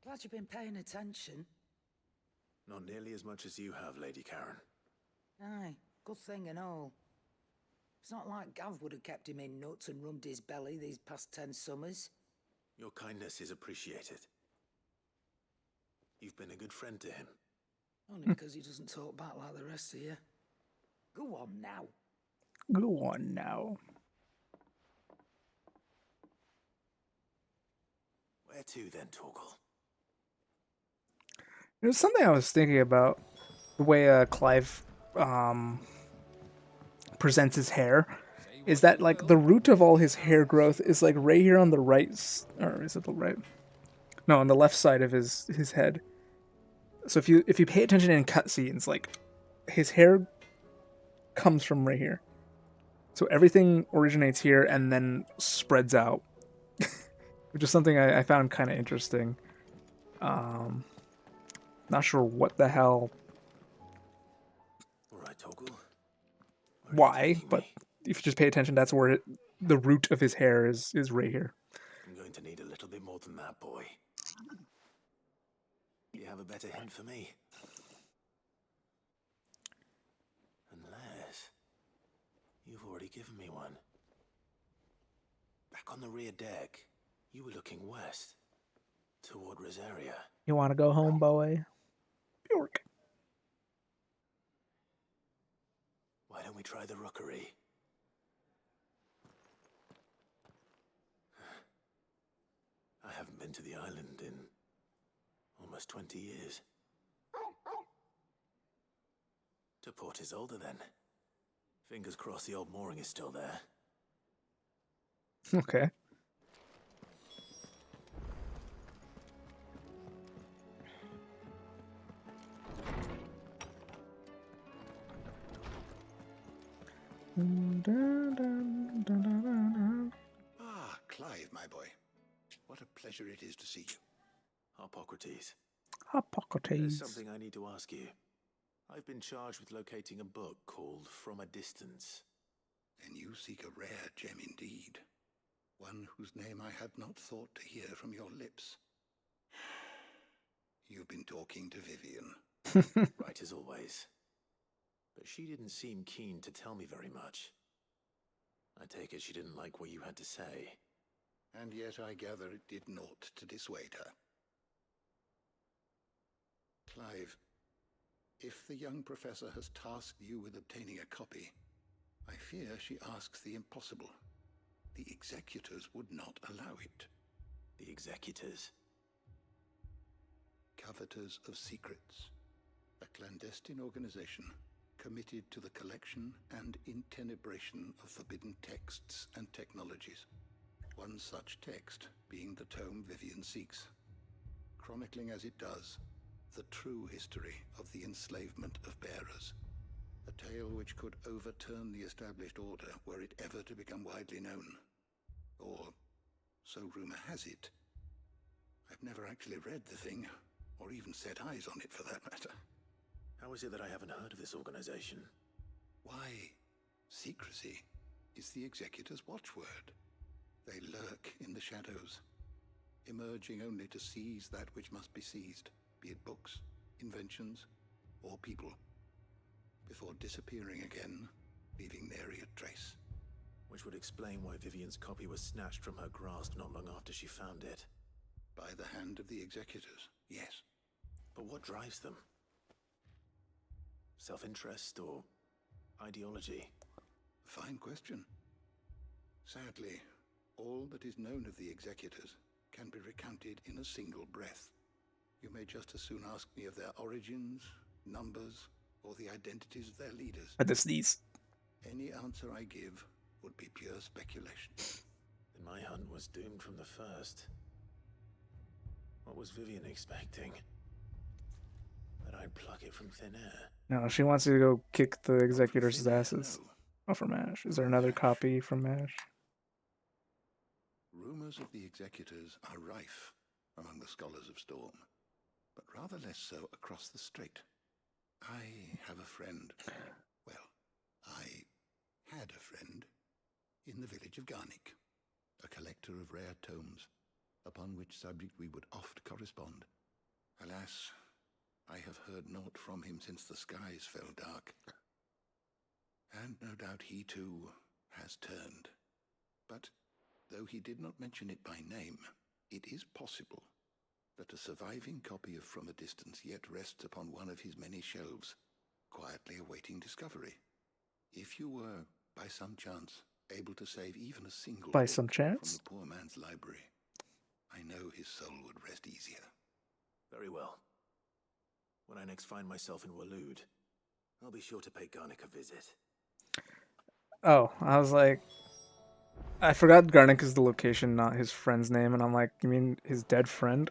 Glad you've been paying attention. Not nearly as much as you have, Lady Karen. Aye, good thing and all. It's not like Gav would have kept him in nuts and rubbed his belly these past 10 summers. Your kindness is appreciated. You've been a good friend to him. Only because he doesn't talk back like the rest of you. Go on now. Go on now. Where to then, Torgal? There's something I was thinking about. The way Clive presents his hair. Is that like the root of all his hair growth is like right here on the right, or is it the right? No, on the left side of his head. So if you pay attention in cutscenes, like his hair comes from right here. So everything originates here and then spreads out, which is something I found kind of interesting. Not sure what the hell. All right, Torgal. Why? But if you just pay attention, that's where the root of his hair is right here. I'm going to need a little bit more than that, boy. Do you have a better hint for me? Unless you've already given me one. Back on the rear deck, you were looking west, toward Rosaria. You want to go home, boy? Bjork. Why don't we try the rookery? I haven't been to the island in Almost 20 years. To Port is older then. Fingers crossed the old mooring is still there. Okay. Ah, Clive, my boy. What a pleasure it is to see you. Hippocrates. Hippocrates. There's something I need to ask you. I've been charged with locating a book called From a Distance. Then you seek a rare gem indeed. One whose name I had not thought to hear from your lips. You've been talking to Vivian. Right as always. But she didn't seem keen to tell me very much. I take it she didn't like what you had to say. And yet I gather it did naught to dissuade her. Clive, if the young professor has tasked you with obtaining a copy, I fear she asks the impossible. The executors would not allow it. The executors? Coveters of Secrets. A clandestine organization committed to the collection and intenebration of forbidden texts and technologies. One such text being the tome Vivian seeks, chronicling as it does the true history of the enslavement of bearers. A tale which could overturn the established order were it ever to become widely known. Or, so rumor has it. I've never actually read the thing, or even set eyes on it for that matter. How is it that I haven't heard of this organization? Why, secrecy is the executor's watchword. They lurk in the shadows, emerging only to seize that which must be seized, be it books, inventions, or people, before disappearing again, leaving nary a trace. Which would explain why Vivian's copy was snatched from her grasp not long after she found it. By the hand of the executors, yes. But what drives them? Self-interest or ideology? Fine question. Sadly, all that is known of the executors can be recounted in a single breath. You may just as soon ask me of their origins, numbers, or the identities of their leaders. I just sneeze. Any answer I give would be pure speculation. Then my hunt was doomed from the first. What was Vivian expecting? That I'd pluck it from thin air? No, she wants you to go kick the executors' asses. Oh, from Ash. Is there another copy from Ash? Rumors of the executors are rife among the scholars of Storm, but rather less so across the strait. I have a friend. Well, I had a friend in the village of Garnick, a collector of rare tomes, upon which subject we would oft correspond. Alas, I have heard naught from him since the skies fell dark. And no doubt he too has turned. But though he did not mention it by name, it is possible that a surviving copy of From a Distance yet rests upon one of his many shelves, quietly awaiting discovery. If you were, by some chance, able to save even a single By book some from chance? the poor man's library, I know his soul would rest easier. Very well. When I next find myself in Waloed, I'll be sure to pay Garnick a visit. Oh, I was like, I forgot Garnick is the location, not his friend's name, and I'm like, you mean his dead friend?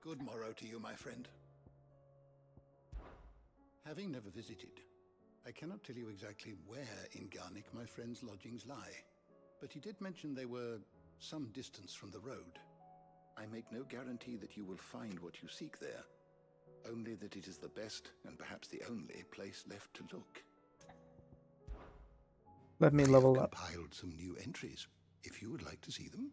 Good morrow to you, my friend. Having never visited, I cannot tell you exactly where in Garnick my friend's lodgings lie, but he did mention they were some distance from the road. I make no guarantee that you will find what you seek there, only that it is the best and perhaps the only place left to look. Let me level up. I have compiled some new entries, if you would like to see them.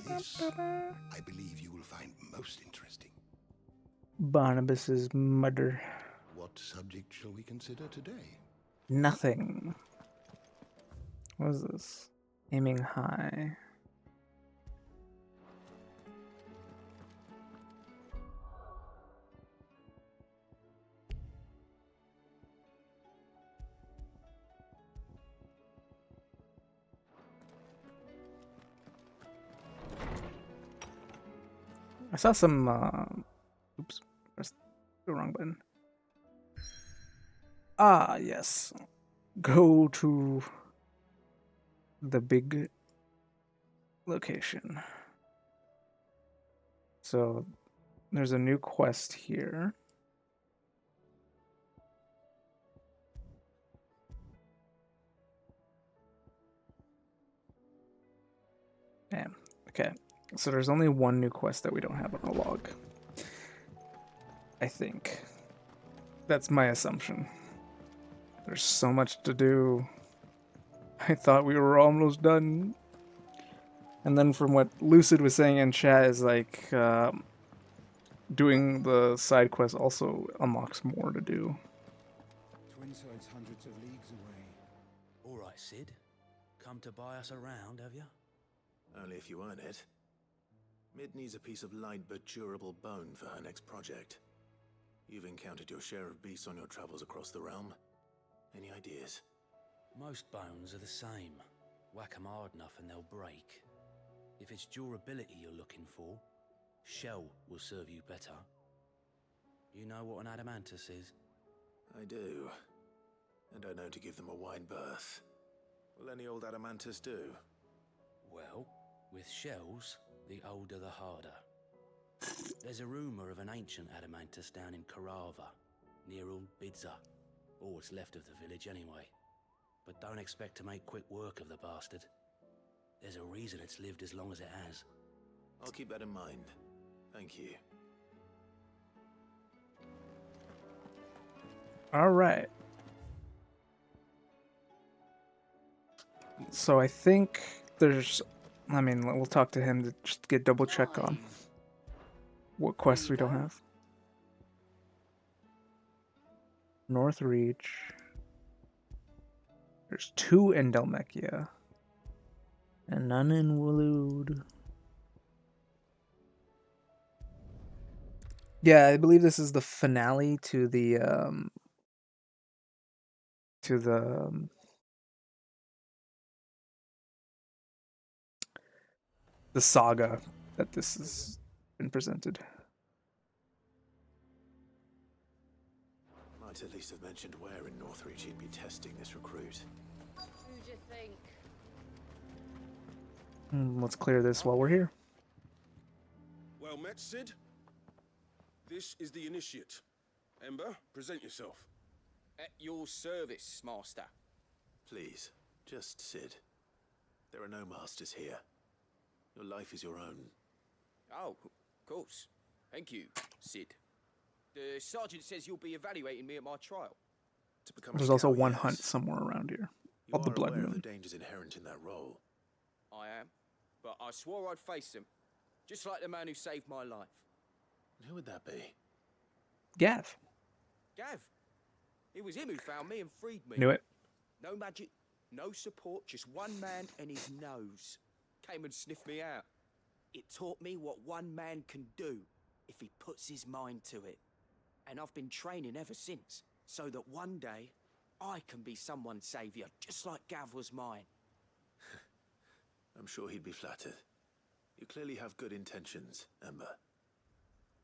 This, I believe you will find most interesting. Barnabas's murder. What subject shall we consider today? Nothing. What is this? Aiming high. I saw some. Oops, pressed the wrong button. Ah, yes. Go to the big location. So there's a new quest here. Damn. Okay. So there's only one new quest that we don't have on the log. I think. That's my assumption. There's so much to do. I thought we were almost done. And then from what Lucid was saying in chat is like doing the side quest also unlocks more to do. Twinside's hundreds of leagues away. All right, Sid. Come to buy us around, have you? Only if you earn it. Mid needs a piece of light but durable bone for her next project. You've encountered your share of beasts on your travels across the realm. Any ideas? Most bones are the same. Whack 'em hard enough and they'll break. If it's durability you're looking for, shell will serve you better. You know what an adamantus is? I do. And I know to give them a wide berth. Will any old adamantus do? Well, with shells, the older the harder. There's a rumour of an ancient adamantus down in Karava, near Bidza. Or what's left of the village anyway. But don't expect to make quick work of the bastard. There's a reason it's lived as long as it has. I'll keep that in mind. Thank you. All right. So I think there's. I mean, we'll talk to him to just get double check on what quests we don't have. North Reach. There's 2 in Delmechia. And none in Walood. Yeah, I believe this is the finale to the the saga that this has been presented. Might at least have mentioned where in Northreach he'd be testing this recruit. Who'd you think? Let's clear this while we're here. Well met, Sid. This is the initiate. Ember, present yourself. At your service, Master. Please, just Sid. There are no masters here. Your life is your own. Oh, of course. Thank you, Sid. The sergeant says you'll be evaluating me at my trial. To become There's a also scout, one yes. hunt somewhere around here. You Called the are Blood aware of the Moon. dangers inherent in that role. I am. But I swore I'd face them. Just like the man who saved my life. And who would that be? Gav. Gav. It was him who found me and freed me. Knew it. No magic, no support, just one man and his nose. Came and sniffed me out. It taught me what one man can do if he puts his mind to it. And I've been training ever since, so that one day I can be someone's saviour, just like Gav was mine. I'm sure he'd be flattered. You clearly have good intentions, Ember.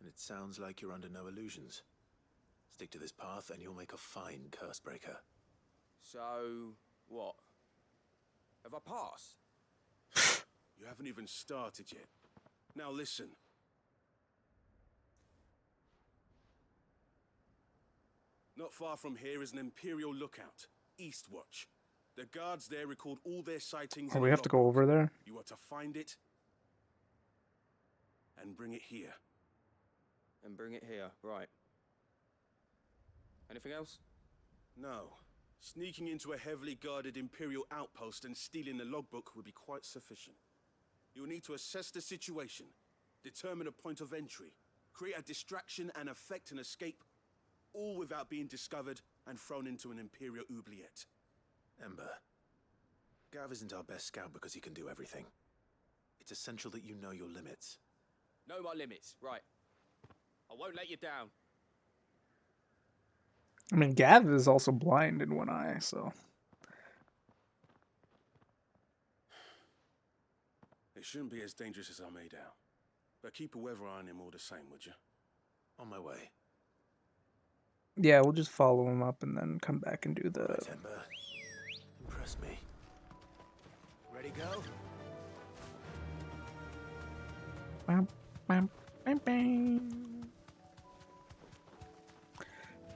And it sounds like you're under no illusions. Stick to this path and you'll make a fine cursebreaker. So, what? Have I passed? You haven't even started yet. Now listen. Not far from here is an Imperial lookout, Eastwatch. The guards there record all their sightings. Oh, in we a have to go logbook. over there? You are to find it and bring it here. And bring it here, right. Anything else? No. Sneaking into a heavily guarded Imperial outpost and stealing the logbook would be quite sufficient. You will need to assess the situation, determine a point of entry, create a distraction and effect an escape, all without being discovered and thrown into an Imperial oubliette. Ember, Gav isn't our best scout because he can do everything. It's essential that you know your limits. Know my limits, right. I won't let you down. I mean, Gav is also blind in one eye, so. It shouldn't be as dangerous as I made out. But keep a weather eye on him all the same, would you? On my way. Yeah, we'll just follow him up and then come back and do the... Right, Ember. Impress me. Ready, go? Bam, bam, bam, bam.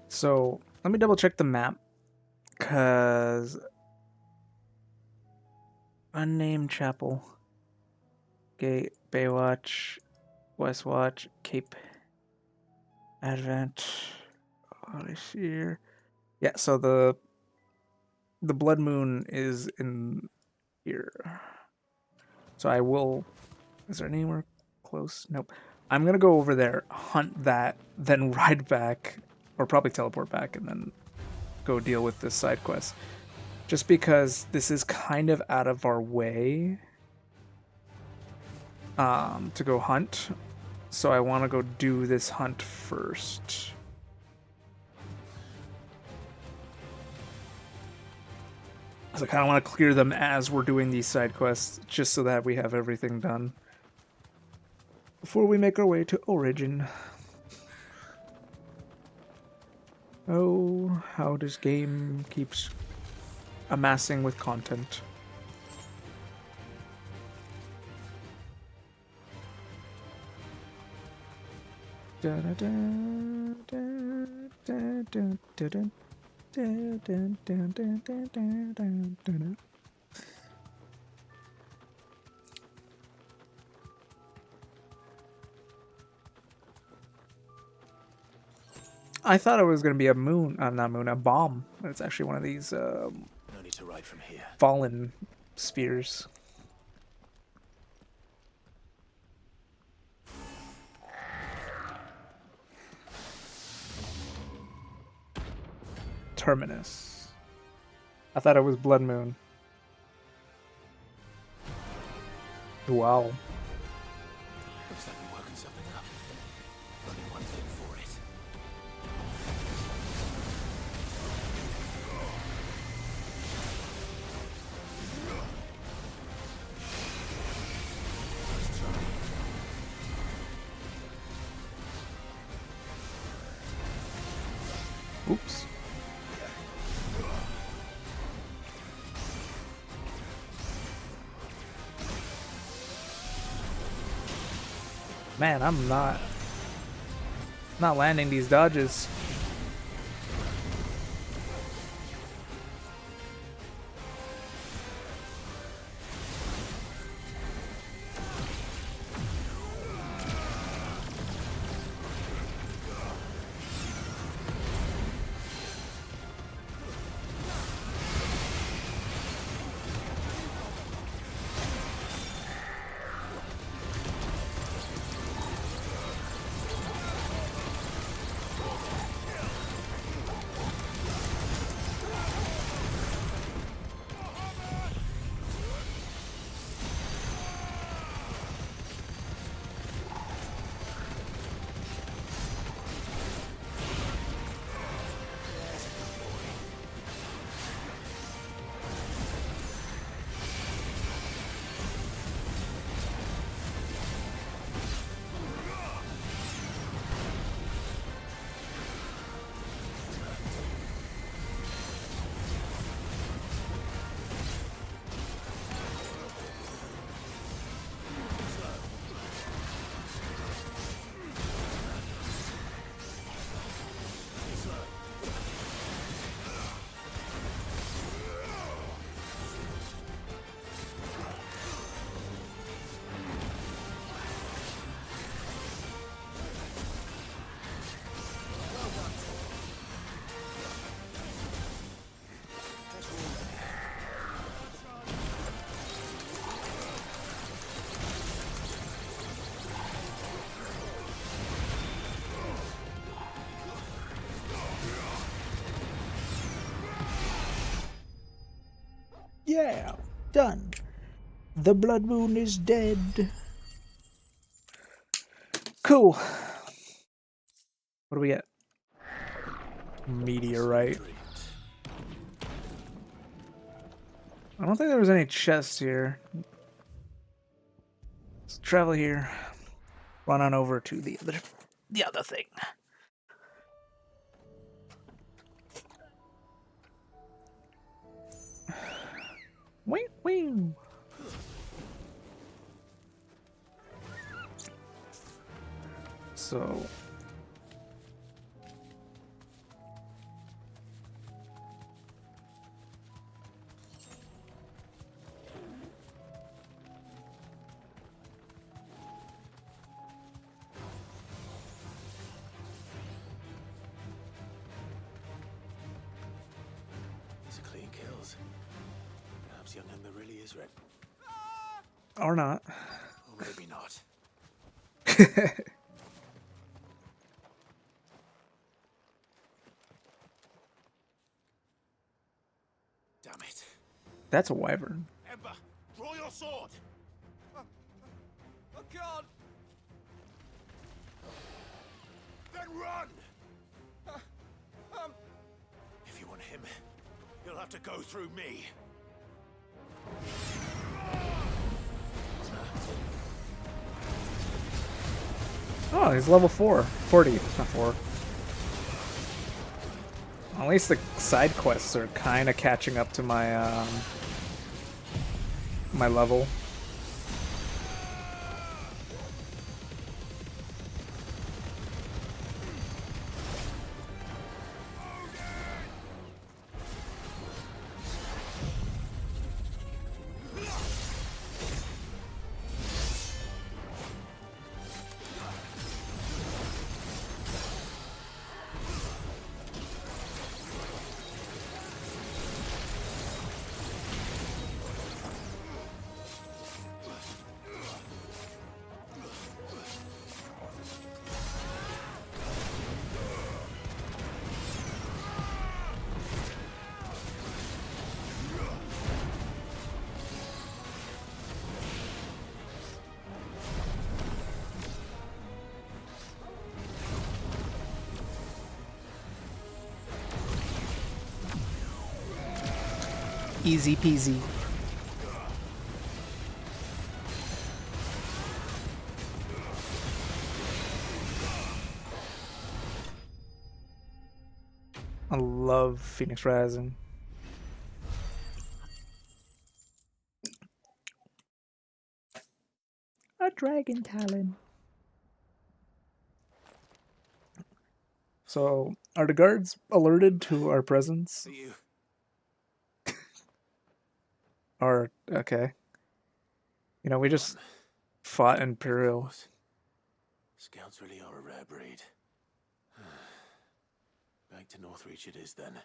So, let me double check the map. Cause... Unnamed Chapel. Gate, Baywatch, Westwatch, Cape Advent. What is here? Yeah, so the Blood Moon is in here. So I will... Is there anywhere close? Nope. I'm gonna go over there, hunt that, then ride back, or probably teleport back, and then go deal with this side quest. Just because this is kind of out of our way to go hunt. So I want to go do this hunt first. So I kind of want to clear them as we're doing these side quests, just so that we have everything done before we make our way to Origin. Oh, how this game keeps amassing with content. I thought it was going to be a moon, not moon, a bomb. But it's actually one of these No need to ride from here. fallen spheres. Terminus. I thought it was Blood Moon. Wow. Looks like we're working something up. Only one thing for it. Oops. Man, I'm not landing these dodges. Yeah, done. The Blood Moon is dead. Cool. What do we get? Meteorite. I don't think there was any chests here. Let's travel here. run on over to the other thing. Wee wee. So These are clean kills. Perhaps young Ember really is red. or not. Or maybe not. Damn it. That's a wyvern. Ember, draw your sword! I can't! Then run! If you want him, you'll have to go through me. Oh, he's level 4. 40, not 4. At least the side quests are kind of catching up to my my level. Easy peasy. I love Phoenix Rising. A dragon talon. So, are the guards alerted to our presence? Or, okay. You know, we just fought Imperial. Scouts really are a rare breed. Back to Northreach it is then.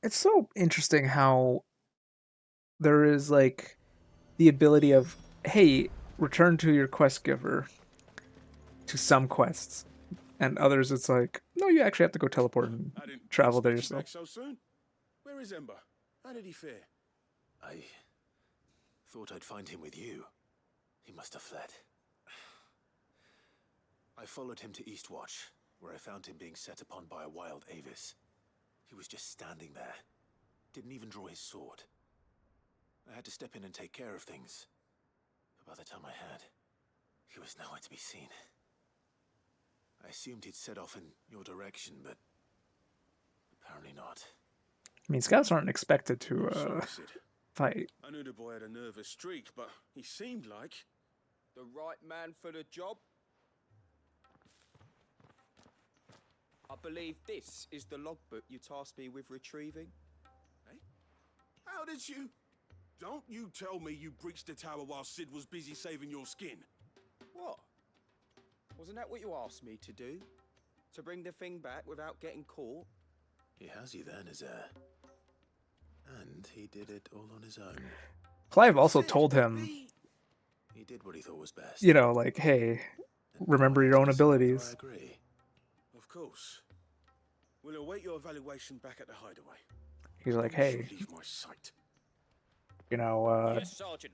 It's so interesting how there is, like, the ability of, hey, return to your quest giver to some quests. And others, it's like, no, you actually have to go teleport and travel there yourself. Back so soon? Where is Ember? How did he fare? I thought I'd find him with you. He must have fled. I followed him to Eastwatch, where I found him being set upon by a wild Avis. He was just standing there. Didn't even draw his sword. I had to step in and take care of things. But by the time I had, he was nowhere to be seen. I assumed he'd set off in your direction, but apparently not. I mean, scouts aren't expected to fight. I knew the boy had a nervous streak, but he seemed like the right man for the job. I believe this is the logbook you tasked me with retrieving. Eh? How did you... Don't you tell me you breached the tower while Sid was busy saving your skin. What? Wasn't that what you asked me to do? To bring the thing back without getting caught? He has you then as heir. And he did it all on his own. Clive also told him, He did what he thought was best. you know, like, hey, remember your own abilities. I agree. Of course. We'll await your evaluation back at the hideaway. He's like, hey, Leave my sight. you know, yes, Sergeant.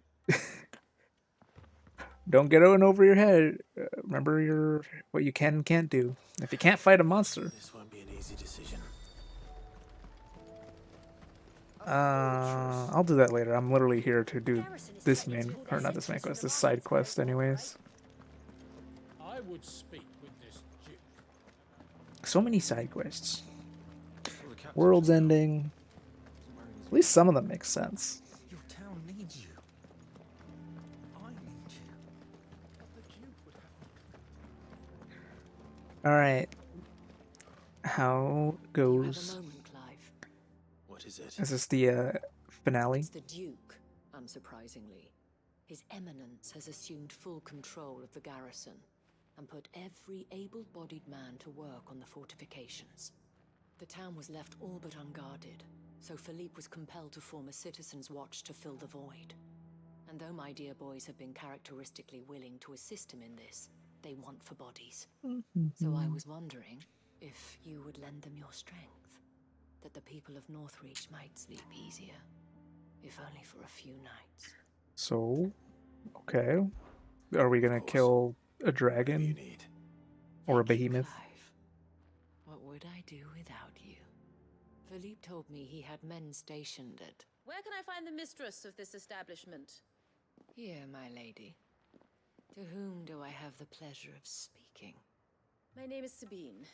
don't get in over your head. Remember your what you can and can't do. If you can't fight a monster. This won't be an easy decision. I'll do that later. I'm literally here to do this main, or not this main quest, this side quest anyways. I would speak with this duke. So many side quests. World's ending. At least some of them make sense. Your town needs you. I need you. The Duke would have Alright. How goes... Moment, Clive. What is it? Is this the finale? It's the Duke, unsurprisingly. His Eminence has assumed full control of the garrison and put every able-bodied man to work on the fortifications. The town was left all but unguarded, so Philippe was compelled to form a citizens' watch to fill the void. And though my dear boys have been characteristically willing to assist him in this, they want for bodies. So I was wondering if you would lend them your strength, that the people of Northreach might sleep easier, if only for a few nights. So, okay. Are we gonna kill a dragon? Or a behemoth? What would I do without you? Philippe told me he had men stationed at... Where can I find the mistress of this establishment? Here, my lady. To whom do I have the pleasure of speaking? My name is Sabine,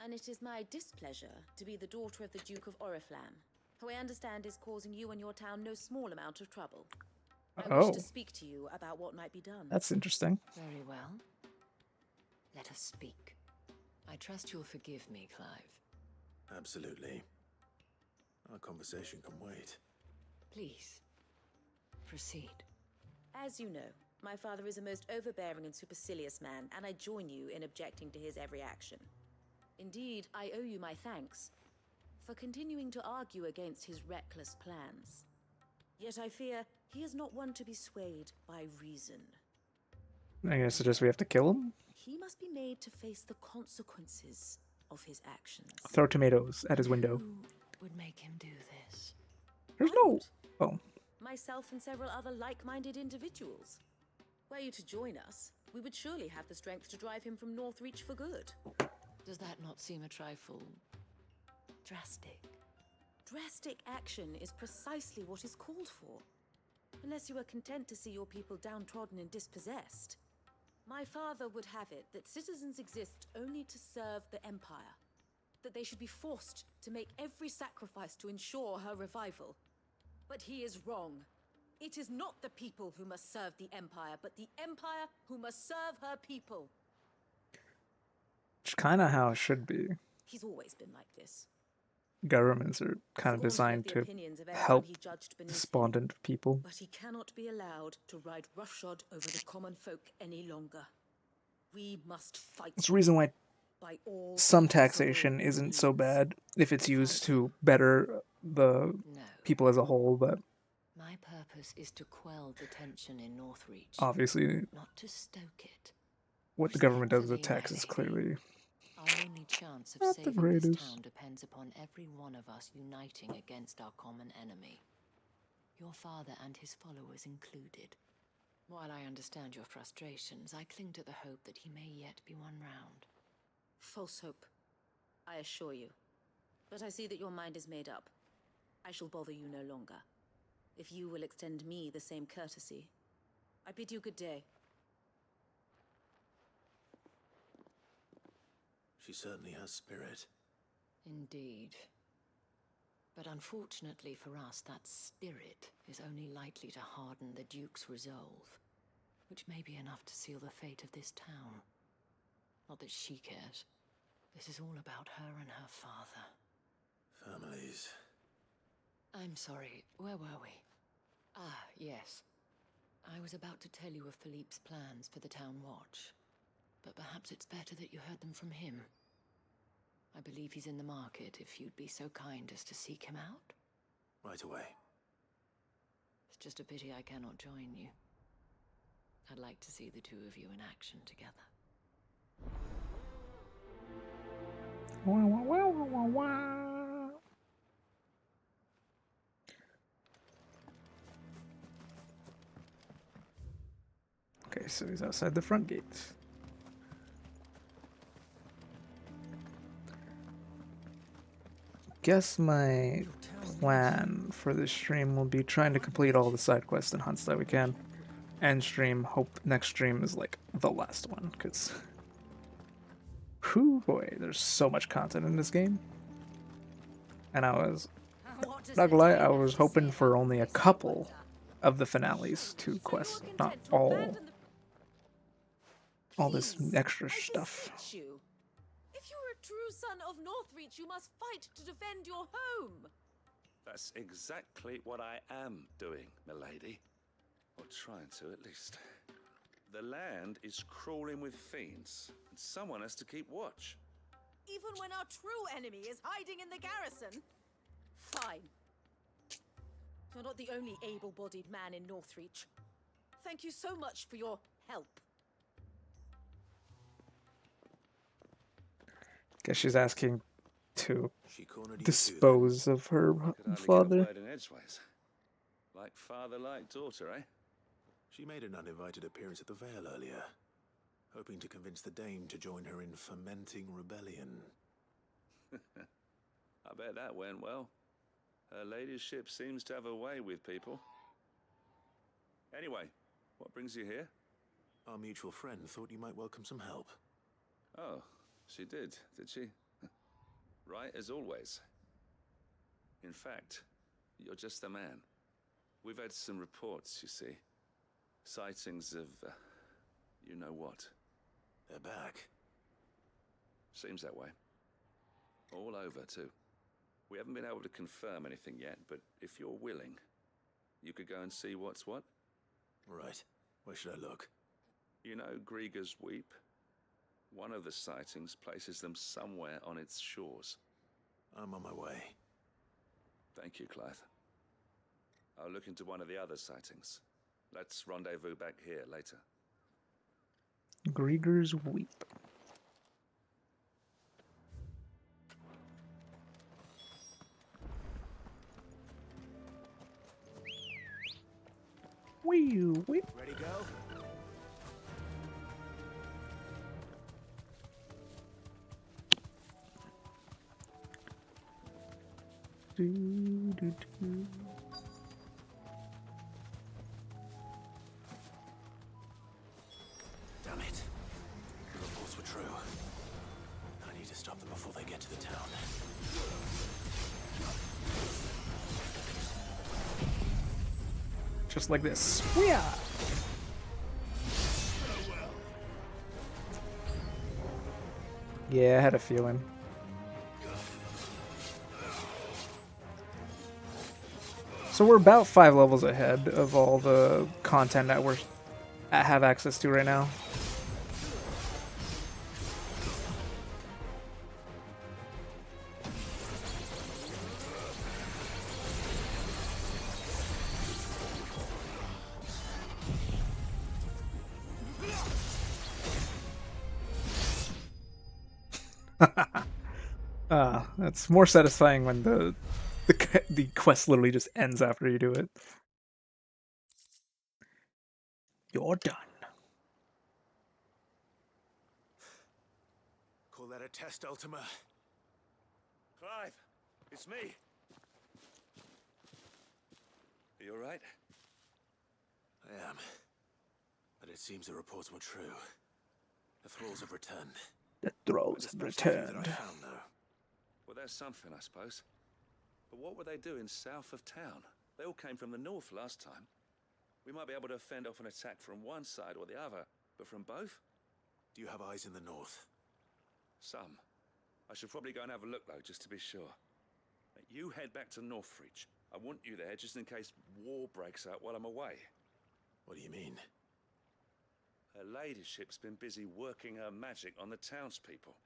and it is my displeasure to be the daughter of the Duke of Oriflamme, who I understand is causing you and your town no small amount of trouble. I wish to speak to you about what might be done. That's interesting. Very well. Let us speak. I trust you'll forgive me, Clive. Absolutely. Our conversation can wait. Please, proceed. As you know, my father is a most overbearing and supercilious man, and I join you in objecting to his every action. Indeed, I owe you my thanks for continuing to argue against his reckless plans. Yet I fear he is not one to be swayed by reason. I'm gonna suggest we have to kill him? He must be made to face the consequences of his actions. Throw tomatoes at his window. Who would make him do this? There's no... Oh. Myself and several other like-minded individuals. Were you to join us, we would surely have the strength to drive him from Northreach for good. Does that not seem a trifle... drastic? Drastic action is precisely what is called for. Unless you are content to see your people downtrodden and dispossessed. My father would have it that citizens exist only to serve the Empire. That they should be forced to make every sacrifice to ensure her revival. But he is wrong. It is not the people who must serve the Empire, but the Empire who must serve her people. Which kind of how it should be. He's always been like this. Governments are kind of designed to help despondent people. But he cannot be allowed to ride roughshod over the common folk any longer. We must fight. It's the reason why some taxation isn't so bad if it's used to better the people as a whole, but my purpose is to quell the tension in Northreach. Obviously, not to stoke it. What the government does with taxes clearly our only chance of saving this town depends upon every one of us uniting against our common enemy. Your father and his followers included. While I understand your frustrations, I cling to the hope that he may yet be won round. False hope, I assure you. But I see that your mind is made up. I shall bother you no longer. If you will extend me the same courtesy, I bid you good day. She certainly has spirit. Indeed. But unfortunately for us, that spirit is only likely to harden the Duke's resolve, which may be enough to seal the fate of this town. Not that she cares. This is all about her and her father. Families. I'm sorry, where were we? Ah, yes. I was about to tell you of Philippe's plans for the town watch. But perhaps it's better that you heard them from him. I believe he's in the market, if you'd be so kind as to seek him out. Right away. It's just a pity I cannot join you. I'd like to see the two of you in action together. Wah, wah, wah, wah, wah. Okay, so he's outside the front gate. Guess my plan for this stream will be trying to complete all the side quests and hunts that we can. End stream, hope next stream is like the last one, because whew boy, there's so much content in this game. And I was, not gonna lie, I was hoping for only a couple of the finales to quest, not all this extra stuff. If you are a true son of Northreach, you must fight to defend your home. That's exactly what I am doing, milady. Or trying to, at least. The land is crawling with fiends, and someone has to keep watch. Even when our true enemy is hiding in the garrison? Fine. You're not the only able-bodied man in Northreach. Thank you so much for your help. Guess she's asking to dispose of her father. Like father, like daughter, eh? She made an uninvited appearance at the Vale earlier, hoping to convince the Dame to join her in fomenting rebellion. I bet that went well. Her ladyship seems to have a way with people. Anyway, what brings you here? Our mutual friend thought you might welcome some help. Oh, she did she? Right as always. In fact, you're just the man. We've had some reports, you see. Sightings of, you know what. They're back. Seems that way. All over, too. We haven't been able to confirm anything yet, but if you're willing, you could go and see what's what. Right. Where should I look? You know Grieger's Weep? One of the sightings places them somewhere on its shores. I'm on my way. Thank you, Clive. I'll look into one of the other sightings. Let's rendezvous back here later. Grieger's Weep. Weep. Ready, go? Damn it. The reports were true. I need to stop them before they get to the town. Just like this. Yeah. Yeah, I had a feeling. So we're about 5 levels ahead of all the content that we have access to right now. That's more satisfying when the quest literally just ends after you do it. You're done. Call that a test, Ultima? Clive, it's me. Are you alright? I am. But it seems the reports were true. The thralls have returned. The thralls have returned. Well, there's something, I suppose. But what were they doing south of town? They all came from the north last time. We might be able to fend off an attack from one side or the other, but from both? Do you have eyes in the north? Some. I should probably go and have a look, though, just to be sure. You head back to Northreach. I want you there just in case war breaks out while I'm away. What do you mean? Her ladyship's been busy working her magic on the townspeople,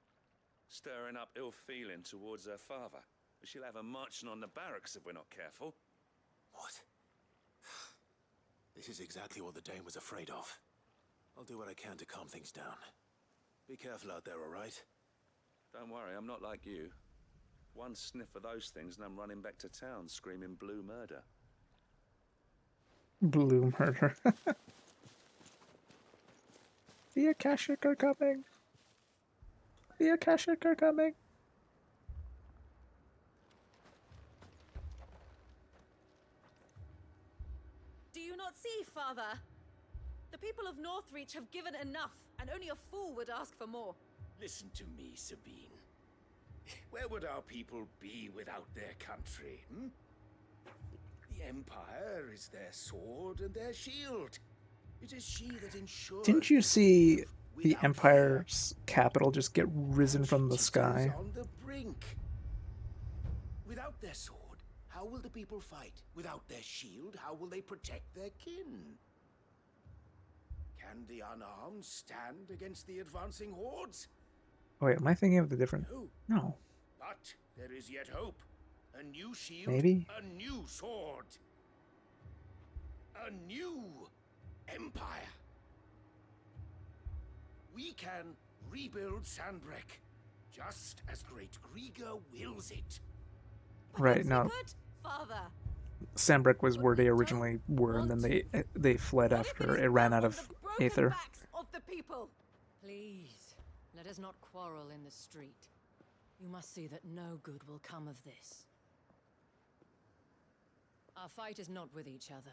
stirring up ill feeling towards her father. But she'll have her marching on the barracks if we're not careful. What? This is exactly what the Dame was afraid of. I'll do what I can to calm things down. Be careful out there, all right? Don't worry, I'm not like you. One sniff of those things and I'm running back to town screaming blue murder. Blue murder. The Akashic are coming. The Akashic are coming. you not see, Father? The people of Northreach have given enough, and only a fool would ask for more. Listen to me, Sabine. Where would our people be without their country, hmm? The Empire is their sword and their shield. It is she that ensures... Didn't you see the Empire's capital just get risen from the sky? On the brink. Without their sword, how will the people fight? Without their shield, how will they protect their kin? Can the unarmed stand against the advancing hordes? Oh, wait, am I thinking of the different... No. But there is yet hope. A new shield, Maybe? a new sword. A new empire. We can rebuild Sandbreck, just as Great Grieger wills it. Right, now... Father. Sandbreck was where they originally were, and then they fled after it ran out of Aether. Of the people. Please, let us not quarrel in the street. You must see that no good will come of this. Our fight is not with each other,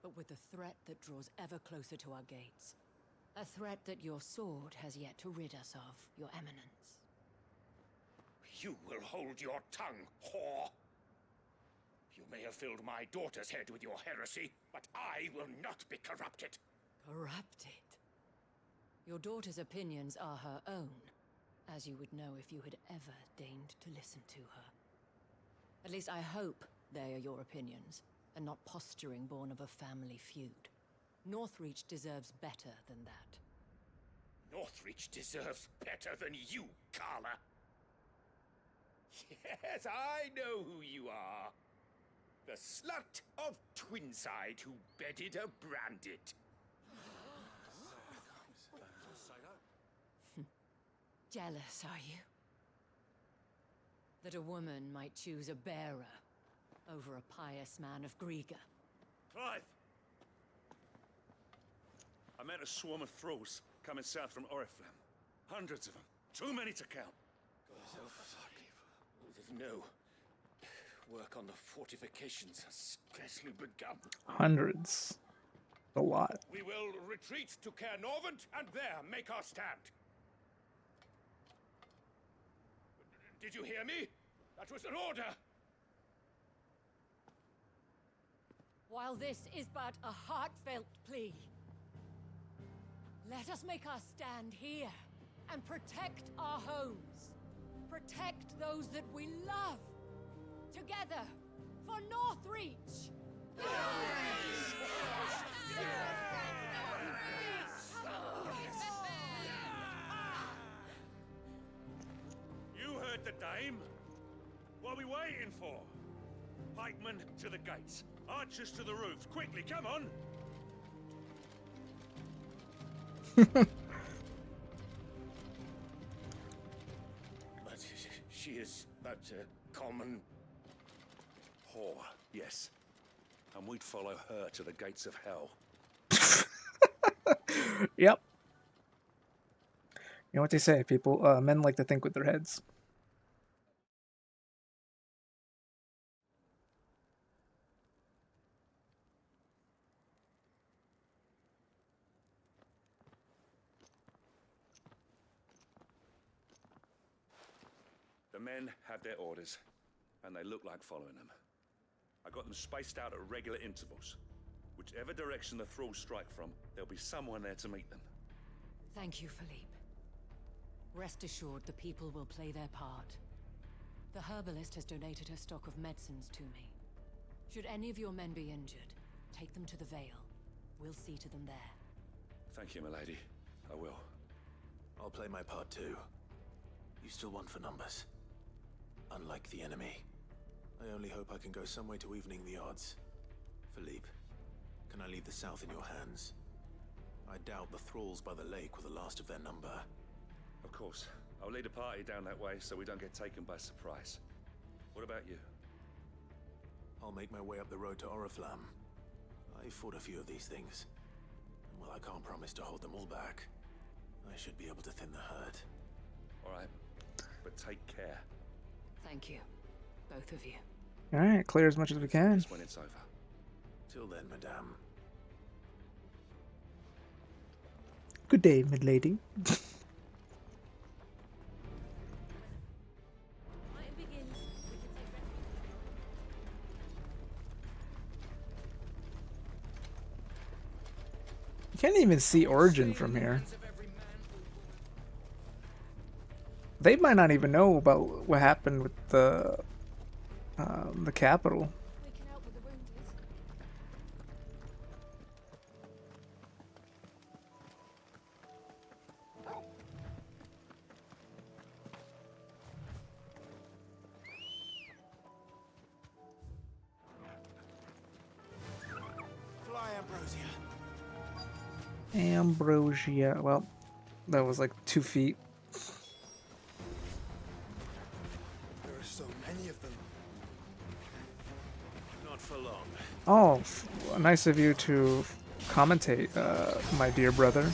but with the threat that draws ever closer to our gates. A threat that your sword has yet to rid us of, Your Eminence. You will hold your tongue, whore. You may have filled my daughter's head with your heresy, but I will not be corrupted. Corrupted? Your daughter's opinions are her own, as you would know if you had ever deigned to listen to her. At least I hope they are your opinions, and not posturing born of a family feud. Northreach deserves better than that. Northreach deserves better than you, Carla. Yes, I know who you are. The slut of Twinside who bedded a Branded. Jealous, are you? That a woman might choose a bearer over a pious man of Grieger. Clive! I met a swarm of thralls coming south from Oriflamme. Hundreds of them. Too many to count. No. Work on the fortifications has scarcely begun. Hundreds. A lot. We will retreat to Caer Norvent and there make our stand. Did you hear me? That was an order. While this is but a heartfelt plea, let us make our stand here and protect our homes. Protect those that we love. Together for Northreach! You heard the dame. What are we waiting for? Pikemen to the gates. Archers to the roofs. Quickly, come on! But she is but a common... whore, yes. And we'd follow her to the gates of hell. Yep. You know what they say, people? Men like to think with their heads. The men had their orders, and they look like following them. I got them spaced out at regular intervals. Whichever direction the thralls strike from, there'll be someone there to meet them. Thank you, Philippe. Rest assured the people will play their part. The herbalist has donated her stock of medicines to me. Should any of your men be injured, take them to the Vale. We'll see to them there. Thank you, milady. I will. I'll play my part too. You still want for numbers. Unlike the enemy. I only hope I can go some way to evening the odds. Philippe, can I leave the south in your hands? I doubt the thralls by the lake were the last of their number. Of course. I'll lead a party down that way so we don't get taken by surprise. What about you? I'll make my way up the road to Oriflamme. I fought a few of these things. And while I can't promise to hold them all back, I should be able to thin the herd. All right. But take care. Thank you. Both of you. Alright, clear as much as we can. When it's over. Till then, madame. Good day, milady. You can't even see Origin from here. They might not even know about what happened with the capital. Fly, Ambrosia. Ambrosia. Well, that was like 2 feet. There are so many of them. Not for long. Oh, nice of you to commentate, my dear brother.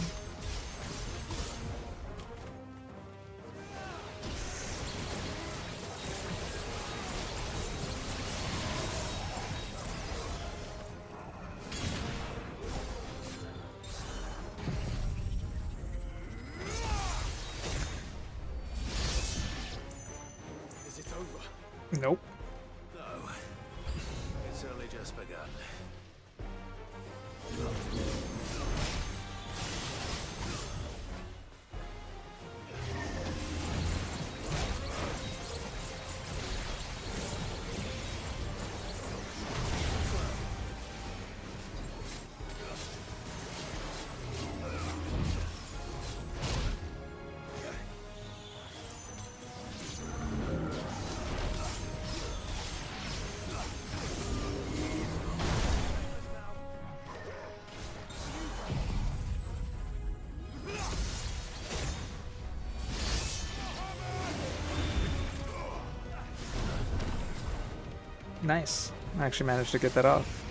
Is it over? Nope. No. It's only just begun. Nice. I actually managed to get that off.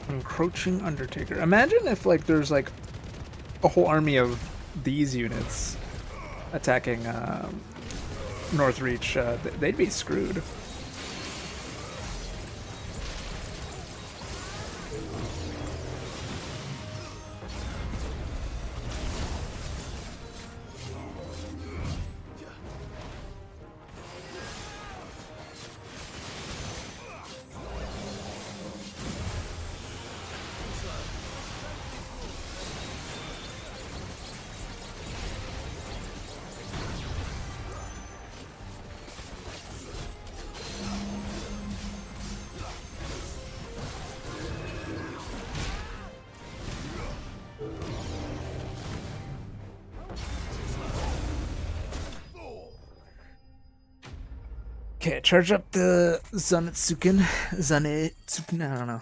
Encroaching Undertaker. Imagine if like there's like a whole army of these units attacking Northreach. They'd be screwed. Okay, charge up the Zanetsuken. Zanetsuken, I don't know.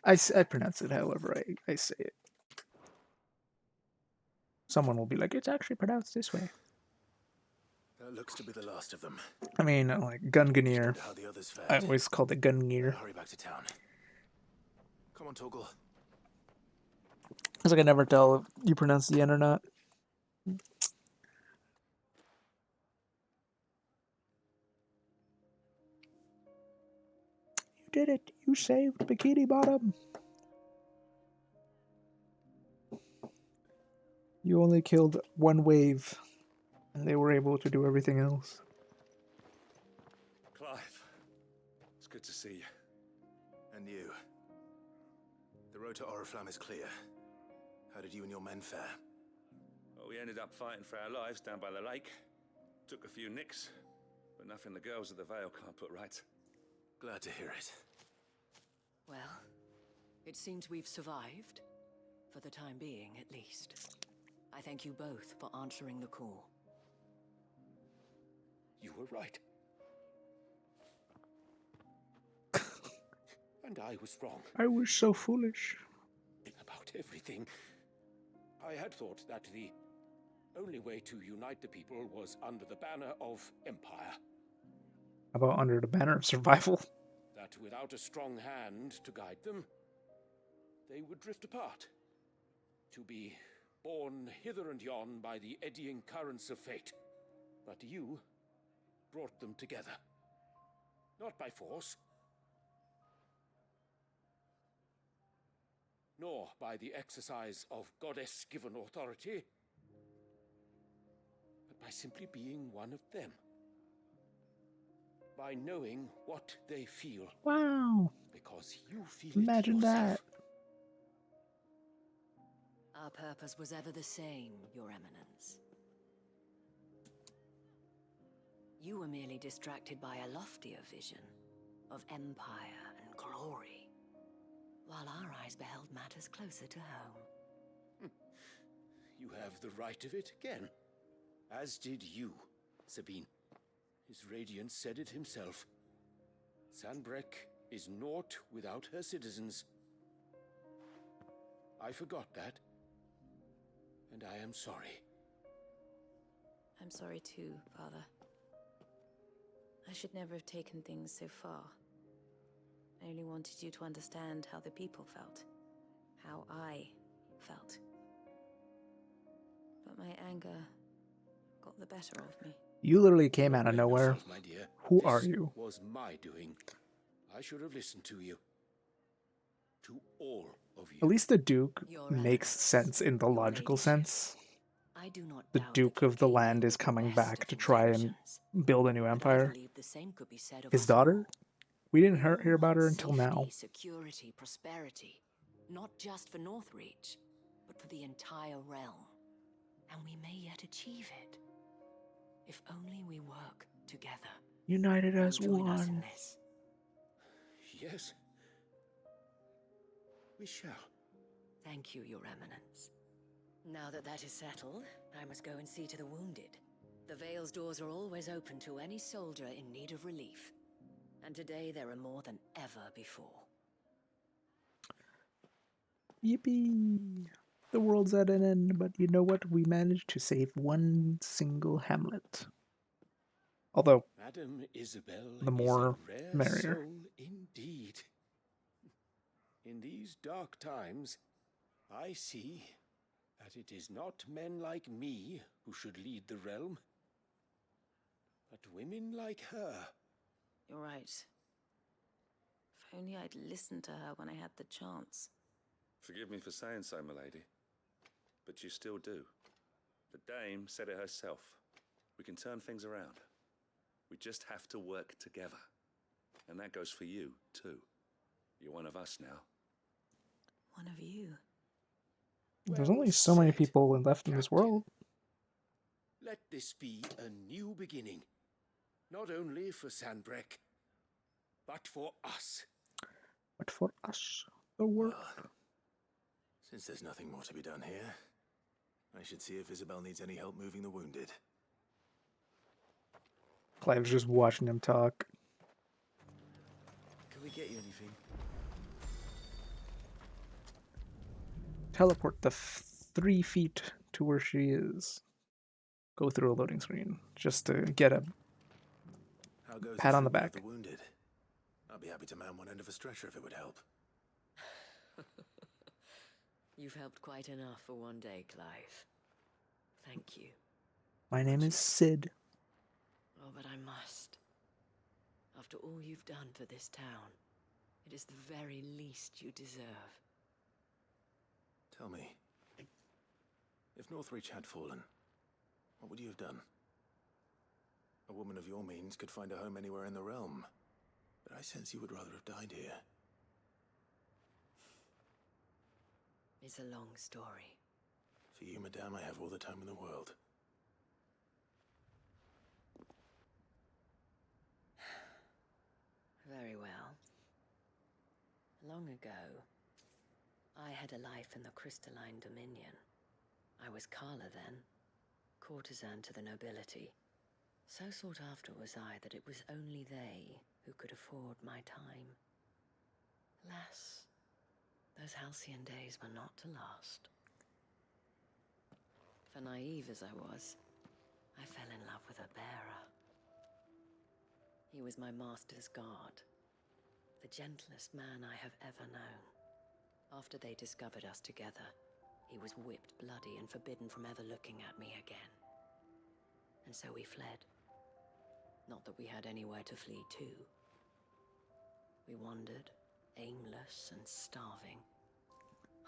I pronounce it however I say it. Someone will be like, it's actually pronounced this way. That looks to be the last of them. I mean, like, Gungnir. How the others fared. I always called it Gungnir. Hurry back to town. Come on, Toggle. It's like I never tell if you pronounce the N or not. You did it. You saved Bikini Bottom. You only killed one wave, and they were able to do everything else. Clive, it's good to see you. And you. The road to Oriflamme is clear. How did you and your men fare? Well, we ended up fighting for our lives down by the lake. Took a few nicks, but nothing the girls of the Vale can't put right. Glad to hear it. Well, it seems we've survived. For the time being, at least. I thank you both for answering the call. You were right. And I was wrong. I was so foolish. About everything. I had thought that the only way to unite the people was under the banner of empire. How about under the banner of survival? That without a strong hand to guide them, they would drift apart. To be borne hither and yon by the eddying currents of fate. But you brought them together. Not by force, nor by the exercise of goddess-given authority, but by simply being one of them. By knowing what they feel. Wow. Because you feel Imagine it yourself. that. Our purpose was ever the same, Your Eminence. You were merely distracted by a loftier vision of empire and glory, while our eyes beheld matters closer to home. You have the right of it again. As did you, Sabine. His radiance said it himself. Sanbreque is naught without her citizens. I forgot that. And I am sorry. I'm sorry too, Father. I should never have taken things so far. I only wanted you to understand how the people felt. How I felt. But my anger got the better of me. You literally came out of nowhere. Yourself, my dear. Who This are you? was my doing. I should have listened to you. To all of you. At least the Duke Your makes sense in the logical sense. I do not The doubt Duke of the land is coming back to try and build a new empire. believe the same could be said of His us daughter? all. We didn't hear about her until now. Safety, security, prosperity, not just for Northreach, but for the entire realm. And we may yet achieve it. If only we work together. United as Join us in one. this. Yes. We shall. Thank you, Your Eminence. Now that that is settled, I must go and see to the wounded. The Vale's doors are always open to any soldier in need of relief. And today there are more than ever before. Yippee! The world's at an end, but you know what? We managed to save one single hamlet. Although, Madame Isabel the is more a rare merrier. soul indeed. In these dark times, I see that it is not men like me who should lead the realm, but women like her. You're right. If only I'd listened to her when I had the chance. Forgive me for saying so, milady, but you still do. The dame said it herself. We can turn things around. We just have to work together. And that goes for you, too. You're one of us now. One of you. There's only so many people left in this world. Let this be a new beginning. Not only for Sanbreque, but for us. But for us, the world. Well, since there's nothing more to be done here, I should see if Isabel needs any help moving the wounded. Clive's just watching him talk. Can we get you anything? Teleport the 3 feet to where she is. Go through a loading screen just to get a How goes pat on the treatment of back. The wounded? I'd be happy to man one end of a stretcher if it would help. You've helped quite enough for one day, Clive. Thank you. My name is Sid. Oh, but I must. After all you've done for this town, it is the very least you deserve. Tell me, if Northreach had fallen, what would you have done? A woman of your means could find a home anywhere in the realm, but I sense you would rather have died here. It's a long story. For you, madame, I have all the time in the world. Very well. Long ago, I had a life in the crystalline dominion. I was Carla then, courtesan to the nobility. So sought after was I that it was only they who could afford my time. Alas, those halcyon days were not to last. For naive as I was, I fell in love with a bearer. He was my master's guard, the gentlest man I have ever known. After they discovered us together, he was whipped bloody and forbidden from ever looking at me again. And so we fled. Not that we had anywhere to flee to. We wandered, aimless and starving.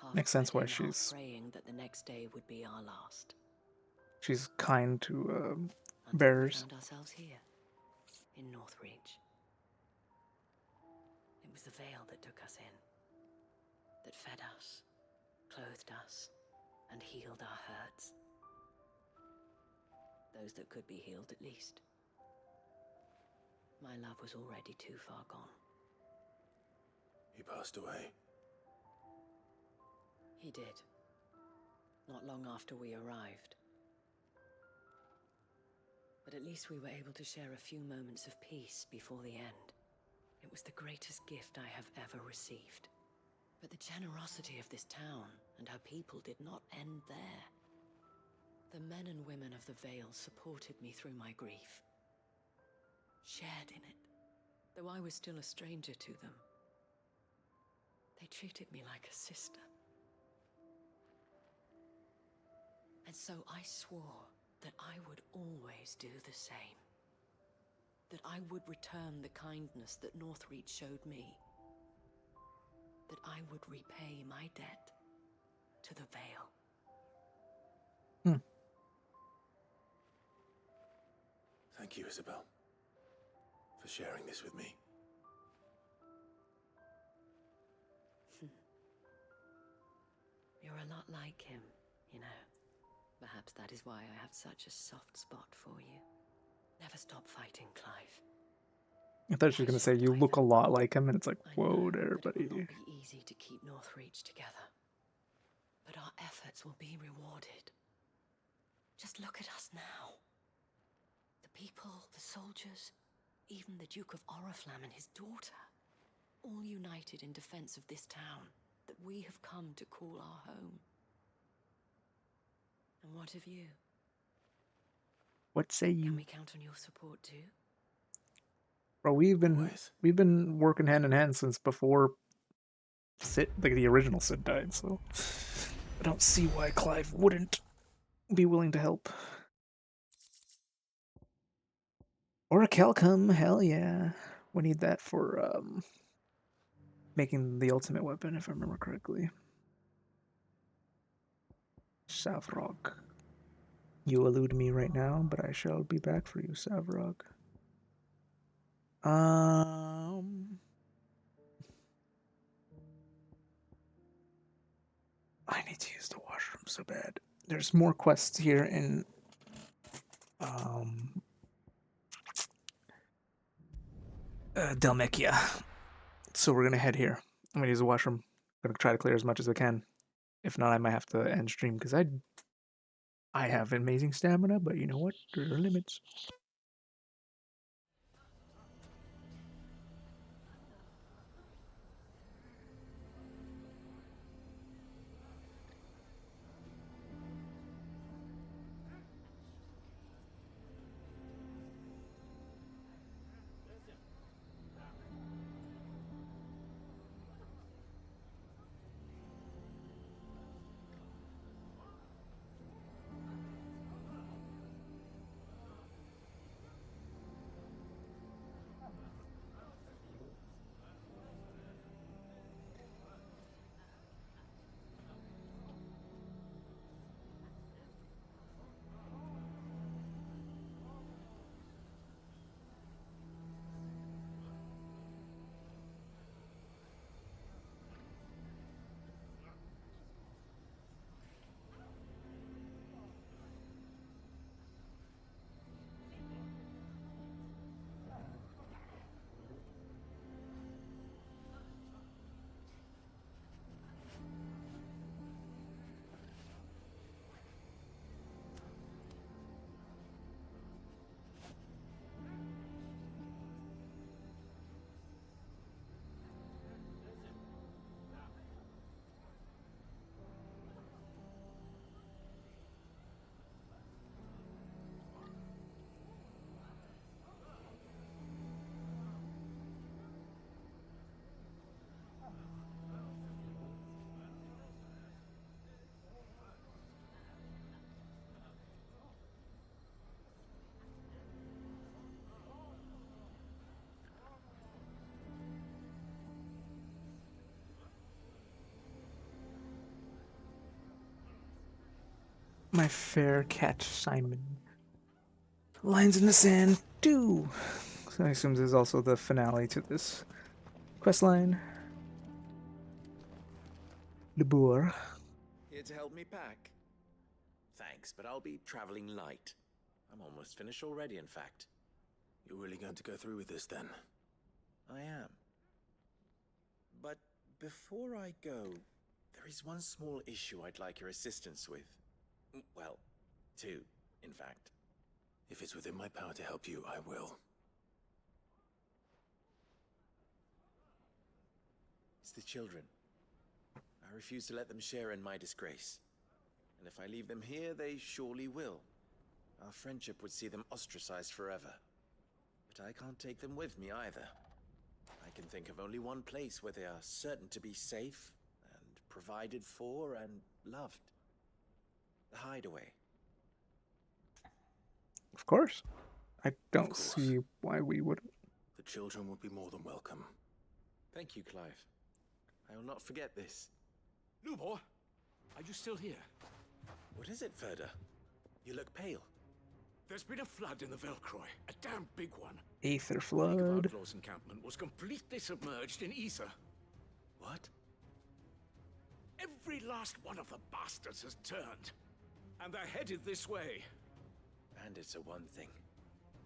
Half Makes sense why begging, half she's praying that the next day would be our last. kind to Until we bearers. found ourselves here, in Northreach. It was the veil that took us in, that fed us, clothed us, and healed our hurts. Those that could be healed, at least. My love was already too far gone. He passed away. He did. Not long after we arrived. But at least we were able to share a few moments of peace before the end. It was the greatest gift I have ever received. But the generosity of this town and her people did not end there. The men and women of the Vale supported me through my grief. Shared in it, though I was still a stranger to them. They treated me like a sister. And so I swore that I would always do the same. That I would return the kindness that Northreach showed me. That I would repay my debt to the Vale. Thank you, Isabel, for sharing this with me. You're a lot like him, you know. Perhaps that is why I have such a soft spot for you. Never stop fighting, Clive. I thought she was gonna say you look a lot like him, and it's like, whoa there, buddy. It will not be easy to keep Northreach together. But our efforts will be rewarded. Just look at us now. The people, the soldiers, even the Duke of Oriflamme and his daughter, all united in defense of this town that we have come to call our home. And what of you? What say you? Can we count on your support too? Bro, we've been working hand in hand since before Sid, like the original Sid died, so I don't see why Clive wouldn't be willing to help. Or a Calcum, hell yeah. We need that for making the ultimate weapon, if I remember correctly. Savrog. You elude me right now, but I shall be back for you, Savrog. I need to use the washroom so bad. There's more quests here in Delmecchia. So we're gonna head here. I'm gonna use the washroom. I'm gonna try to clear as much as I can. If not, I might have to end stream because I have amazing stamina, but you know what? There are limits. my fair catch, Simon. Lines in the sand 2. So I assume this is also the finale to this quest line. Le Bourg. Here to help me pack? Thanks, but I'll be traveling light. I'm almost finished already, in fact. You're really going to go through with this, then? I am. But before I go, there is one small issue I'd like your assistance with. Well, two, in fact. If it's within my power to help you, I will. It's the children. I refuse to let them share in my disgrace. And if I leave them here, they surely will. Our friendship would see them ostracized forever. But I can't take them with me either. I can think of only one place where they are certain to be safe, and provided for, and loved. The hideaway. Of course. I don't see why we wouldn't. The children would be more than welcome. Thank you, Clive. I will not forget this. Lubor, are you still here? What is it, Ferda? You look pale. There's been a flood in the Velcroy, a damn big one. Aether The Flood. Outlaws' encampment was completely submerged in ether. What? Every last one of the bastards has turned, and they're headed this way. Bandits are one thing,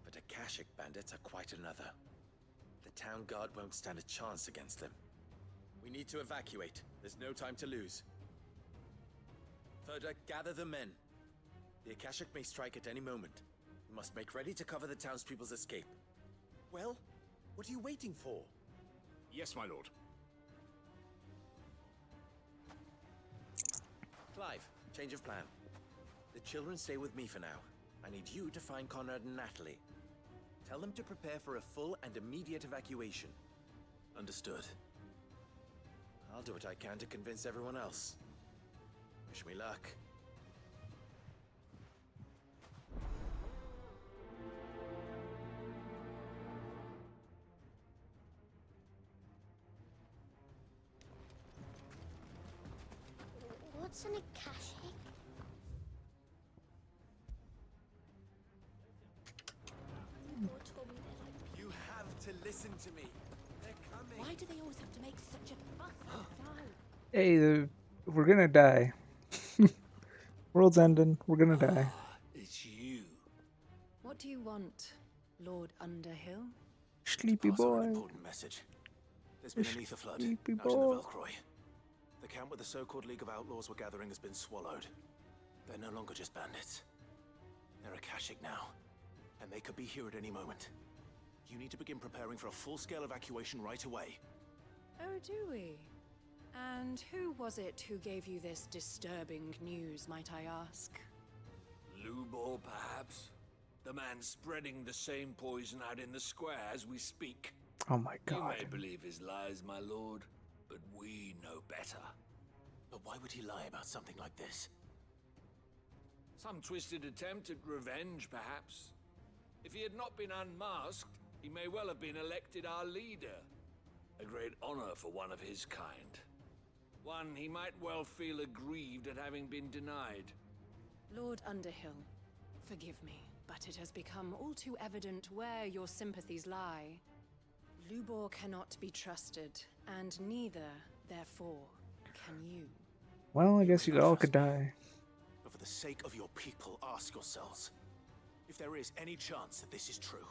but Akashic bandits are quite another. The town guard won't stand a chance against them. We need to evacuate. There's no time to lose. Ferda, gather the men. The Akashic may strike at any moment. We must make ready to cover the townspeople's escape. Well, what are you waiting for? Yes, my lord. Clive, change of plan. The children stay with me for now. I need you to find Conrad and Natalie. Tell them to prepare for a full and immediate evacuation. Understood. I'll do what I can to convince everyone else. Wish me luck. What's an Akashic? You have to listen to me. They're coming. Why do they always have to make such a fuss? Hey, we're gonna die. World's ending. We're gonna die. It's you. What do you want, Lord Underhill? Sleepy Pass on an boy. important message. There's been an ether flood out in Sleepy the boy. Velcroy. The camp where the so-called League of Outlaws were gathering has been swallowed. They're no longer just bandits. They're Akashic now, and they could be here at any moment. You need to begin preparing for a full-scale evacuation right away. Oh, do we? And who was it who gave you this disturbing news, might I ask? Lubor, perhaps? The man spreading the same poison out in the square as we speak. Oh my You god. may believe his lies, my lord, but we know better. But why would he lie about something like this? Some twisted attempt at revenge, perhaps. If he had not been unmasked, he may well have been elected our leader. A great honor for one of his kind. One he might well feel aggrieved at having been denied. Lord Underhill, forgive me, but it has become all too evident where your sympathies lie. Lubor cannot be trusted, and neither, therefore, can you. Well, I guess you all could die. But for the sake of your people, ask yourselves if there is any chance that this is true.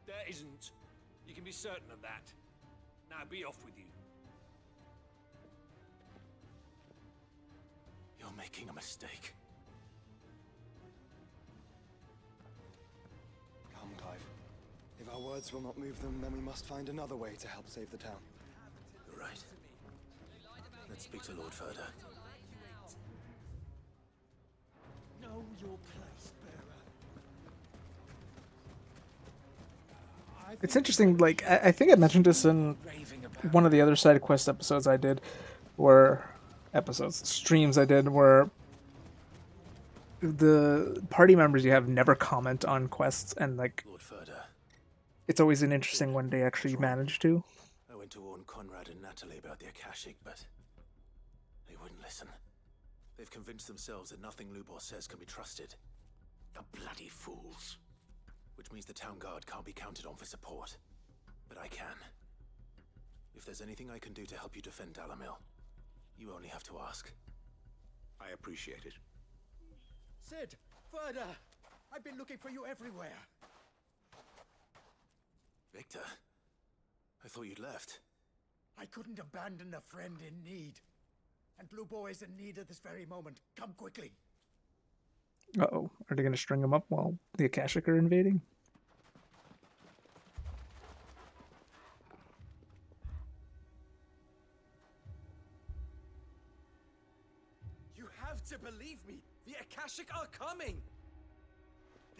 There isn't. You can be certain of that. Now be off with you. You're making a mistake. Come, Clive. If our words will not move them, then we must find another way to help save the town. You're right. Let's speak to Lord Ferda. Know your place, bearer. It's interesting, like, I think I mentioned this in one of the other side quest episodes I did, streams I did, where the party members you have never comment on quests, and, like, Lord Ferda. it's always an interesting when they actually manage to. I went to warn Conrad and Natalie about the Akashic, but they wouldn't listen. They've convinced themselves that nothing Lubor says can be trusted. The bloody fools. Which means the town guard can't be counted on for support. But I can. If there's anything I can do to help you defend Dalamil, you only have to ask. I appreciate it. Sid! Further! I've been looking for you everywhere. Victor? I thought you'd left. I couldn't abandon a friend in need. And Lubor is in need at this very moment. Come quickly. Uh-oh. Are they going to string him up while the Akashic are invading? You have to believe me. The Akashic are coming.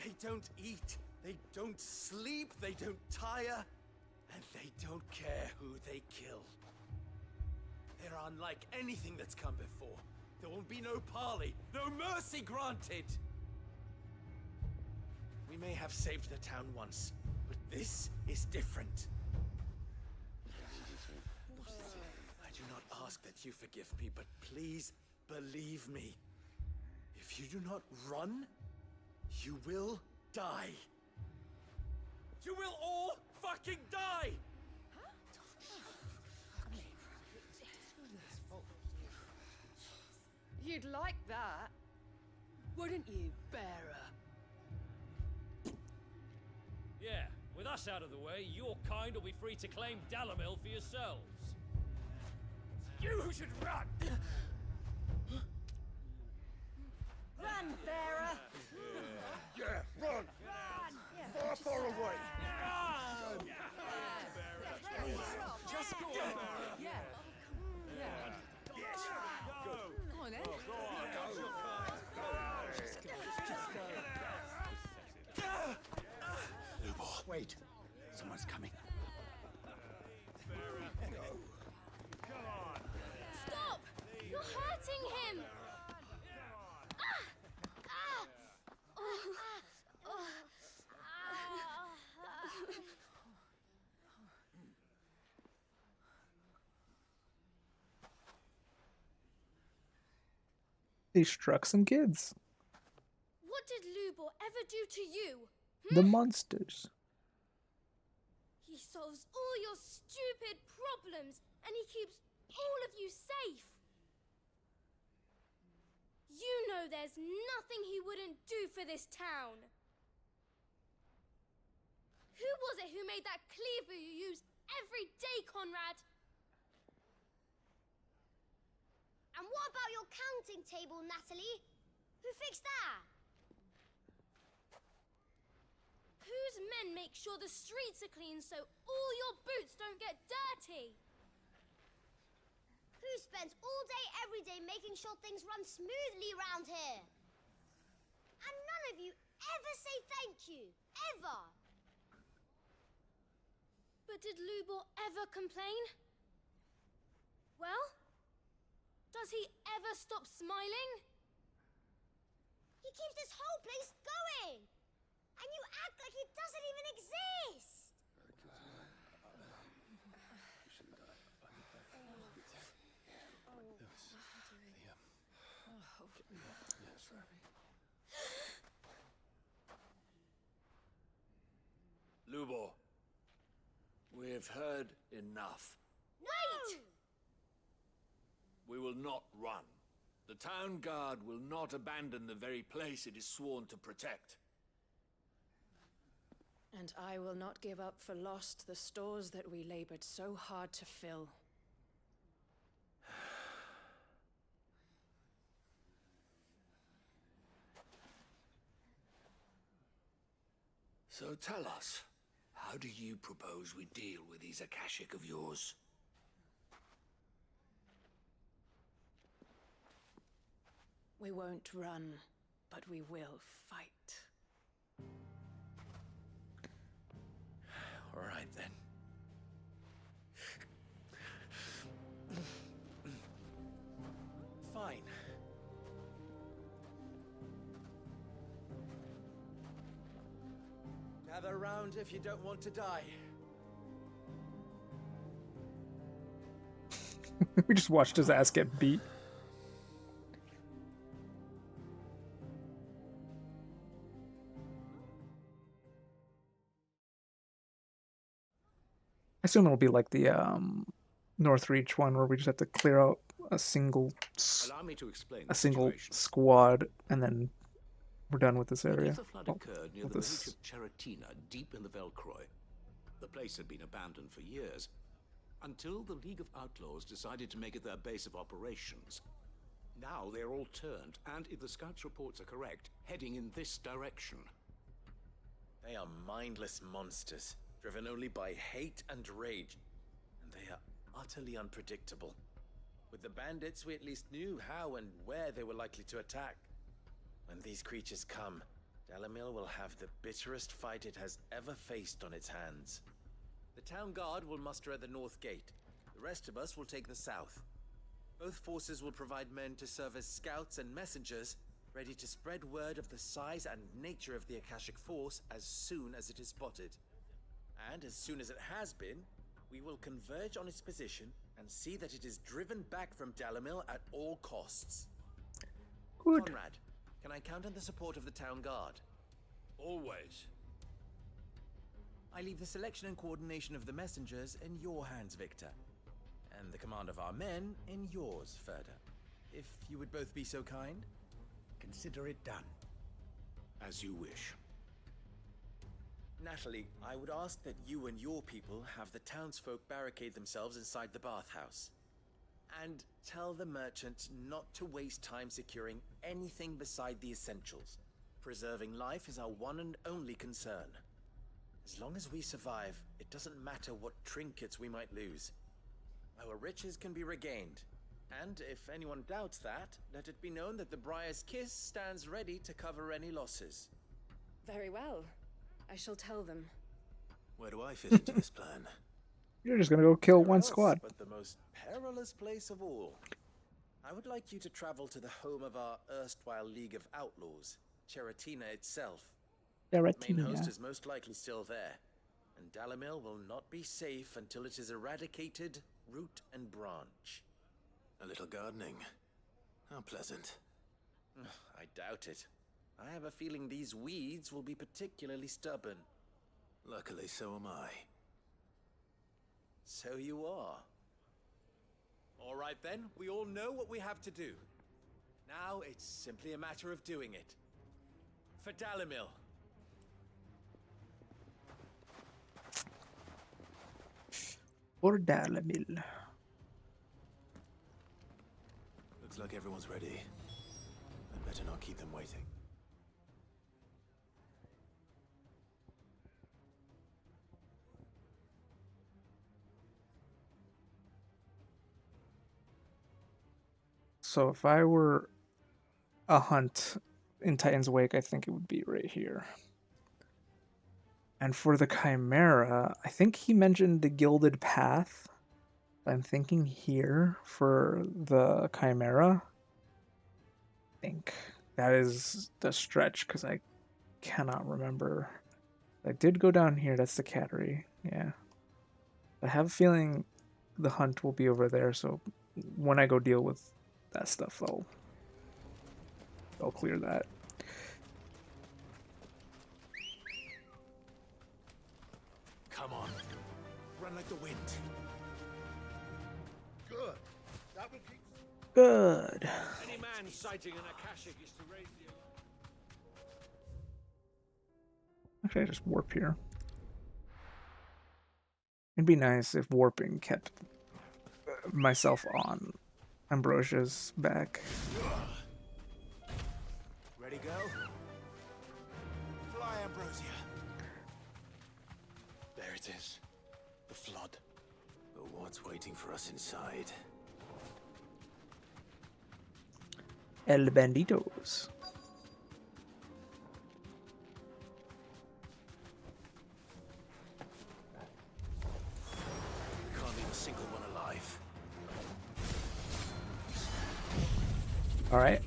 They don't eat. They don't sleep. They don't tire. And they don't care who they kill. They're unlike anything that's come before. There will be no parley, no mercy granted. We may have saved the town once, but this is different. I do not ask that you forgive me, but please believe me. If you do not run, you will die. You will all fucking die! You'd like that, wouldn't you, bearer? Yeah, with us out of the way, your kind will be free to claim Dalamil for yourselves. You should run! Run, bearer! Yeah, run! Far, far away! Run! Just go! Yeah. Yeah. Yes! Go! Come on, then. Lubor. Wait. Someone's coming. Stop! You're hurting him! They struck some kids. What did Lubor ever do to you? The monsters. He solves all your stupid problems, and he keeps all of you safe. You know there's nothing he wouldn't do for this town. Who was it who made that cleaver you use every day, Conrad? And what about your counting table, Natalie? Who fixed that? Whose men make sure the streets are clean so all your boots don't get dirty? Who spends all day every day making sure things run smoothly around here? And none of you ever say thank you. Ever. But did Lubor ever complain? Well, does he ever stop smiling? He keeps this whole place going. And you act like it doesn't even exist. Lubor, we've heard enough. Wait! We will not run. The town guard will not abandon the very place it is sworn to protect. And I will not give up for lost the stores that we labored so hard to fill. So tell us, how do you propose we deal with these Akashic of yours? We won't run, but we will fight. All right, then. Fine. Gather round if you don't want to die. We just watched his ass get beat. assume it'll be like the Northreach one where we just have to clear out a single Allow me to explain a the single situation. squad, and then we're done with this But area. if the flood Well, occurred near with the this village of Cheratina, deep in the Velcroy, the place had been abandoned for years, until the League of Outlaws decided to make it their base of operations. Now they're all turned, and if the scouts' reports are correct, heading in this direction. They are mindless monsters, driven only by hate and rage, and they are utterly unpredictable. With the bandits, we at least knew how and where they were likely to attack. When these creatures come, Dalamil will have the bitterest fight it has ever faced on its hands. The town guard will muster at the north gate. The rest of us will take the south. Both forces will provide men to serve as scouts and messengers, ready to spread word of the size and nature of the Akashic Force as soon as it is spotted. And as soon as it has been, we will converge on its position and see that it is driven back from Dalamil at all costs. Good. Conrad, can I count on the support of the town guard? Always. I leave the selection and coordination of the messengers in your hands, Victor. And the command of our men in yours, Ferda. If you would both be so kind, consider it done. As you wish. Natalie, I would ask that you and your people have the townsfolk barricade themselves inside the bathhouse. And tell the merchants not to waste time securing anything beside the essentials. Preserving life is our one and only concern. As long as we survive, it doesn't matter what trinkets we might lose. Our riches can be regained. And if anyone doubts that, let it be known that the Briar's Kiss stands ready to cover any losses. Very well. I shall tell them. Where do I fit into this plan? You're just gonna go kill Where one else squad. but the most perilous place of all. I would like you to travel to the home of our erstwhile League of Outlaws, Cheratina itself. The main host is most likely still there, and Dalamil will not be safe until it is eradicated, root and branch. A little gardening. How pleasant. I doubt it. I have a feeling these weeds will be particularly stubborn. Luckily, so am I. So you are. All right then, we all know what we have to do. Now it's simply a matter of doing it. For Dalamil. For Dalamil. Looks like everyone's ready. I'd better not keep them waiting. So if I were a hunt in Titan's Wake, I think it would be right here. And for the Chimera, I think he mentioned the Gilded Path. I'm thinking here for the Chimera. I think that is the stretch because I cannot remember. I did go down here. That's the Cattery. Yeah. I have a feeling the hunt will be over there. So when I go deal with that stuff, I'll clear that. Come on. Run like the wind. Good. That will keep... Good. Any man sighting an Akashic is to raise the alarm. Actually, I just warp here. It'd be nice if warping kept myself on Ambrosia's back. Ready, go? Fly, Ambrosia. There it is. The flood. But what's waiting for us inside? El Banditos. Can't leave a single one alive. All right.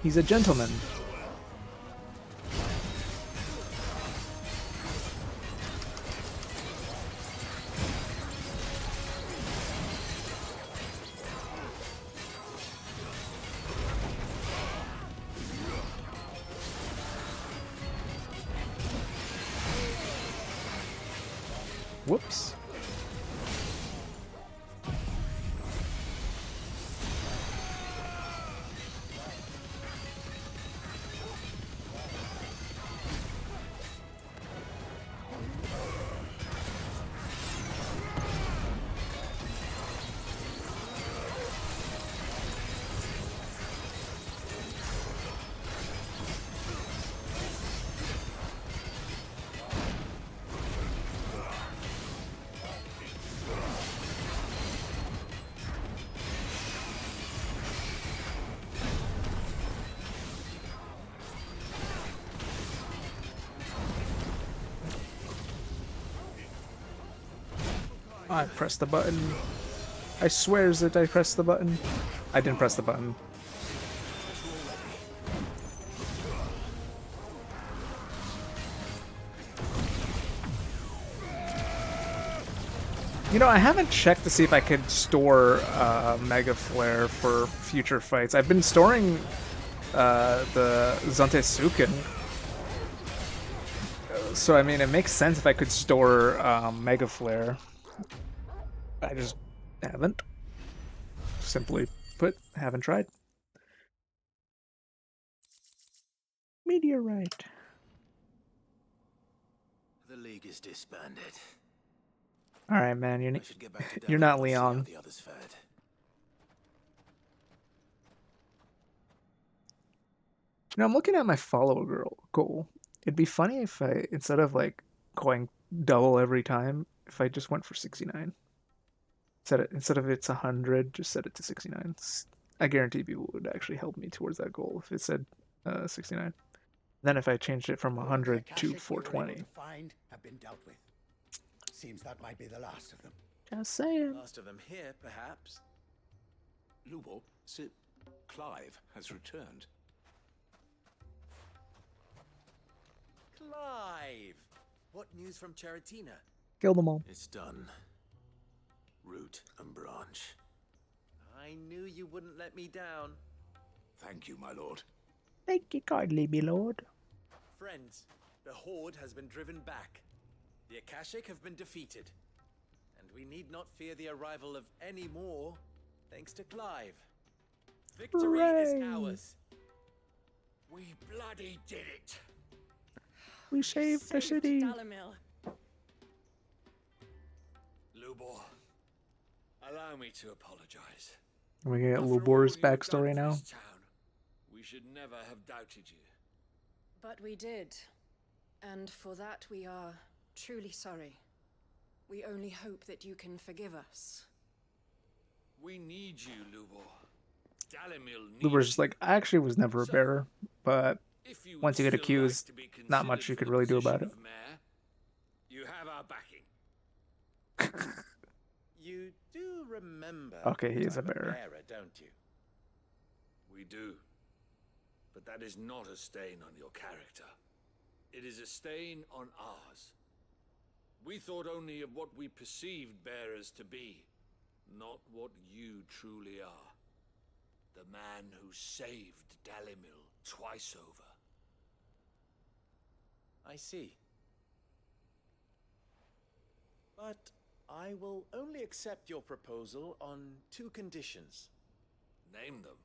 He's a gentleman. Whoops. I pressed the button. I swears that I pressed the button. I didn't press the button. You know, I haven't checked to see if I could store Mega Flare for future fights. I've been storing the Zantetsuken. So, I mean, it makes sense if I could store Mega Flare. I just haven't. Simply put, haven't tried. Meteorite. The League is disbanded. All right, man. You're not Leon. The others fared. You know, I'm looking at my follow girl goal. It'd be funny if I, instead of like going double every time, if I just went for 69. Instead of it's 100, just set it to 69. I guarantee people would actually help me towards that goal if it said 69. Then if I changed it from 100 to 420. Have been dealt with. Seems that might be the last of them. Just saying. Last of them here, perhaps. Lubor, Sir Clive has returned. Clive! What news from Charatina? Kill them all. It's done. Root and branch. I knew you wouldn't let me down. Thank you, my lord. Thank you kindly, my lord. Friends, the Horde has been driven back. The Akashic have been defeated. And we need not fear the arrival of any more, thanks to Clive. Victory is ours. We bloody did it. We saved the city. Dalamil. Lubor, allow me to apologize. We get Lubor's backstory now. We should never have doubted you. But we did. And for that we are truly sorry. We only hope that you can forgive us. We need you, Lubor. Dalamil needs Lubor's just like, I actually was never a bearer, but once you get accused, not much you could really do about it. Mayor, you have our backing. You do remember. Okay, he is a bearer, don't you? We do. But that is not a stain on your character. It is a stain on ours. We thought only of what we perceived bearers to be, not what you truly are. The man who saved Dalimil twice over. I see. But I will only accept your proposal on 2 conditions. Name them.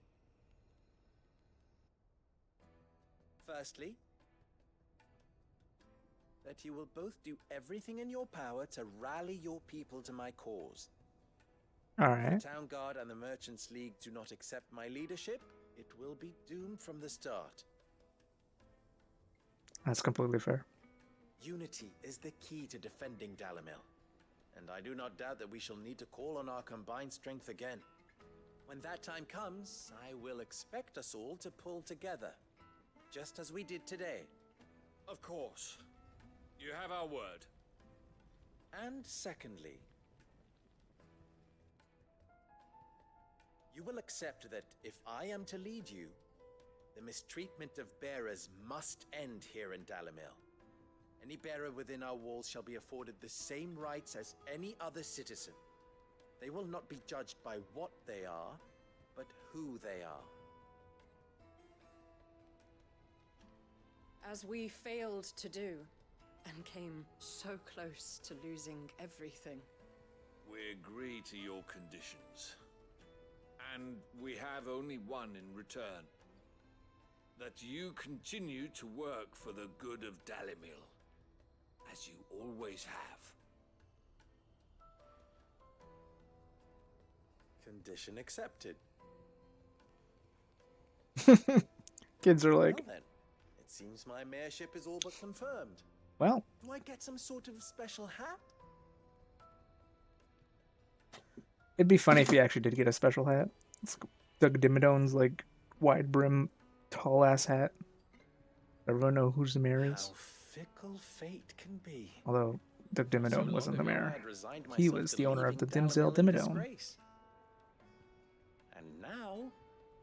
Firstly, that you will both do everything in your power to rally your people to my cause. Alright. If the Town Guard and the Merchants League do not accept my leadership, it will be doomed from the start. That's completely fair. Unity is the key to defending Dalamil, and I do not doubt that we shall need to call on our combined strength again. When that time comes, I will expect us all to pull together, just as we did today. Of course. You have our word. And secondly, you will accept that if I am to lead you, The mistreatment of bearers must end here in Dalamil. Any bearer within our walls shall be afforded the same rights as any other citizen. They will not be judged by what they are, but who they are. As we failed to do, and came so close to losing everything. We agree to your conditions. And we have only one in return. That you continue to work for the good of Dalimil, as you always have. Condition accepted. Kids are like, Well then, it seems my mayorship is all but confirmed. well, Do I get some sort of special hat? it'd be funny if he actually did get a special hat. It's Doug Dimmadone's like wide brim, tall ass hat. Everyone know who's the mayor is. How fickle fate can be. Although Doug Dimmadome So wasn't the long ago, mayor. I'd resigned He myself was to the owner of the leaving Dimsdale Dalimil in Dimmadome. disgrace. And now,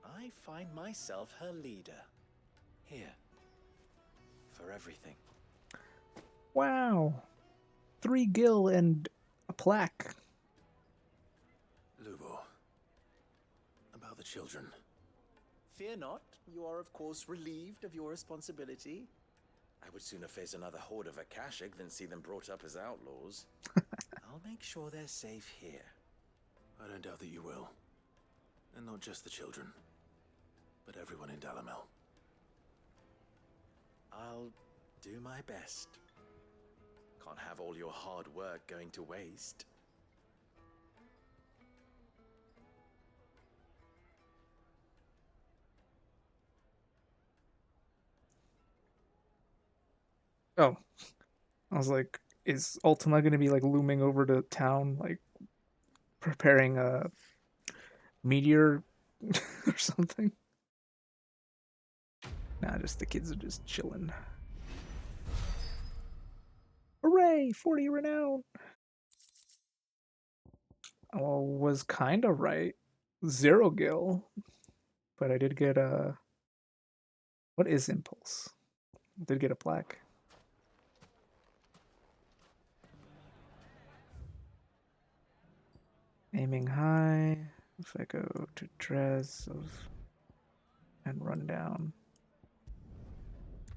I find myself her leader. Here. For everything. Wow. 3 gil and a plaque. Lubo. About the children. Fear not, you are of course relieved of your responsibility. I would sooner face another horde of Akashic than see them brought up as outlaws. I'll make sure they're safe here. I don't doubt that you will. And not just the children, but everyone in Dalamel. I'll do my best. Can't have all your hard work going to waste. Oh. I was like, is Ultima gonna be like looming over to town, like preparing a meteor or something? Nah, just the kids are just chilling. Hooray! 40 renown! I was kinda right. 0 gil. But I did get a... What is Impulse? I did get a plaque. Aiming high. If I go to Dress and run down,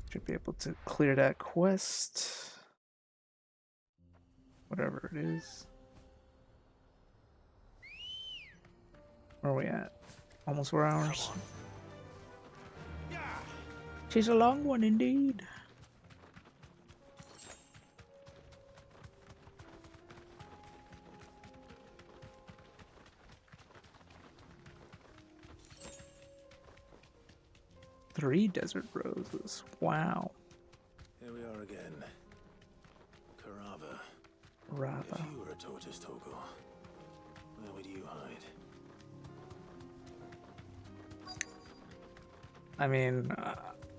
should be able to clear that quest. Whatever it is. Where are we at? Almost 4 hours. She's a long one indeed. Three desert roses. Wow. Here we are again. Karava. Rava. If you were a tortoise, Torgal, where would you hide? I mean,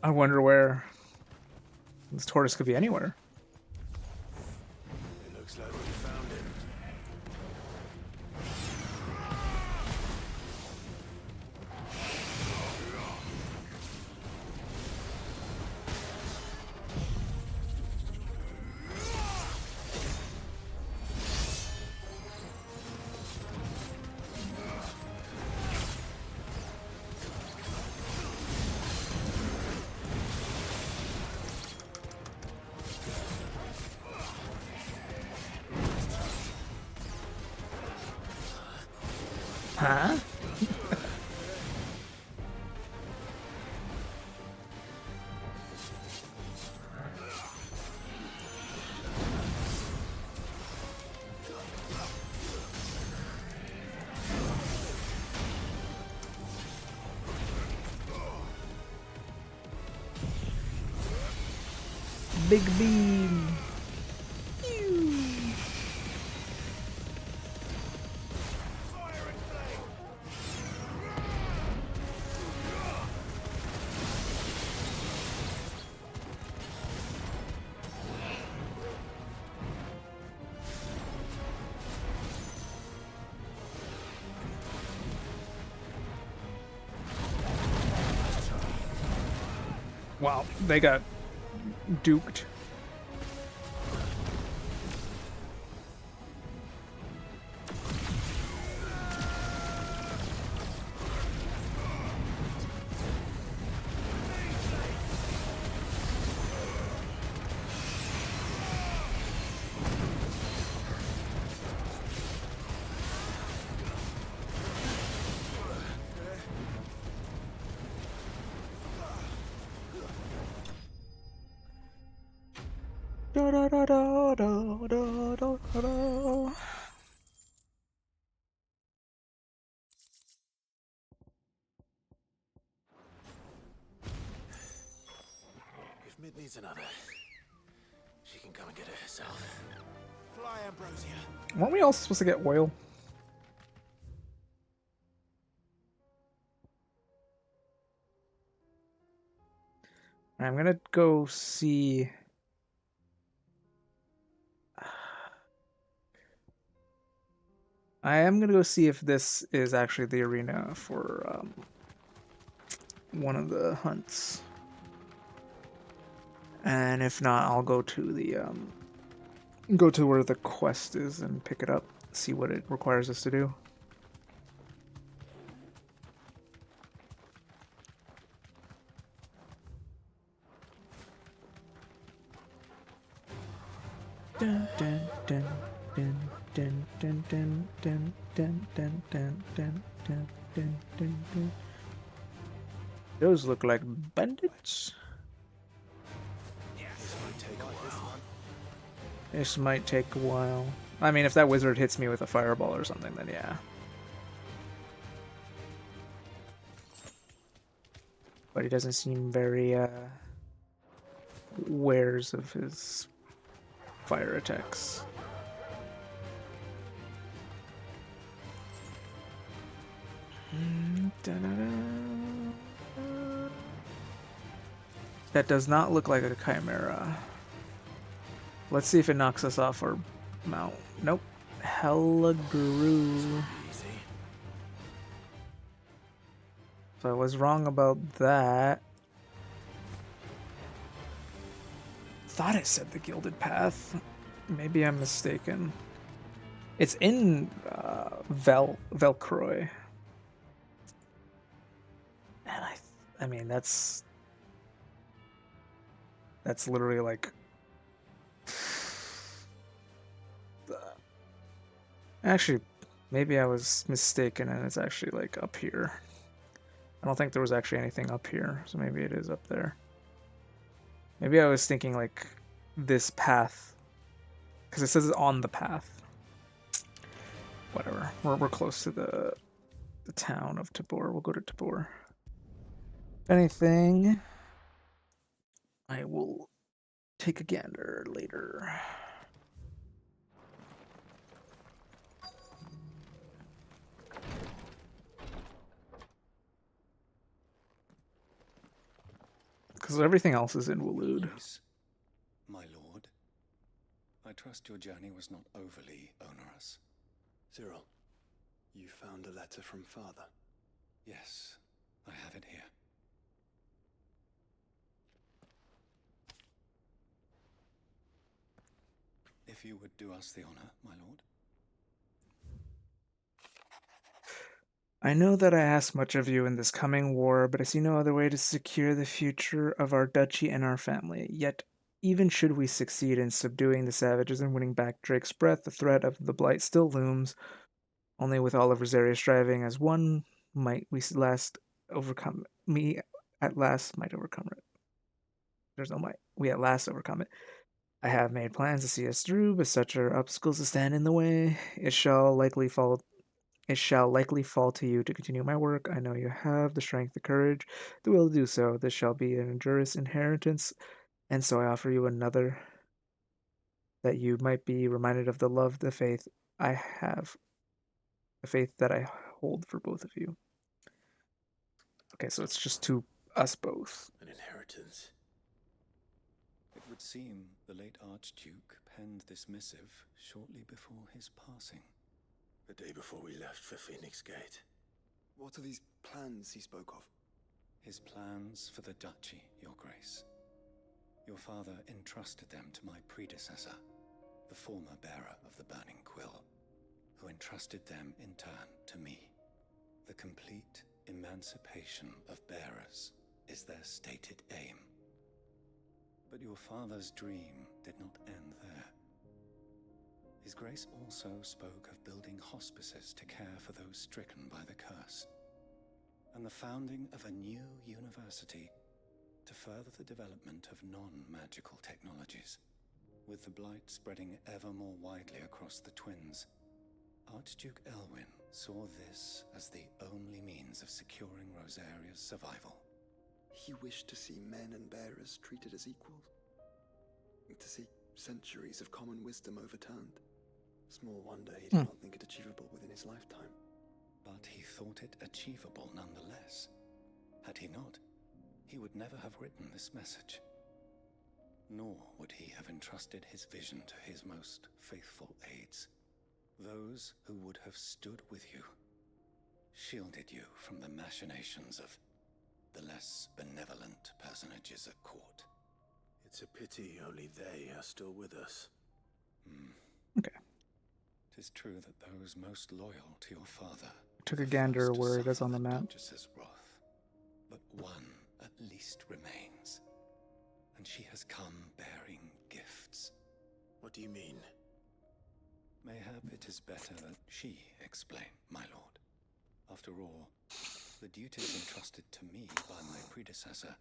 I wonder where this tortoise could be anywhere. It looks like we found it. Huh? Big beam. Wow, they got duked. Da, da, da, da, da, da, da, da. If Mid needs another, she can come and get it herself. Fly, Ambrosia. Weren't we also supposed to get oil? I'm gonna go see. I am gonna go see if this is actually the arena for one of the hunts. And if not, I'll go to the go to where the quest is and pick it up, see what it requires us to do. Dun, dun, dun, dun, dun, dun, dun, dun, dun, dun, dun, dun, dun, dun, dun, dun. Those look like bandits. This might take a while. This might take a while. I mean, if that wizard hits me with a fireball or something, then yeah. But he doesn't seem very wares of his fire attacks. That does not look like a chimera. Let's see if it knocks us off our mount. Nope. Hella grew. So I was wrong about that. Thought it said the Gilded Path. Maybe I'm mistaken. It's in Velcroy. And I mean that's literally like actually maybe I was mistaken and it's actually like up here. I don't think there was actually anything up here, so maybe it is up there. Maybe I was thinking like this path because it says it's on the path. Whatever. We're close to the town of Tabor. We'll go to Tabor. If anything, I will take a gander later. Because everything else is in Waloed. My lord, I trust your journey was not overly onerous. Cyril, you found a letter from Father? Yes, I have it here. If you would do us the honor, my lord. I know that I ask much of you in this coming war, but I see no other way to secure the future of our duchy and our family. Yet, even should we succeed in subduing the savages and winning back Drake's breath, the threat of the Blight still looms. Only with all of Rosaria striving as one might we last overcome it. Me at last might overcome it. There's no might. We at last overcome it. I have made plans to see us through, but such are obstacles to stand in the way. It shall likely fall to you to continue my work. I know you have the strength, the courage, the will to do so. This shall be an endurous inheritance, and so I offer you another, that you might be reminded of the love, the faith I have, the faith that I hold for both of you. Okay, so it's just to us both. An inheritance. It would seem the late Archduke penned this missive shortly before his passing. The day before we left for Phoenix Gate. What are these plans he spoke of? His plans for the duchy, Your Grace. Your father entrusted them to my predecessor, the former bearer of the Burning Quill, who entrusted them in turn to me. The complete emancipation of bearers is their stated aim. But your father's dream did not end there. His Grace also spoke of building hospices to care for those stricken by the curse, and the founding of a new university to further the development of non-magical technologies. With the blight spreading ever more widely across the twins, Archduke Elwyn saw this as the only means of securing Rosaria's survival. He wished to see men and bearers treated as equals. To see centuries of common wisdom overturned. Small wonder he did not think it achievable within his lifetime. But he thought it achievable nonetheless. Had he not, he would never have written this message. Nor would he have entrusted his vision to his most faithful aides, those who would have stood with you, shielded you from the machinations of the less benevolent personages at court. It's a pity only they are still with us. Okay. 'Tis true that those most loyal to your father Took a gander where it is on the map. Duchess's wrath, but one at least remains, and she has come bearing gifts. What do you mean? Mayhap it is better that she explain, my lord. After all, the duties entrusted to me by my predecessor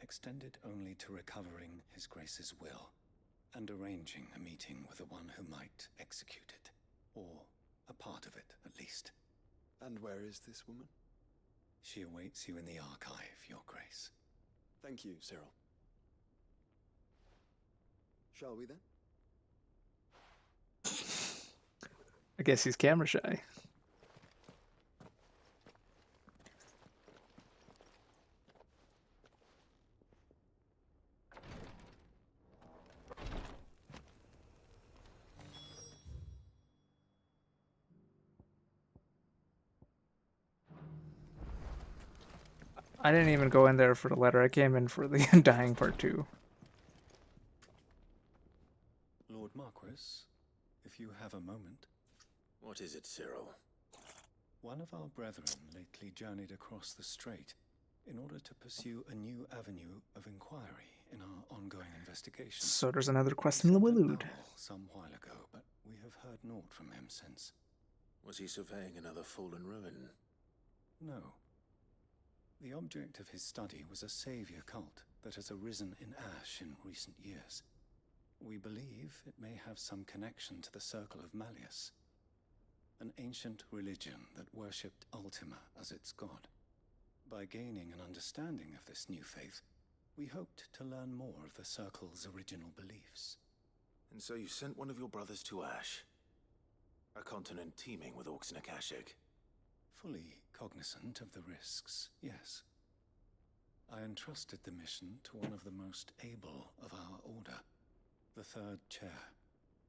extended only to recovering His Grace's will and arranging a meeting with the one who might execute it, or a part of it at least. And where is this woman? She awaits you in the archive, Your Grace. Thank you, Cyril. Shall we then? I guess he's camera shy. I didn't even go in there for the letter. I came in for the dying part too. Lord Marquis, if you have a moment. What is it, Cyril? One of our brethren lately journeyed across the strait in order to pursue a new avenue of inquiry in our ongoing investigation. So there's another quest in the Willowed. Some while ago, but we have heard naught from him since. Was he surveying another fallen ruin? No. The object of his study was a savior cult that has arisen in Ash in recent years. We believe it may have some connection to the Circle of Malleus, an ancient religion that worshipped Ultima as its god. By gaining an understanding of this new faith, we hoped to learn more of the Circle's original beliefs. And so you sent one of your brothers to Ash, a continent teeming with orcs and Akashic. Fully cognizant of the risks, yes. I entrusted the mission to one of the most able of our order, the Third Chair,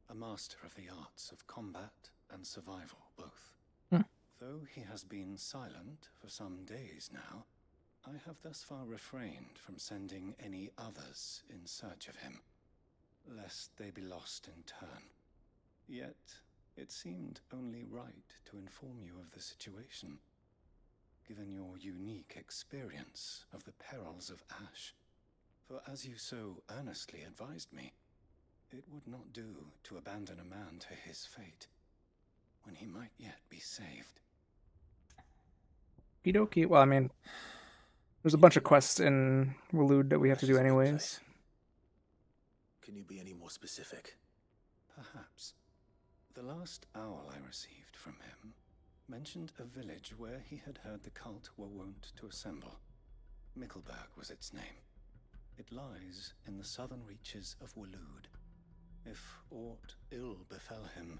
a master of the arts of combat and survival both. Though he has been silent for some days now, I have thus far refrained from sending any others in search of him, lest they be lost in turn. Yet, it seemed only right to inform you of the situation, given your unique experience of the perils of Ash. For as you so earnestly advised me, it would not do to abandon a man to his fate, when he might yet be saved. Okie. Well, I mean, there's a bunch of quests in Willowed that we have to do anyways. Can you be any more specific? Perhaps. The last owl I received from him mentioned a village where he had heard the cult were wont to assemble. Mickleburg was its name. It lies in the southern reaches of Willowed. If aught ill befell him,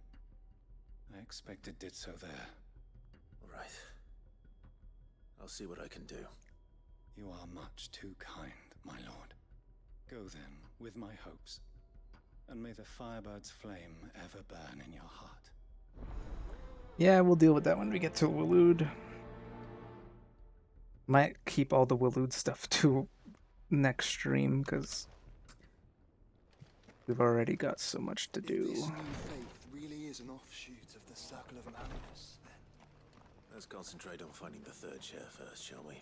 I expect it did so there. Right. I'll see what I can do. You are much too kind, my lord. Go then, with my hopes, and may the Firebird's flame ever burn in your heart. Yeah, we'll deal with that when we get to Willowed. Might keep all the Waloed stuff to next stream because we've already got so much to do. If this new faith really is an offshoot of the Circle of Madness, then Let's concentrate on finding the third chair first, shall we?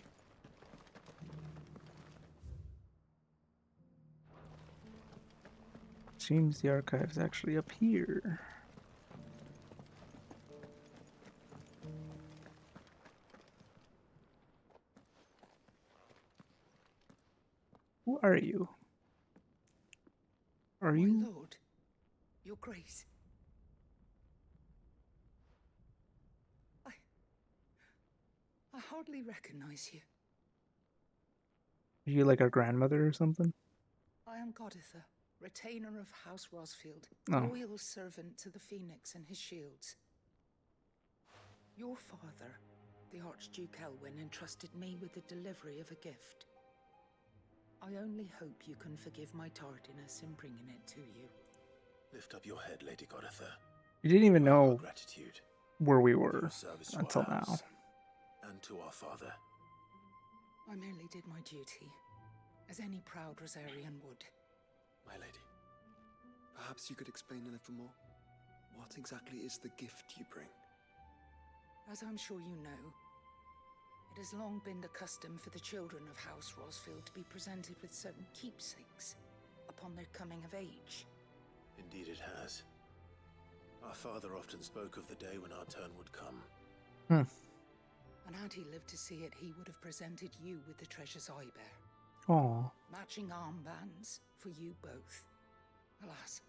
Seems the archive's actually up here. Who are you? Are My you? lord, your grace. I hardly recognize you. Are you like our grandmother or something? I am Goditha, retainer of House Rosfield, Oh. loyal servant to the Phoenix and his shields. Your father, the Archduke Elwyn, entrusted me with the delivery of a gift. I only hope you can forgive my tardiness in bringing it to you. Lift up your head, Lady Goditha. You didn't even know Gratitude where we for were your service to until our now. house and to our father. I merely did my duty, as any proud Rosarian would. my lady, perhaps you could explain a little more. What exactly is the gift you bring? As I'm sure you know, it has long been the custom for the children of House Rosfield to be presented with certain keepsakes upon their coming of age. Indeed it has. Our father often spoke of the day when our turn would come. And had he lived to see it, he would have presented you with the treasures I bear. Aw. Matching armbands for you both. Alas,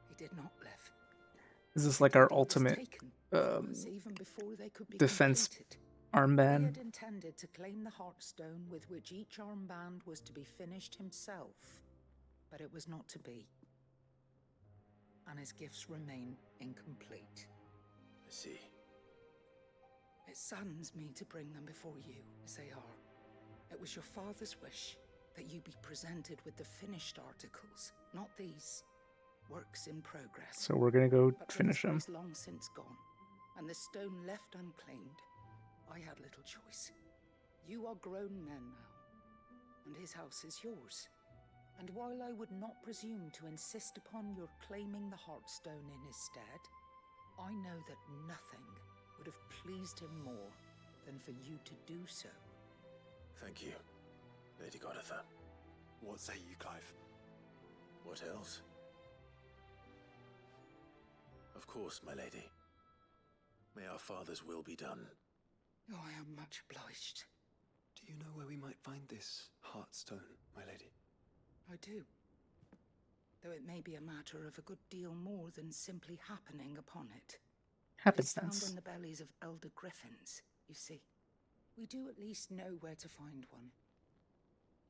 he did not live. Is this like our ultimate Even before they could be defense completed. We armband? had intended to claim the Heartstone with which each armband was to be finished himself, but it was not to be. And his gifts remain incomplete. I see. It saddens me to bring them before you, as they are. It was your father's wish that you be presented with the finished articles, not these works in progress. So we're gonna go But finish with them. his grace long since gone, and the stone left unclaimed, I had little choice. You are grown men now, and his house is yours. And while I would not presume to insist upon your claiming the Heartstone in his stead, I know that nothing would have pleased him more than for you to do so. Thank you, Lady Goditha. What say you, Clive? What else? Of course, my lady. May our father's will be done. Oh, I am much obliged. Do you know where we might find this Heartstone, my lady? I do. Though it may be a matter of a good deal more than simply happening upon it. It is found Happenstance. in the bellies of elder griffins, you see. We do at least know where to find one.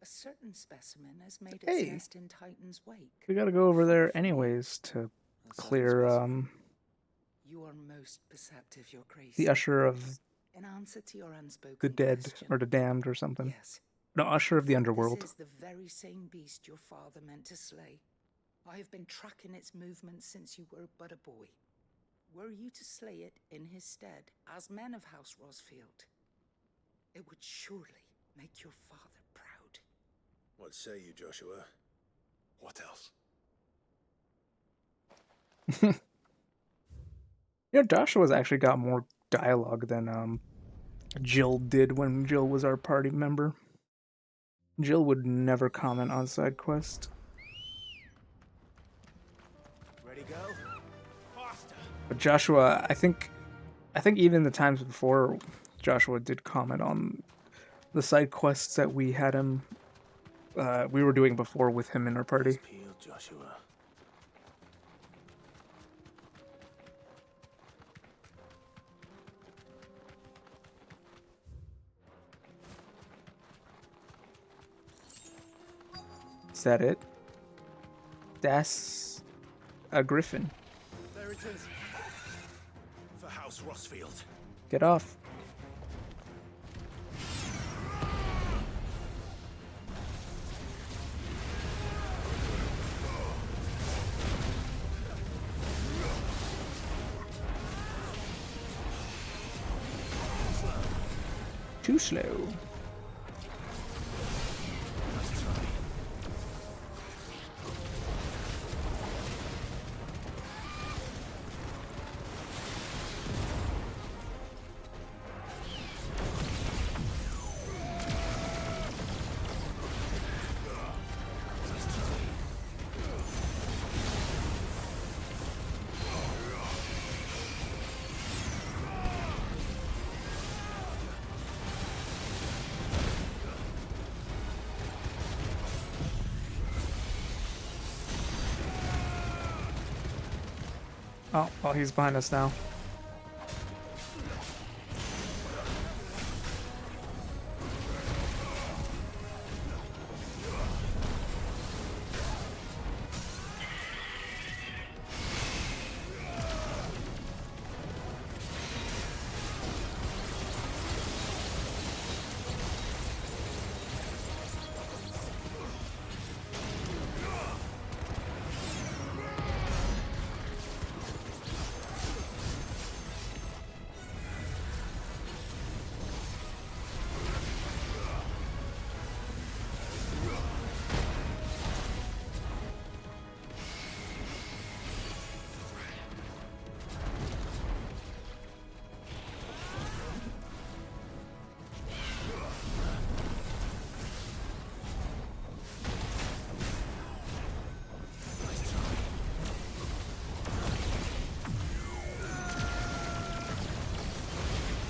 A certain specimen has made its Hey. nest in Titan's wake. We gotta go over there anyways to clear You are most perceptive, Your Grace. the Usher of In answer to your unspoken the Dead question, or the Damned or something. yes. No, Usher of the This Underworld. is the very same beast your father meant to slay. I have been tracking its movements since you were but a boy. Were you to slay it in his stead, as men of House Rosfield, it would surely make your father proud. What say you, Joshua? What else? You know, Joshua's actually got more dialogue than Jill did when Jill was our party member. Jill would never comment on side quest. Ready, go? Faster! But Joshua, I think even the times before, Joshua did comment on the side quests that we had him, we were doing before with him in our party. Peeled, Joshua. Is that it? That's a griffin. There it is. For House Rosfield. Get off. Too slow. Oh, well, he's behind us now.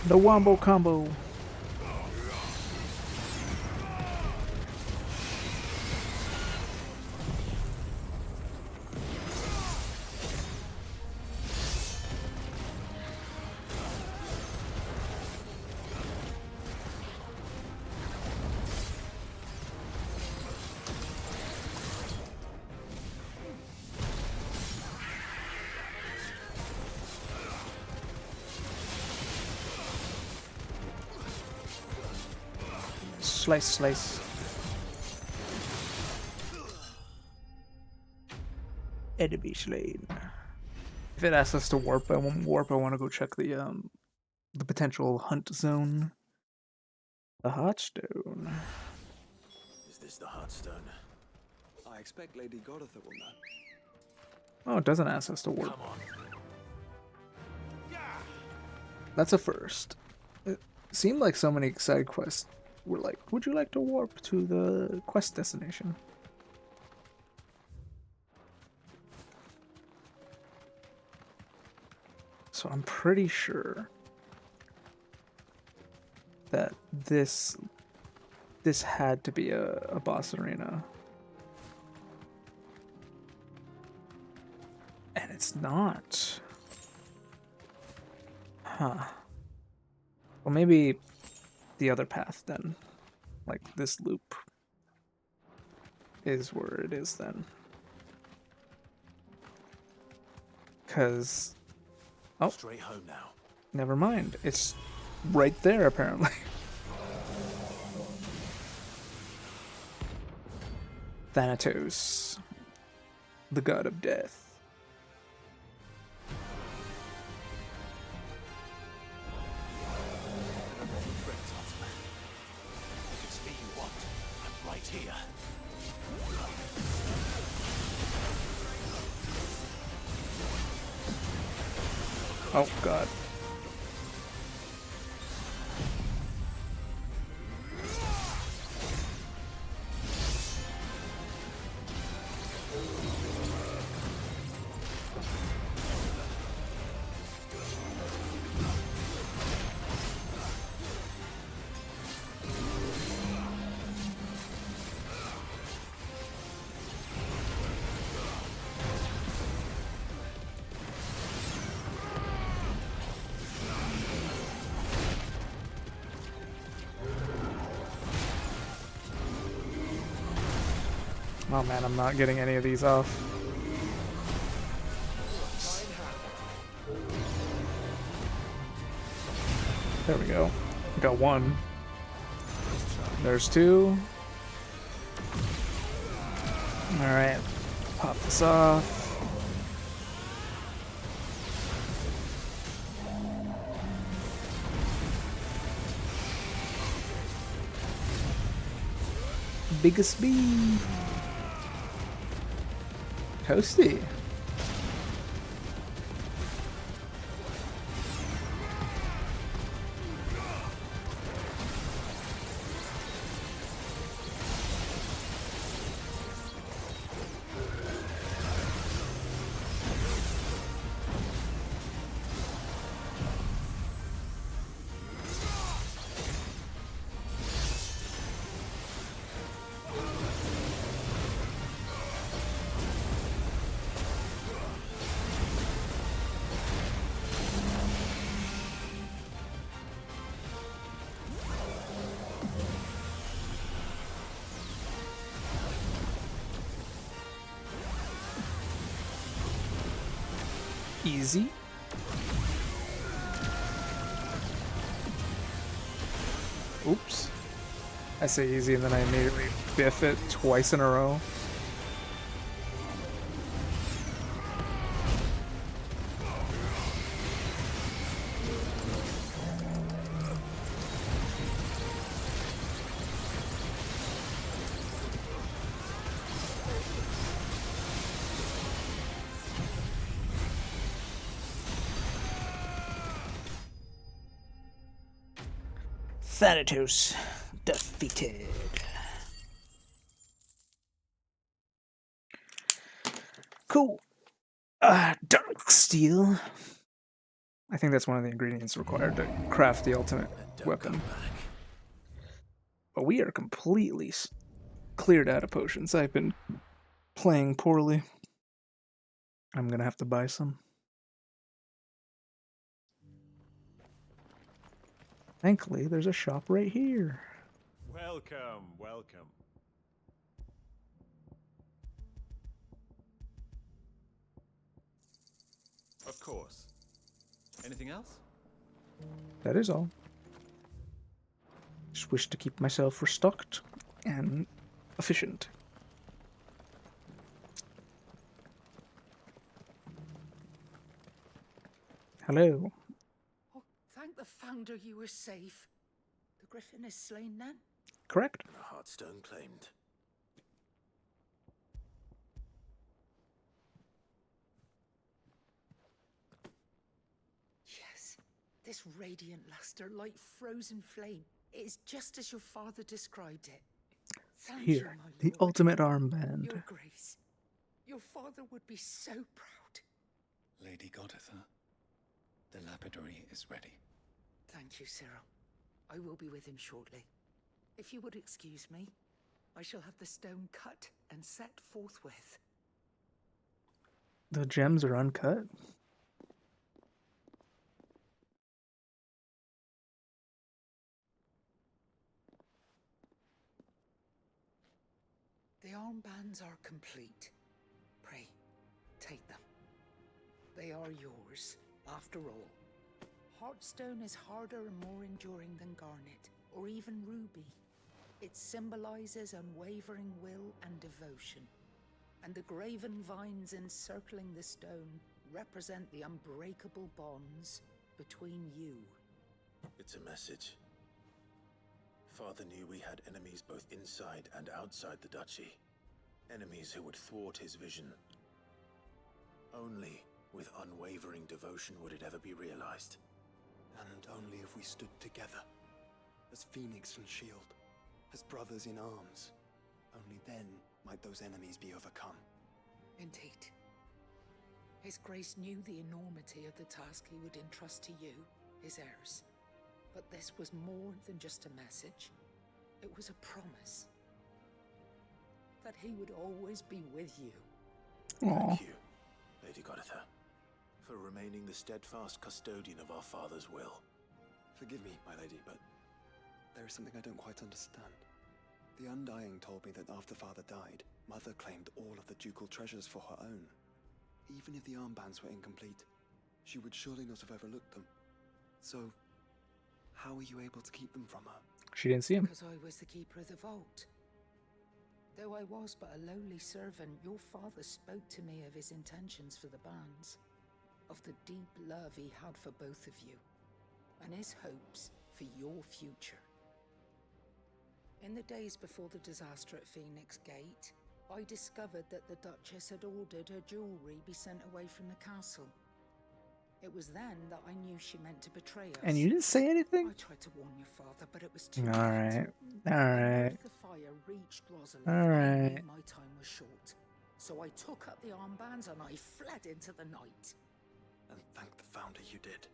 The wombo combo. Slice, slice. Enemy slain. If it asks us to warp, I won't warp. I want to go check the potential hunt zone. The hot stone. Is this the hot stone? I expect Lady Goritha will know. Oh, it doesn't ask us to warp. That's a first. It seemed like so many side quests were like, would you like to warp to the quest destination? So I'm pretty sure that this had to be a boss arena. And it's not. Huh. Well, maybe the other path then. Like this loop is where it is then. Because... Oh. Straight home now. Never mind. It's right there, apparently. Thanatos. The god of death. If it's me you want, I'm right here. Oh, God. Oh man, I'm not getting any of these off. There we go. Got one. There's two. Alright. Pop this off. biggest bee. Toasty. Easy. Oops. I say easy and then I immediately biff it twice in a row. Thanatos defeated. Cool. Dark steel. I think that's one of the ingredients required to craft the ultimate weapon. But we are completely cleared out of potions. I've been playing poorly. I'm gonna have to buy some. Thankfully, there's a shop right here. Welcome, welcome. Of course. Anything else? That is all. Just wish to keep myself restocked and efficient. Hello. Oh, thank the Founder you were safe. The Griffin is slain then? Correct. The Heartstone claimed. Yes. This radiant luster like frozen flame. It is just as your father described it. Thank you, Here, my the lord. ultimate armband. Your Grace. Your father would be so proud. Lady Goditha, the lapidary is ready. Thank you, Cyril. I will be with him shortly. If you would excuse me, I shall have the stone cut and set forthwith. The gems are uncut. The armbands are complete. Pray, take them. They are yours, after all. Heartstone is harder and more enduring than garnet, or even ruby. It symbolizes unwavering will and devotion. And the graven vines encircling the stone represent the unbreakable bonds between you. It's a message. Father knew we had enemies both inside and outside the duchy. Enemies who would thwart his vision. Only with unwavering devotion would it ever be realized. And only if we stood together, as Phoenix and Shield, as brothers in arms. Only then might those enemies be overcome. Indeed. His Grace knew the enormity of the task he would entrust to you, his heirs. But this was more than just a message. It was a promise. That he would always be with you. Thank you, Lady Goditha, for remaining the steadfast custodian of our father's will. Forgive me, my lady, but there is something I don't quite understand. The Undying told me that after Father died, Mother claimed all of the ducal treasures for her own. Even if the armbands were incomplete, she would surely not have overlooked them. So, how were you able to keep them from her? She didn't see him. Because I was the keeper of the vault. Though I was but a lowly servant, your father spoke to me of his intentions for the bands, of the deep love he had for both of you, and his hopes for your future. In the days before the disaster at Phoenix Gate, I discovered that the Duchess had ordered her jewelry be sent away from the castle. It was then that I knew she meant to betray us. And you didn't say anything? I tried to warn your father, but it was too late. Alright. I Alright. knew if the fire reached Rosalind, All I right. knew my time was short. So I took up the armbands and I fled into the night. And thank the Founder you did.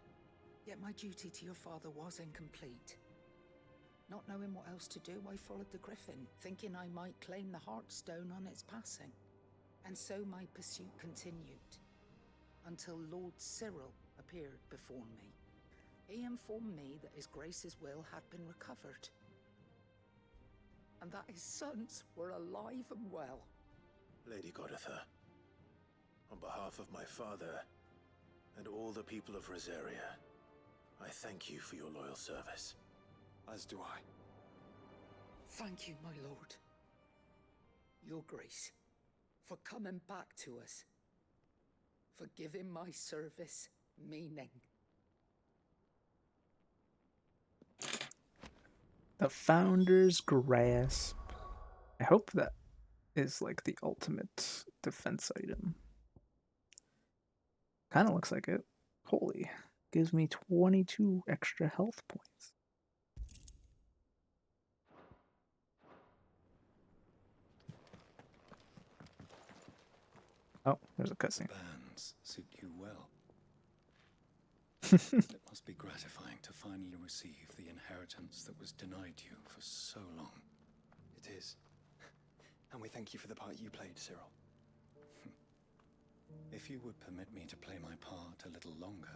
Yet my duty to your father was incomplete. Not knowing what else to do, I followed the Griffin, thinking I might claim the Heartstone on its passing. And so my pursuit continued, until Lord Cyril appeared before me. He informed me that His Grace's will had been recovered, and that his sons were alive and well. Lady Goditha, on behalf of my father and all the people of Rosaria, I thank you for your loyal service. As do I. Thank you, my lord. Your Grace, for coming back to us, for giving my service meaning. The Founder's Grasp. I hope that is like the ultimate defense item. Kind of looks like it. Holy. Gives me 22 extra health points. Oh, there's a cutscene. Bands suit you well. It must be gratifying to finally receive the inheritance that was denied you for so long. It is. And we thank you for the part you played, Cyril. If you would permit me to play my part a little longer,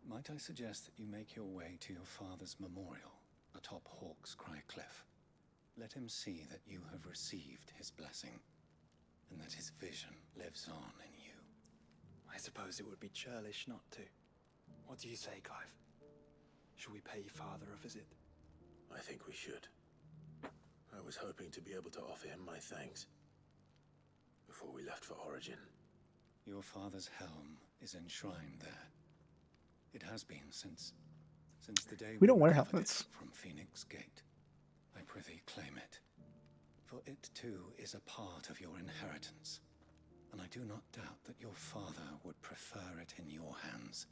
might I suggest that you make your way to your father's memorial atop Hawk's Cry Cliff? Let him see that you have received his blessing, and that his vision lives on in you. I suppose it would be churlish not to. What do you say, Clive? Should we pay father a visit? I think we should. I was hoping to be able to offer him my thanks before we left for Origin. Your father's helm is enshrined there. It has been since the day We don't wear recovered helmets. it from Phoenix Gate. I prithee claim it, for it too is a part of your inheritance, and I do not doubt that your father would prefer it in your hands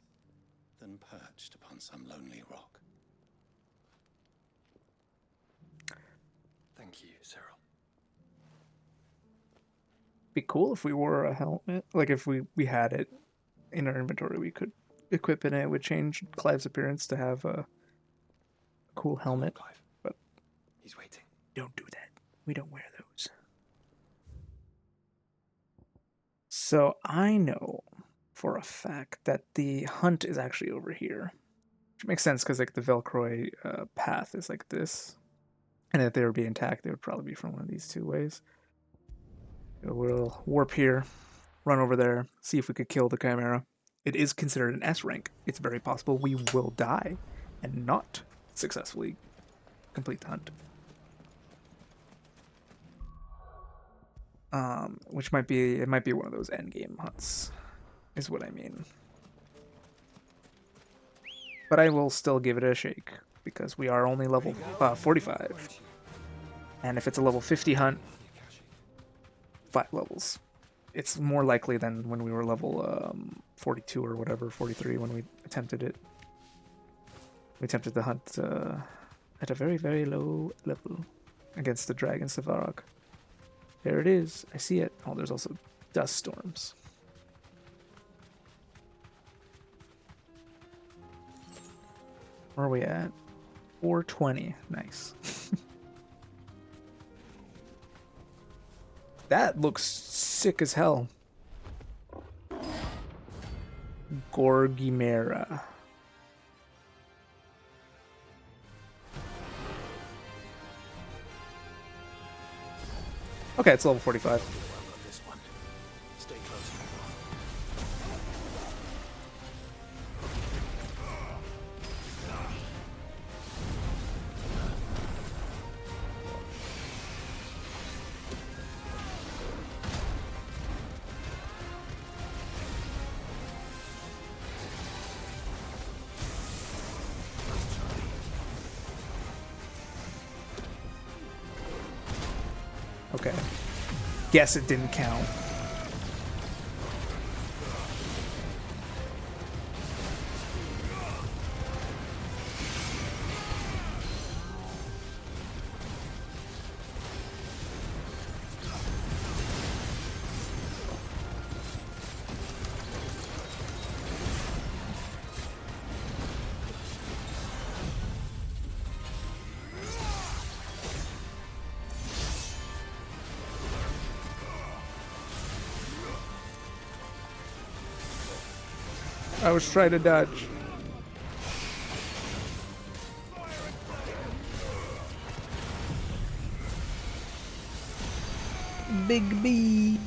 than perched upon some lonely rock. Thank you, Cyril. Be cool if we wore a helmet. Like if we had it in our inventory, we could equip it and it would change Clive's appearance to have a cool helmet. Clive. But He's waiting. don't do that. We don't wear those. So I know for a fact that the hunt is actually over here. Which makes sense because like the Velcroy path is like this. And if they were being attacked, they would probably be from one of these two ways. So we'll warp here, run over there, see if we could kill the Chimera. It is considered an S rank. It's very possible we will die and not successfully complete the hunt. Which might be, it might be one of those endgame hunts, is what I mean. But I will still give it a shake, because we are only level 45. And if it's a level 50 hunt, 5 levels. It's more likely than when we were level 42 or whatever, 43 when we attempted it. We attempted the hunt at a very, very low level against the Dragon Savarok. There it is. I see it. Oh, there's also dust storms. Where are we at? 420. Nice. That looks sick as hell. Gorgimera. Okay, it's level 45. This one. Stay close. Okay. Guess it didn't count. I was trying to dodge. Big B.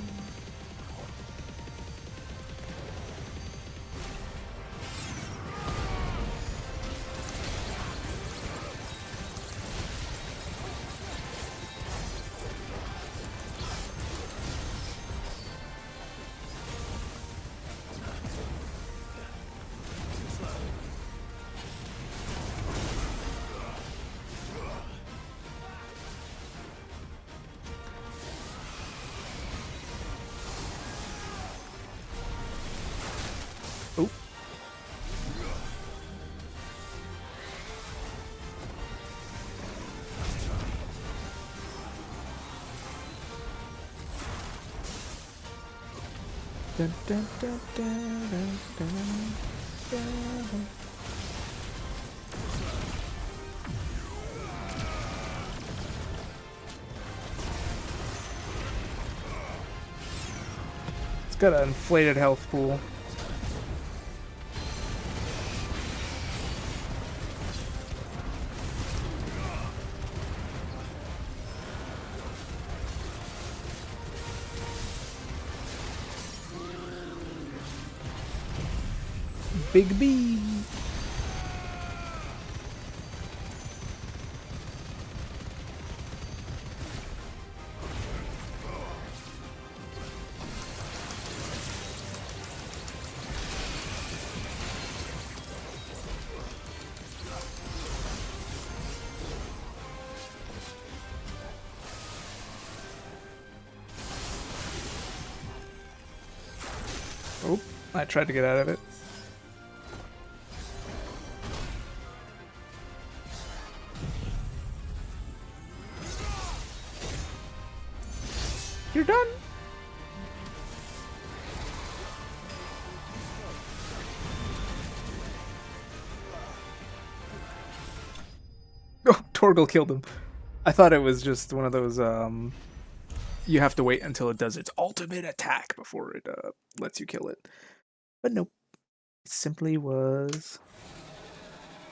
Oh. Dun, dun, dun, dun, dun, dun, dun. It's got an inflated health pool. Big B. Oh, I tried to get out of it. You're done. Oh, Torgal killed him. I thought it was just one of those, you have to wait until it does its ultimate attack before it lets you kill it. But nope. It simply was.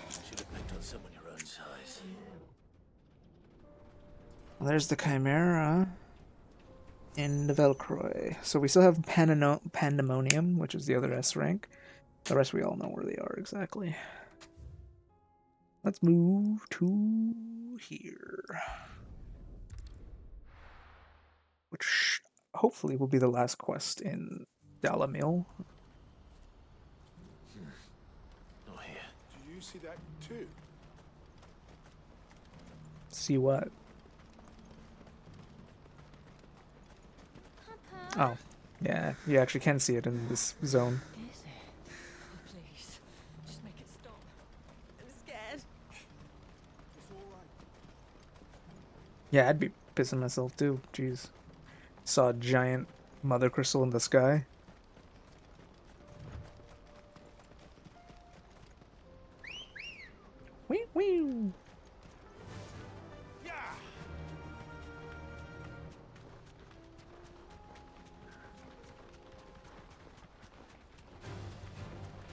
Should have picked on someone your own size. Well, there's the Chimera in the Velcroy. So we still have Pandemonium, which is the other S rank. The rest we all know where they are exactly. Let's move to here. Which hopefully will be the last quest in Dalamil. Not here. Do you see that too? See what? Oh, yeah, you actually can see it in this zone. Is it? Please, just make it stop. I'm scared. It's all right. Yeah, I'd be pissing myself too. Jeez. Saw a giant mother crystal in the sky. Wee wee.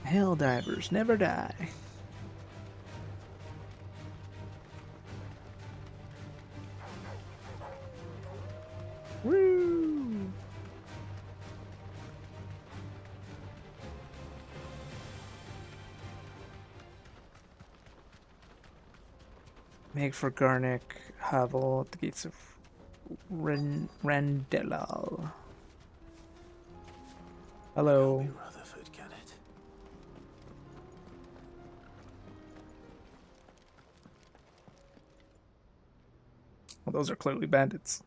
Hell divers never die. Woo! Make for Garnick, Havel, at the gates of Randelal. Hello. Rutherford, can it? Well, those are clearly bandits.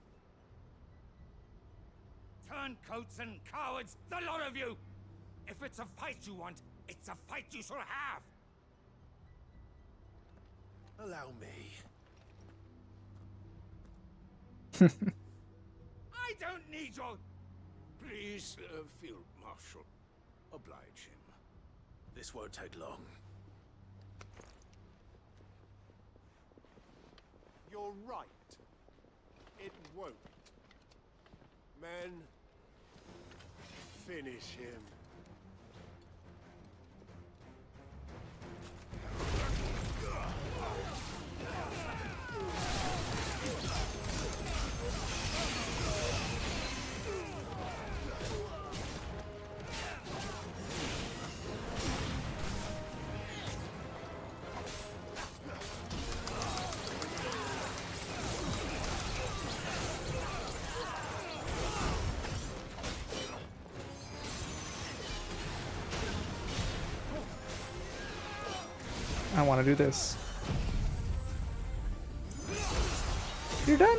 redcoats and cowards, the lot of you! If it's a fight you want, it's a fight you shall have! Allow me. I don't need your... Please, Field Marshal, oblige him. This won't take long. You're right. It won't. Men, finish him. I want to do this. You're done.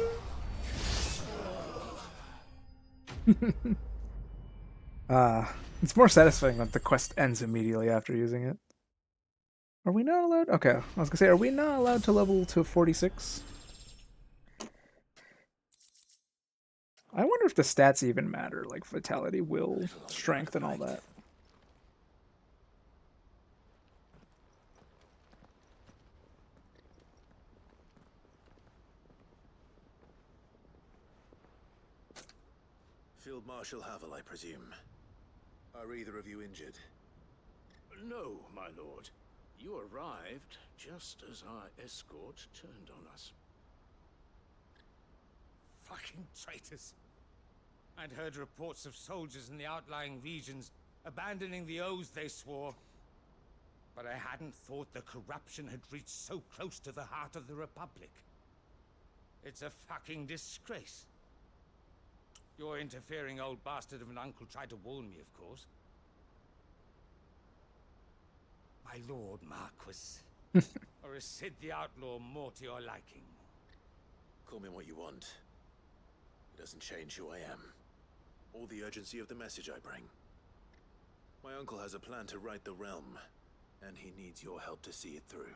It's more satisfying that the quest ends immediately after using it. Are we not allowed? Okay, I was gonna say, are we not allowed to level to 46? I wonder if the stats even matter, like vitality, will, strength, and all that. Field Marshal Havel, I presume. Are either of you injured? No, my lord. You arrived just as our escort turned on us. Fucking traitors. I'd heard reports of soldiers in the outlying regions abandoning the oaths they swore. But I hadn't thought the corruption had reached so close to the heart of the Republic. It's a fucking disgrace. Your interfering old bastard of an uncle tried to warn me, of course. My lord Marquis. Or is Sid the Outlaw more to your liking? Call me what you want. It doesn't change who I am, or the urgency of the message I bring. My uncle has a plan to right the realm, and he needs your help to see it through.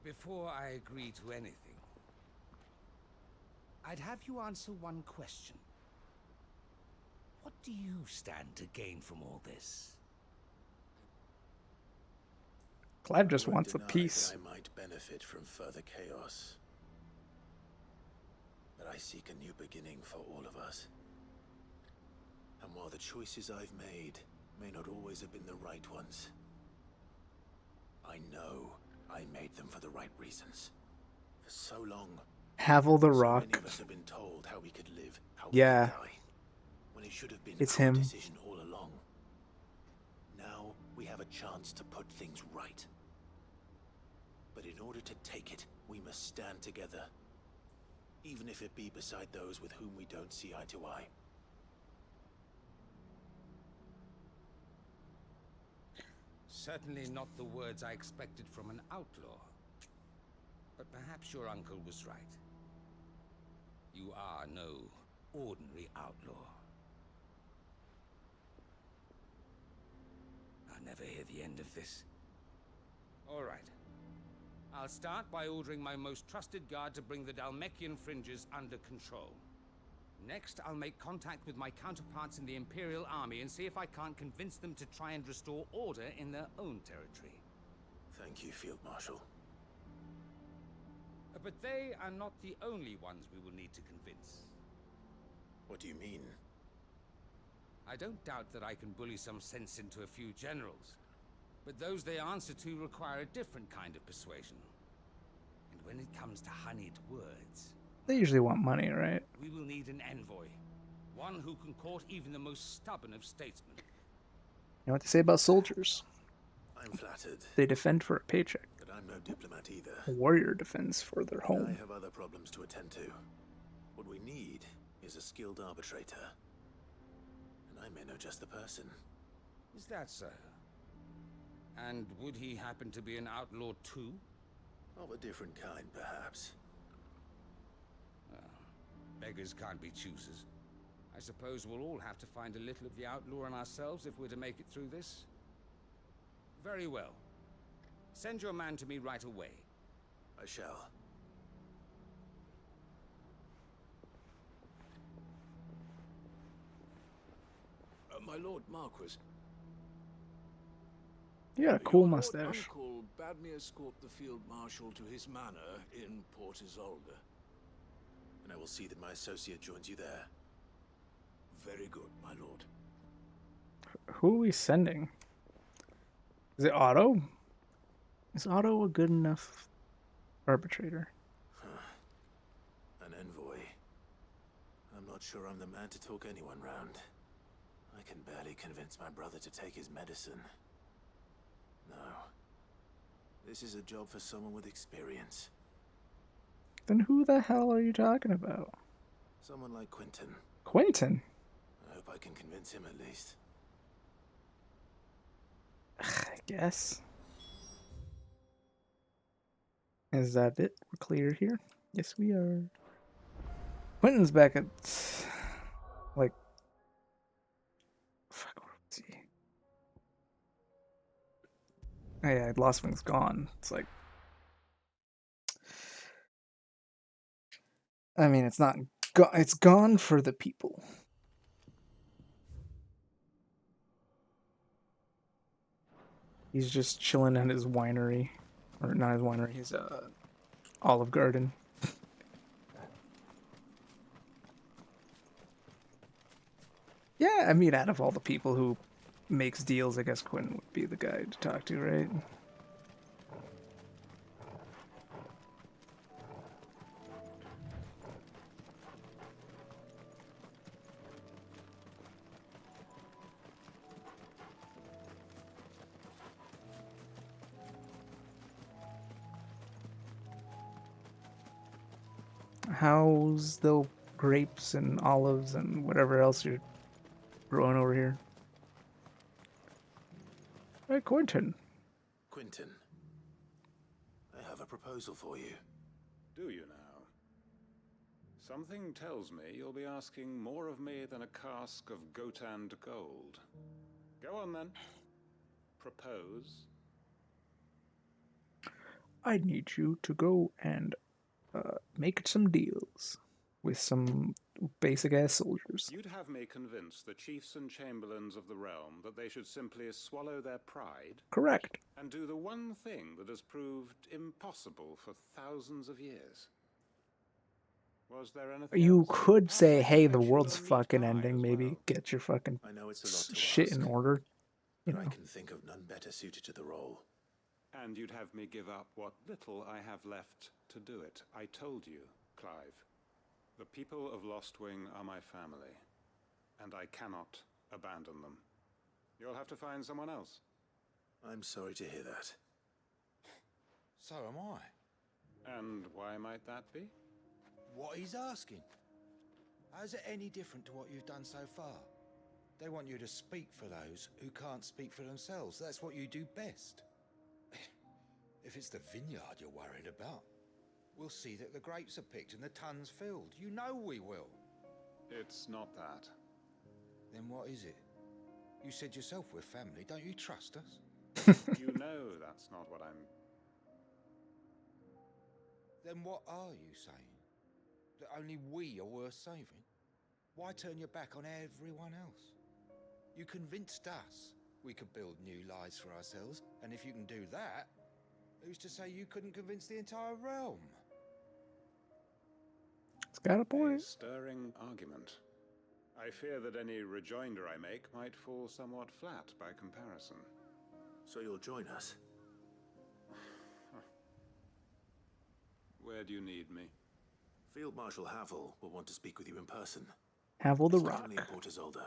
Before I agree to anything, I'd have you answer one question. What do you stand to gain from all this? Clive just wants a piece. I might benefit from further chaos. But I seek a new beginning for all of us. And while the choices I've made may not always have been the right ones, I know I made them for the right reasons. For so long, Havel the so Rock. many of us have been told how we could live, how Yeah. we could die, when it should have been It's our him. decision all along. Now we have a chance to put things right. But in order to take it, we must stand together. Even if it be beside those with whom we don't see eye to eye. Certainly not the words I expected from an outlaw. But perhaps your uncle was right. You are no ordinary outlaw. I'll never hear the end of this. All right. I'll start by ordering my most trusted guard to bring the Dhalmekian fringes under control. Next, I'll make contact with my counterparts in the Imperial Army and see if I can't convince them to try and restore order in their own territory. Thank you, Field Marshal. But they are not the only ones we will need to convince. What do you mean? I don't doubt that I can bully some sense into a few generals. But those they answer to require a different kind of persuasion. And when it comes to honeyed words... They usually want money, right? We will need an envoy. One who can court even the most stubborn of statesmen. You know what they say about soldiers? I'm flattered. They defend for a paycheck. But I'm no diplomat either. A warrior defends for their I home. have other problems to attend to. What we need is a skilled arbitrator. And I may know just the person. Is that so? And would he happen to be an outlaw too? Of a different kind, perhaps. Beggars can't be choosers. I suppose we'll all have to find a little of the outlaw in ourselves if we're to make it through this. Very well. Send your man to me right away. I shall. My Lord Marquis. You got a cool Your mustache. Lord Uncle bade me escort the Field Marshal to his manor in Port Isolde. And I will see that my associate joins you there. Very good, my lord. Who are we sending? Is it Otto? Is Otto a good enough arbitrator? An envoy. I'm not sure I'm the man to talk anyone round. I can barely convince my brother to take his medicine. No. This is a job for someone with experience. Then who the hell are you talking about? Someone like Quentin. Quentin? I hope I can convince him at least. I guess. Is that it? We're clear here? Yes, we are. Quentin's back at, like, fuck, where was he? Oh yeah, Lost Wing's gone. It's like, I mean, it's not, it's gone for the people. He's just chilling at his winery, or not his winery, his Olive Garden. Yeah, I mean, out of all the people who makes deals, I guess Quentin would be the guy to talk to, right? How's the grapes and olives and whatever else you're growing over here? Hey, Quentin. Quentin. I have a proposal for you. Do you now? Something tells me you'll be asking more of me than a cask of Gotand gold. Go on then. Propose. I need you to go and make some deals with some basic ass soldiers. You'd have me convince the chiefs and chamberlains of the realm that they should simply swallow their pride. Correct. And do the one thing that has proved impossible for thousands of years. Was there anything You else? could say, hey, the world's fucking ending. Maybe get your fucking I know it's a lot to shit ask, in order. You but I know. can think of none better suited to the role. And you'd have me give up what little I have left to do it. I told you, Clive. The people of Lostwing are my family, and I cannot abandon them. You'll have to find someone else. I'm sorry to hear that. So am I. And why might that be? What he's asking. How's it any different to what you've done so far? They want you to speak for those who can't speak for themselves. That's what you do best. If it's the vineyard you're worried about, we'll see that the grapes are picked and the tons filled. You know we will. It's not that. Then what is it? You said yourself we're family. Don't you trust us? You know that's not what I'm... Then what are you saying? That only we are worth saving? Why turn your back on everyone else? You convinced us we could build new lives for ourselves, and if you can do that, who's to say you couldn't convince the entire realm? It's got a A point. stirring argument. I fear that any rejoinder I make might fall somewhat flat by comparison. So you'll join us? Where do you need me? Field Marshal Havel will want to speak with you in person. Havel the He's Rock. currently in Port Isolde.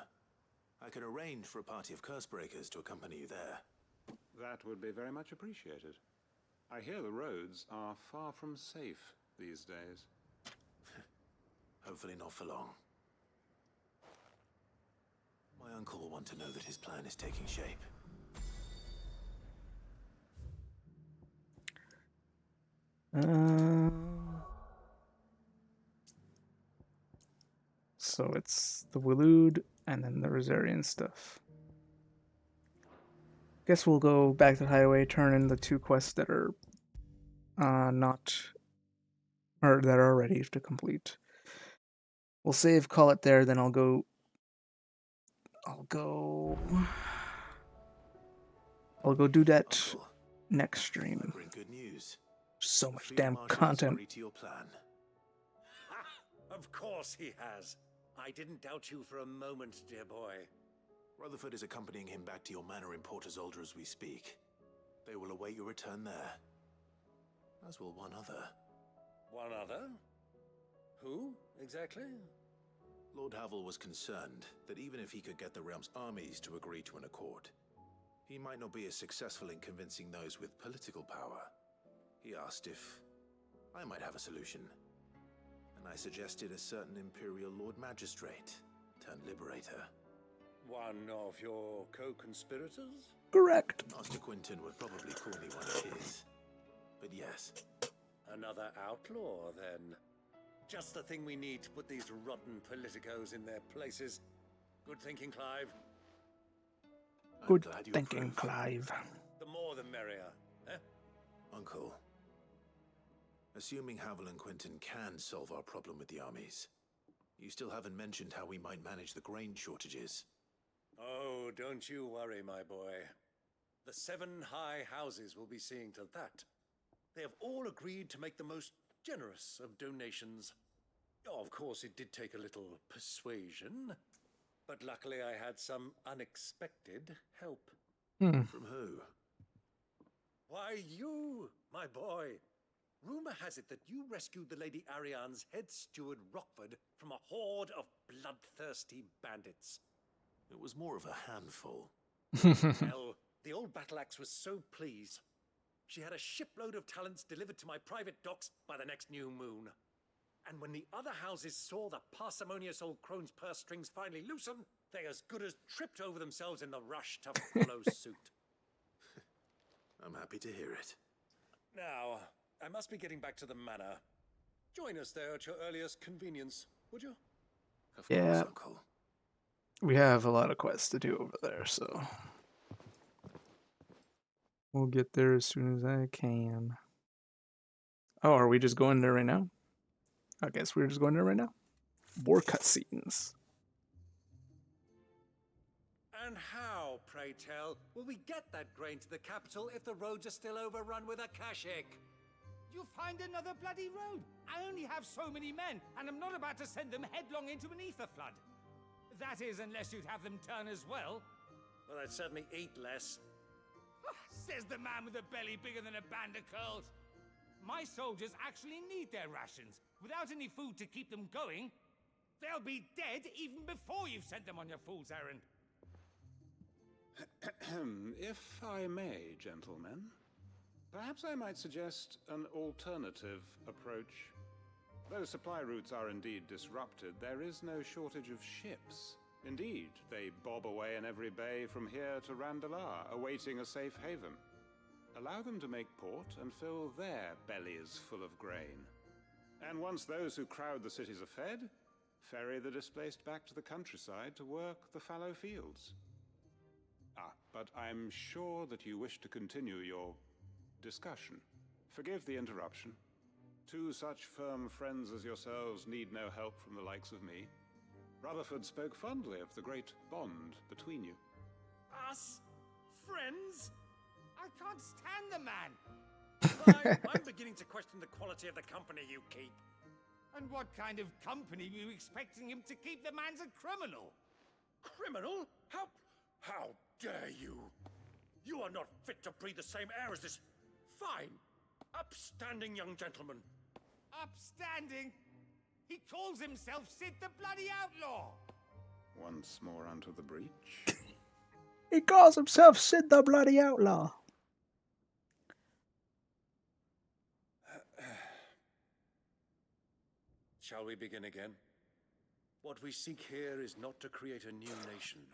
I can arrange for a party of Cursebreakers to accompany you there. That would be very much appreciated. I hear the roads are far from safe these days. Hopefully not for long. My uncle will want to know that his plan is taking shape. So it's the Waloed and then the Rosarian stuff. Guess we'll go back to the highway, turn in the 2 quests that are that are ready to complete. We'll save, call it there, then I'll go do that Uncle, next stream. I bring good news. So The much Field damn Marshal has content. agreed to your plan. Of course he has. I didn't doubt you for a moment, dear boy. Rutherford is accompanying him back to your manor in Port Isolde as we speak. They will await your return there. As will one other. One other? Who, exactly? Lord Havel was concerned that even if he could get the realm's armies to agree to an accord, he might not be as successful in convincing those with political power. He asked if I might have a solution, and I suggested a certain Imperial Lord Magistrate turned Liberator. One of your co-conspirators? Correct. Master Quinton would probably call me one of his. But yes. Another outlaw, then. Just the thing we need to put these rotten politicos in their places. Good thinking, Clive. Good thinking, Clive. The more the merrier, eh? Uncle, assuming Havel and Quinton can solve our problem with the armies, you still haven't mentioned how we might manage the grain shortages. Oh, don't you worry, my boy. The 7 high houses will be seeing to that. They have all agreed to make the most generous of donations. Oh, of course, it did take a little persuasion, but luckily I had some unexpected help. From who? Why, you, my boy. Rumor has it that you rescued the Lady Ariane's head steward Rockford from a horde of bloodthirsty bandits. It was more of a handful. Well, the old battle axe was so pleased. She had a shipload of talents delivered to my private docks by the next new moon. And when the other houses saw the parsimonious old crone's purse strings finally loosen, they as good as tripped over themselves in the rush to follow suit. I'm happy to hear it. Now, I must be getting back to the manor. Join us there at your earliest convenience, would you? Of course, Yeah. Uncle. We have a lot of quests to do over there, so we'll get there as soon as I can. Oh, are we just going there right now? I guess we're just going there right now. More cutscenes. And how, pray tell, will we get that grain to the capital if the roads are still overrun with Akashic? You'll find another bloody road. I only have so many men, and I'm not about to send them headlong into an ether flood. That is, unless you'd have them turn as well. Well, I'd certainly eat less. Says the man with a belly bigger than a band of curls. My soldiers actually need their rations. Without any food to keep them going, they'll be dead even before you've sent them on your fool's errand. If I may, gentlemen, perhaps I might suggest an alternative approach. Though supply routes are indeed disrupted, there is no shortage of ships. Indeed, they bob away in every bay from here to Randalar, awaiting a safe haven. Allow them to make port and fill their bellies full of grain. And once those who crowd the cities are fed, ferry the displaced back to the countryside to work the fallow fields. But I'm sure that you wish to continue your discussion. Forgive the interruption. 2 such firm friends as yourselves need no help from the likes of me. Rutherford spoke fondly of the great bond between you. Us? Friends? I can't stand the man. I'm beginning to question the quality of the company you keep. And what kind of company were you expecting him to keep? The man's a criminal. Criminal? How dare you? You are not fit to breathe the same air as this fine, upstanding young gentleman. Upstanding? He calls himself Sid the Bloody Outlaw. Once more onto the breach. He calls himself Sid the Bloody Outlaw. Shall we begin again? What we seek here is not to create a new nation,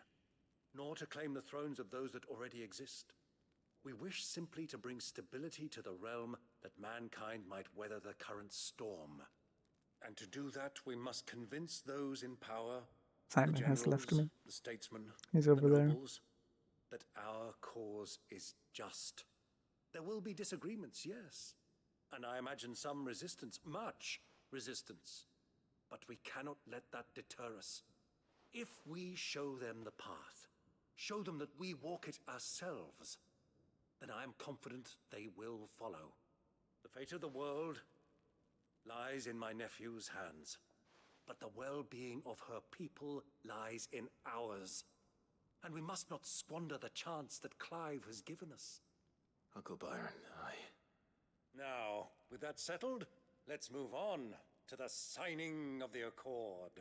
nor to claim the thrones of those that already exist. We wish simply to bring stability to the realm that mankind might weather the current storm. And to do that, we must convince those in power, Simon the has left generals, me. the statesmen, He's the over there. nobles, that our cause is just. There will be disagreements, yes. And I imagine some resistance, much resistance. But we cannot let that deter us. If we show them the path, show them that we walk it ourselves, then I am confident they will follow. The fate of the world lies in my nephew's hands, but the well-being of her people lies in ours. And we must not squander the chance that Clive has given us. Uncle Byron, Now, with that settled, let's move on to the signing of the accord.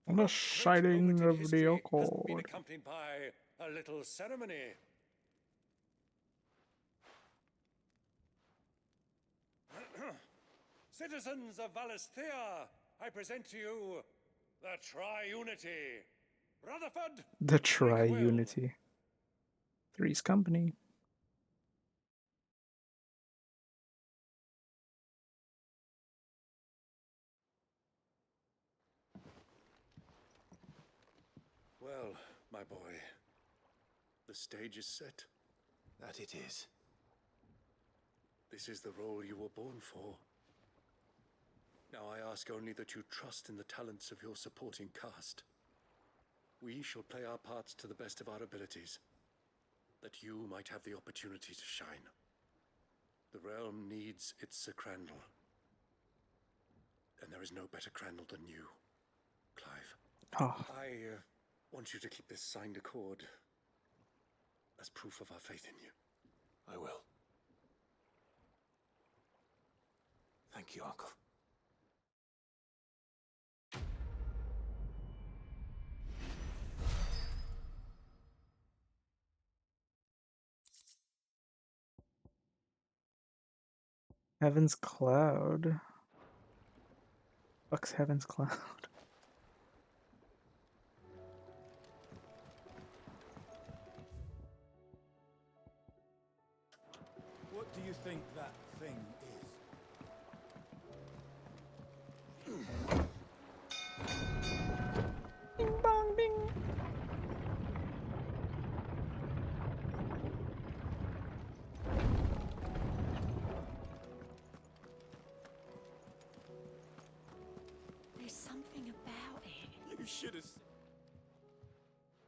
The signing of the Has been accord. accompanied by a little ceremony. Citizens of Valisthea, I present to you the Tri-Unity. Rutherford, The Tri-Unity. Three's Company. Well, my boy, the stage is set. that it is. This is the role you were born for. Now I ask only that you trust in the talents of your supporting cast. We shall play our parts to the best of our abilities, that you might have the opportunity to shine. The realm needs its Sir Crandall, and there is no better Crandall than you, Clive. Oh. I want you to keep this signed accord as proof of our faith in you. I will. Thank you, Uncle. Heaven's Cloud. Fuck's Heaven's Cloud. What do you think that thing is? Bing bong bing. There's something about it. You should have.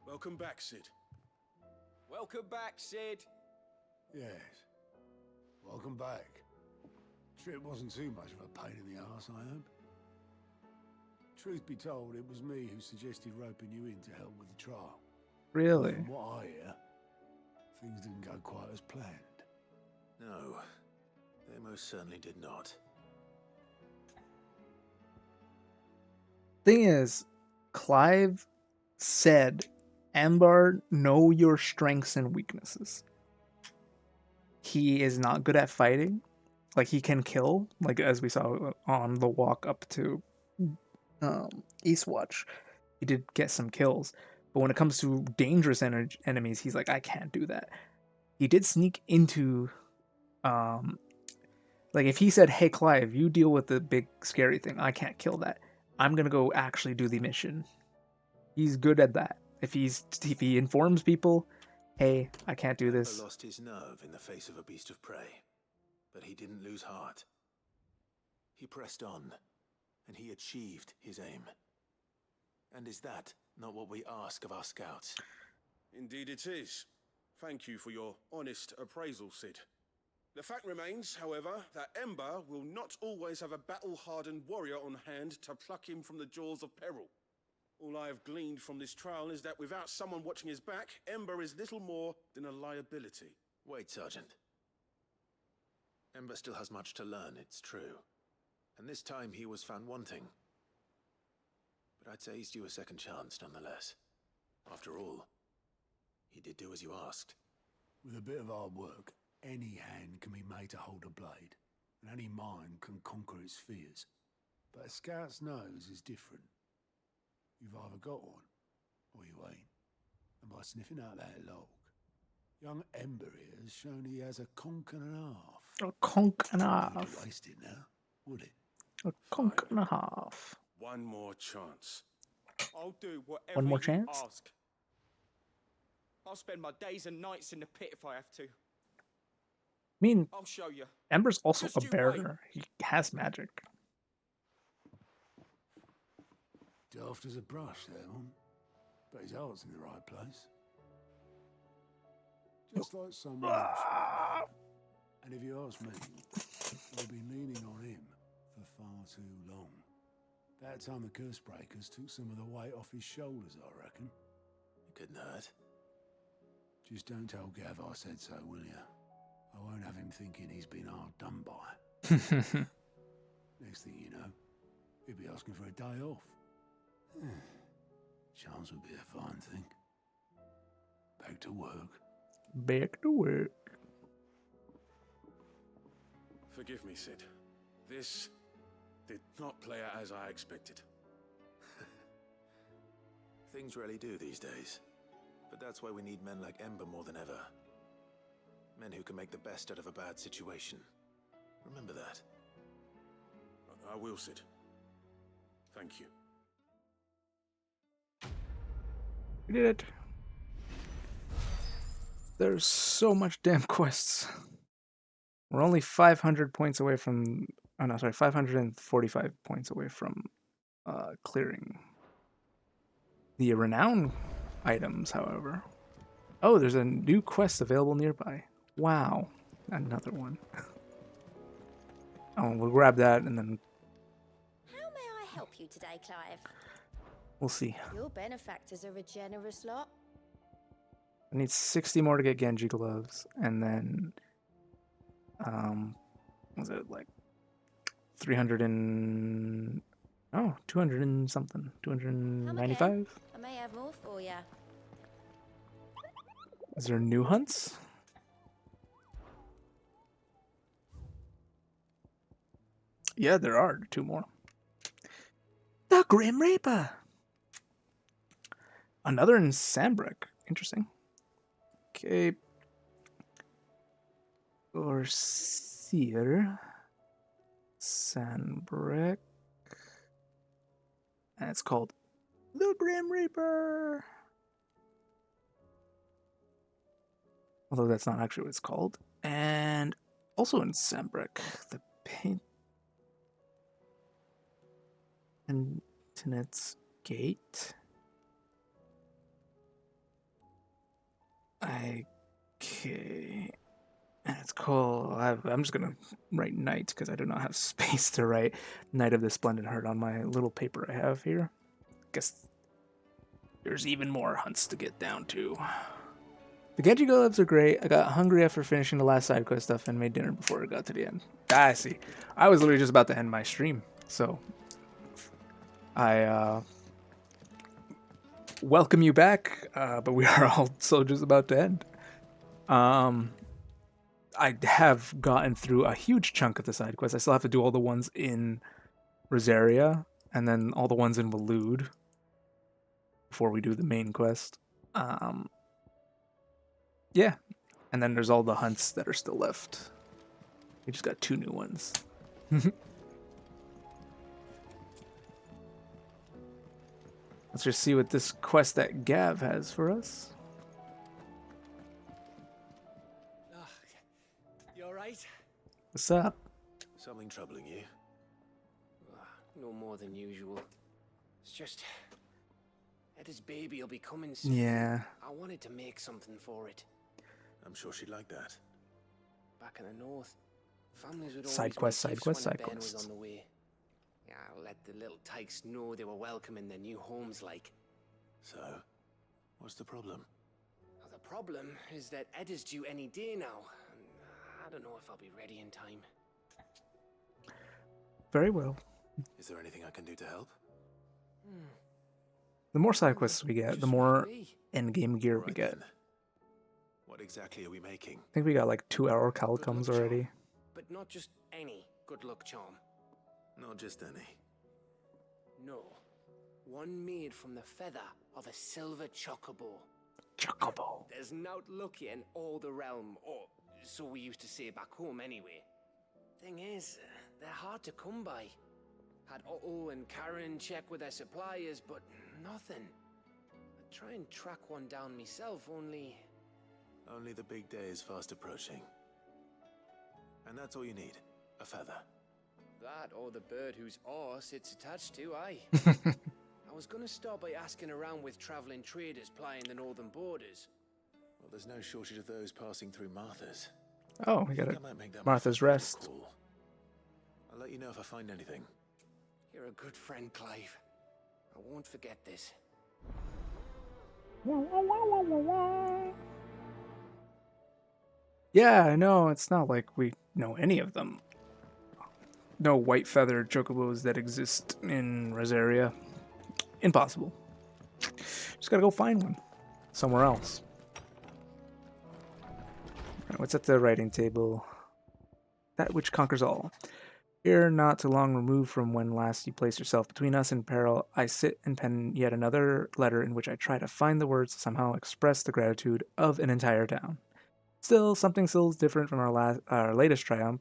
Welcome back, Sid. Welcome back, Sid. Yes. Welcome back. Trip wasn't too much of a pain in the arse, I hope. Truth be told, it was me who suggested roping you in to help with the trial. Really? From what I hear, things didn't go quite as planned. No, they most certainly did not. Thing is, Clive said, Ambar, know your strengths and weaknesses. He is not good at fighting. Like, he can kill, like as we saw on the walk up to Eastwatch. He did get some kills. But when it comes to dangerous enemies, he's like, I can't do that. He did sneak into... like, if he said, hey, Clive, you deal with the big scary thing. I can't kill that. I'm going to go actually do the mission. He's good at that. If he informs people, hey, I can't do this. He lost his nerve in the face of a beast of prey, but he didn't lose heart. He pressed on, and he achieved his aim. And is that not what we ask of our scouts? Indeed it is. Thank you for your honest appraisal, Sid. The fact remains, however, that Ember will not always have a battle-hardened warrior on hand to pluck him from the jaws of peril. All I have gleaned from this trial is that without someone watching his back, Ember is little more than a liability. Wait, Sergeant. Ember still has much to learn, it's true. And this time he was found wanting. But I'd say he's due a second chance, nonetheless. After all, he did do as you asked. With a bit of hard work, any hand can be made to hold a blade, and any mind can conquer its fears. But a scout's nose is different. You've either got one, or you ain't. And by sniffing out that log, young Ember here has shown he has a conch and a half. A conch and a Wouldn't half. waste it now, would it? A conch and a half. One more chance. I'll do whatever One more you chance? ask. I'll spend my days and nights in the pit if I have to. I mean, I'll show you. Ember's also Just a you bearer. He has magic. Daft as a brush, that one. But his heart's in the right place. Just like someone else. And if you ask me, we've been leaning on him for far too long. That time the curse breakers took some of the weight off his shoulders, I reckon. It couldn't hurt. Just don't tell Gav I said so, will you? I won't have him thinking he's been hard done by. Next thing you know, he'll be asking for a day off. Chance would be a fine thing. Back to work. Back to work. Forgive me, Sid. This did not play out as I expected. Things really do these days. But that's why we need men like Ember more than ever. Men who can make the best out of a bad situation. Remember that. I will, Sid. Thank you. We did it. There's so much damn quests. We're only 500 points away from... Oh no, sorry, 545 points away from clearing the renown items, however. Oh, there's a new quest available nearby. Wow. Another one. Oh, we'll grab that and then How may I help you today, Clive? we'll see. Your benefactors are a generous lot. I need 60 more to get Genji gloves, and then was it like 300 and 200 and something, Come again. 295? I may have more for you. Is there new hunts? Yeah, there are 2 more. The Grim Reaper. Another in Sambrick. Interesting. Okay. Or Seer. Sandbrick. And it's called the Grim Reaper. Although that's not actually what it's called. And also in Sambrick, the Penitent's Gate. Okay. And it's called... I'm just going to write Night because I do not have space to write Night of the Splendid Heart on my little paper I have here. Guess there's even more hunts to get down to. The Genji gloves are great. I got hungry after finishing the last side quest stuff and made dinner before it got to the end. I see. I was literally just about to end my stream, so I welcome you back, but we are also just about to end. I have gotten through a huge chunk of the side quests. I still have to do all the ones in Rosaria and then all the ones in Waloed before we do the main quest. Yeah, and then there's all the hunts that are still left. We just got 2 new ones. Let's just see what this quest that Gav has for us. You alright? What's up? Something troubling you? No more than usual. It's just... Eda's baby will be coming soon. Yeah. I wanted to make something for it. I'm sure she'd like that. Back in the north, families would Side always quest, make side gifts quest, when a side Ben was quests. on the way. Yeah, I'll let the little tykes know they were welcome in their new homes like. So, what's the problem? Well, the problem is that Eda's due any day now. And I don't know if I'll be ready in time. Very well. Is there anything I can do to help? The more side quests we get, the more endgame gear we get. What exactly are we making? I think we got like 2 hour calicums already. But not just any good luck charm. Not just any. No. One made from the feather of a silver chocobo. Chocobo. There's not lucky in all the realm, or so we used to say back home anyway. Thing is, they're hard to come by. Had Otto and Karen check with their suppliers, but nothing. I'd try and track one down myself, only... Only the big day is fast approaching. And that's all you need. A feather. That or the bird whose arse it's attached to, aye. I was gonna start by asking around with traveling traders plying the northern borders. Well, there's no shortage of those passing through Martha's. Oh, we got I it. might make that Martha's my first Rest. port of call. I'll let you know if I find anything. You're a good friend, Clive. I won't forget this. Yeah, I know. It's not like we know any of them. No white feathered chocobos that exist in Rosaria. Impossible. Just gotta go find one somewhere else. Alright, what's at the writing table? That which conquers all. Here, not too long removed from when last you placed yourself between us and peril, I sit and pen yet another letter in which I try to find the words to somehow express the gratitude of an entire town. Still, something still is different from our latest triumph,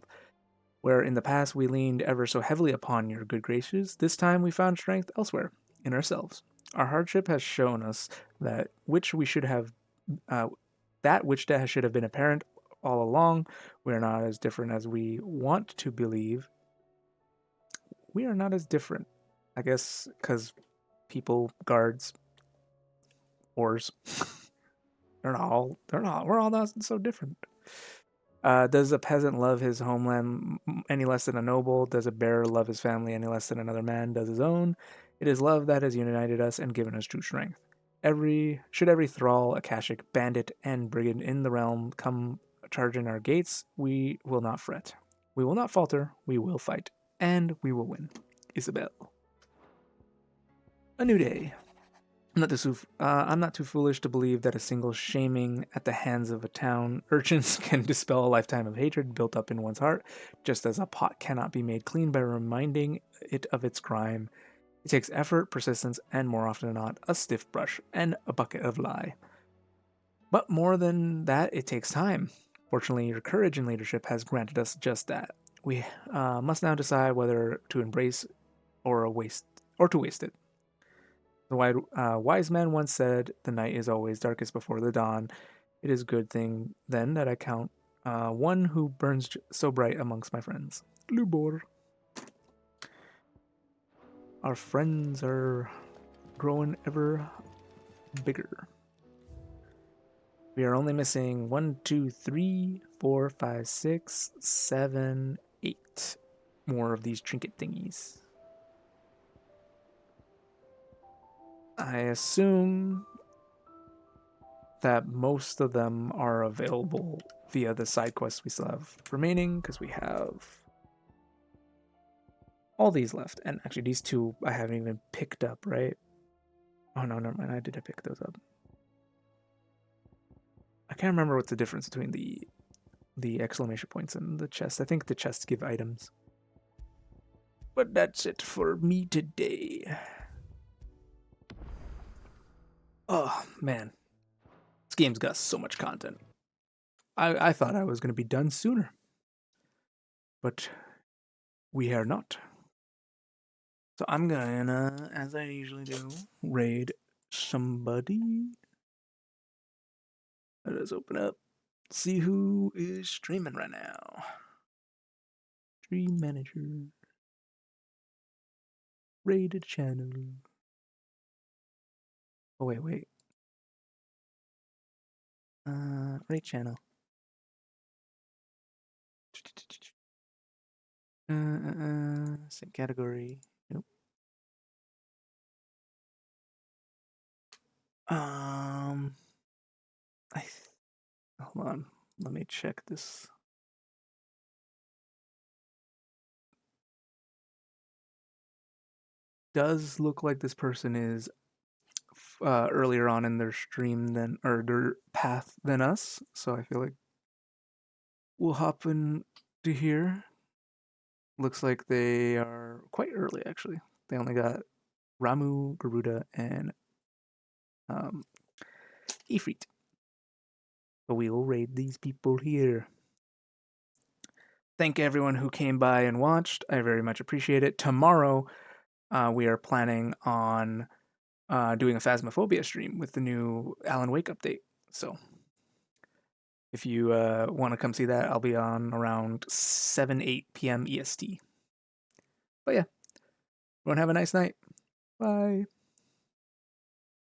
where in the past we leaned ever so heavily upon your good graces. This time we found strength elsewhere, in ourselves. Our hardship has shown us that which we should have, that which should have been apparent all along. We are not as different as we want to believe. We are not as different, I guess, because people, guards, whores. We're all not so different. Does a peasant love his homeland any less than a noble? Does a bearer love his family any less than another man does his own? It is love that has united us and given us true strength. Should every thrall, Akashic, bandit, and brigand in the realm come charging our gates, we will not fret. We will not falter. We will fight, and we will win. Isabel. A new day. I'm not too foolish to believe that a single shaming at the hands of a town urchins can dispel a lifetime of hatred built up in one's heart, just as a pot cannot be made clean by reminding it of its crime. It takes effort, persistence, and more often than not, a stiff brush and a bucket of lye. But more than that, it takes time. Fortunately, your courage and leadership has granted us just that. We must now decide whether to embrace or to waste it. The wise man once said, "The night is always darkest before the dawn." It is a good thing, then, that I count one who burns so bright amongst my friends. Lubor. Our friends are growing ever bigger. We are only missing 1, 2, 3, 4, 5, 6, 7, 8 more of these trinket thingies. I assume that most of them are available via the side quests we still have remaining, because we have all these left. And actually, these two I haven't even picked up, right? Oh, no, never mind. I did pick those up. I can't remember what's the difference between the exclamation points and the chest. I think the chests give items. But that's it for me today. Oh, man. This game's got so much content. I thought I was going to be done sooner. But we are not. So I'm gonna, as I usually do, raid somebody. Let us open up. See who is streaming right now. Stream manager. Raided channel. Oh, wait. Raid channel. Same category. Nope. Hold on. Let me check this. Does look like this person is earlier on in their stream or their path than us, so I feel like we'll hop in to here. Looks like they are quite early, actually. They only got Ramu, Garuda, and Ifrit. But we will raid these people here. thank everyone who came by and watched. I very much appreciate it. Tomorrow, we are planning on doing a Phasmophobia stream with the new Alan Wake update. So if you want to come see that, I'll be on around 7-8 p.m. EST. But yeah, everyone have a nice night. Bye.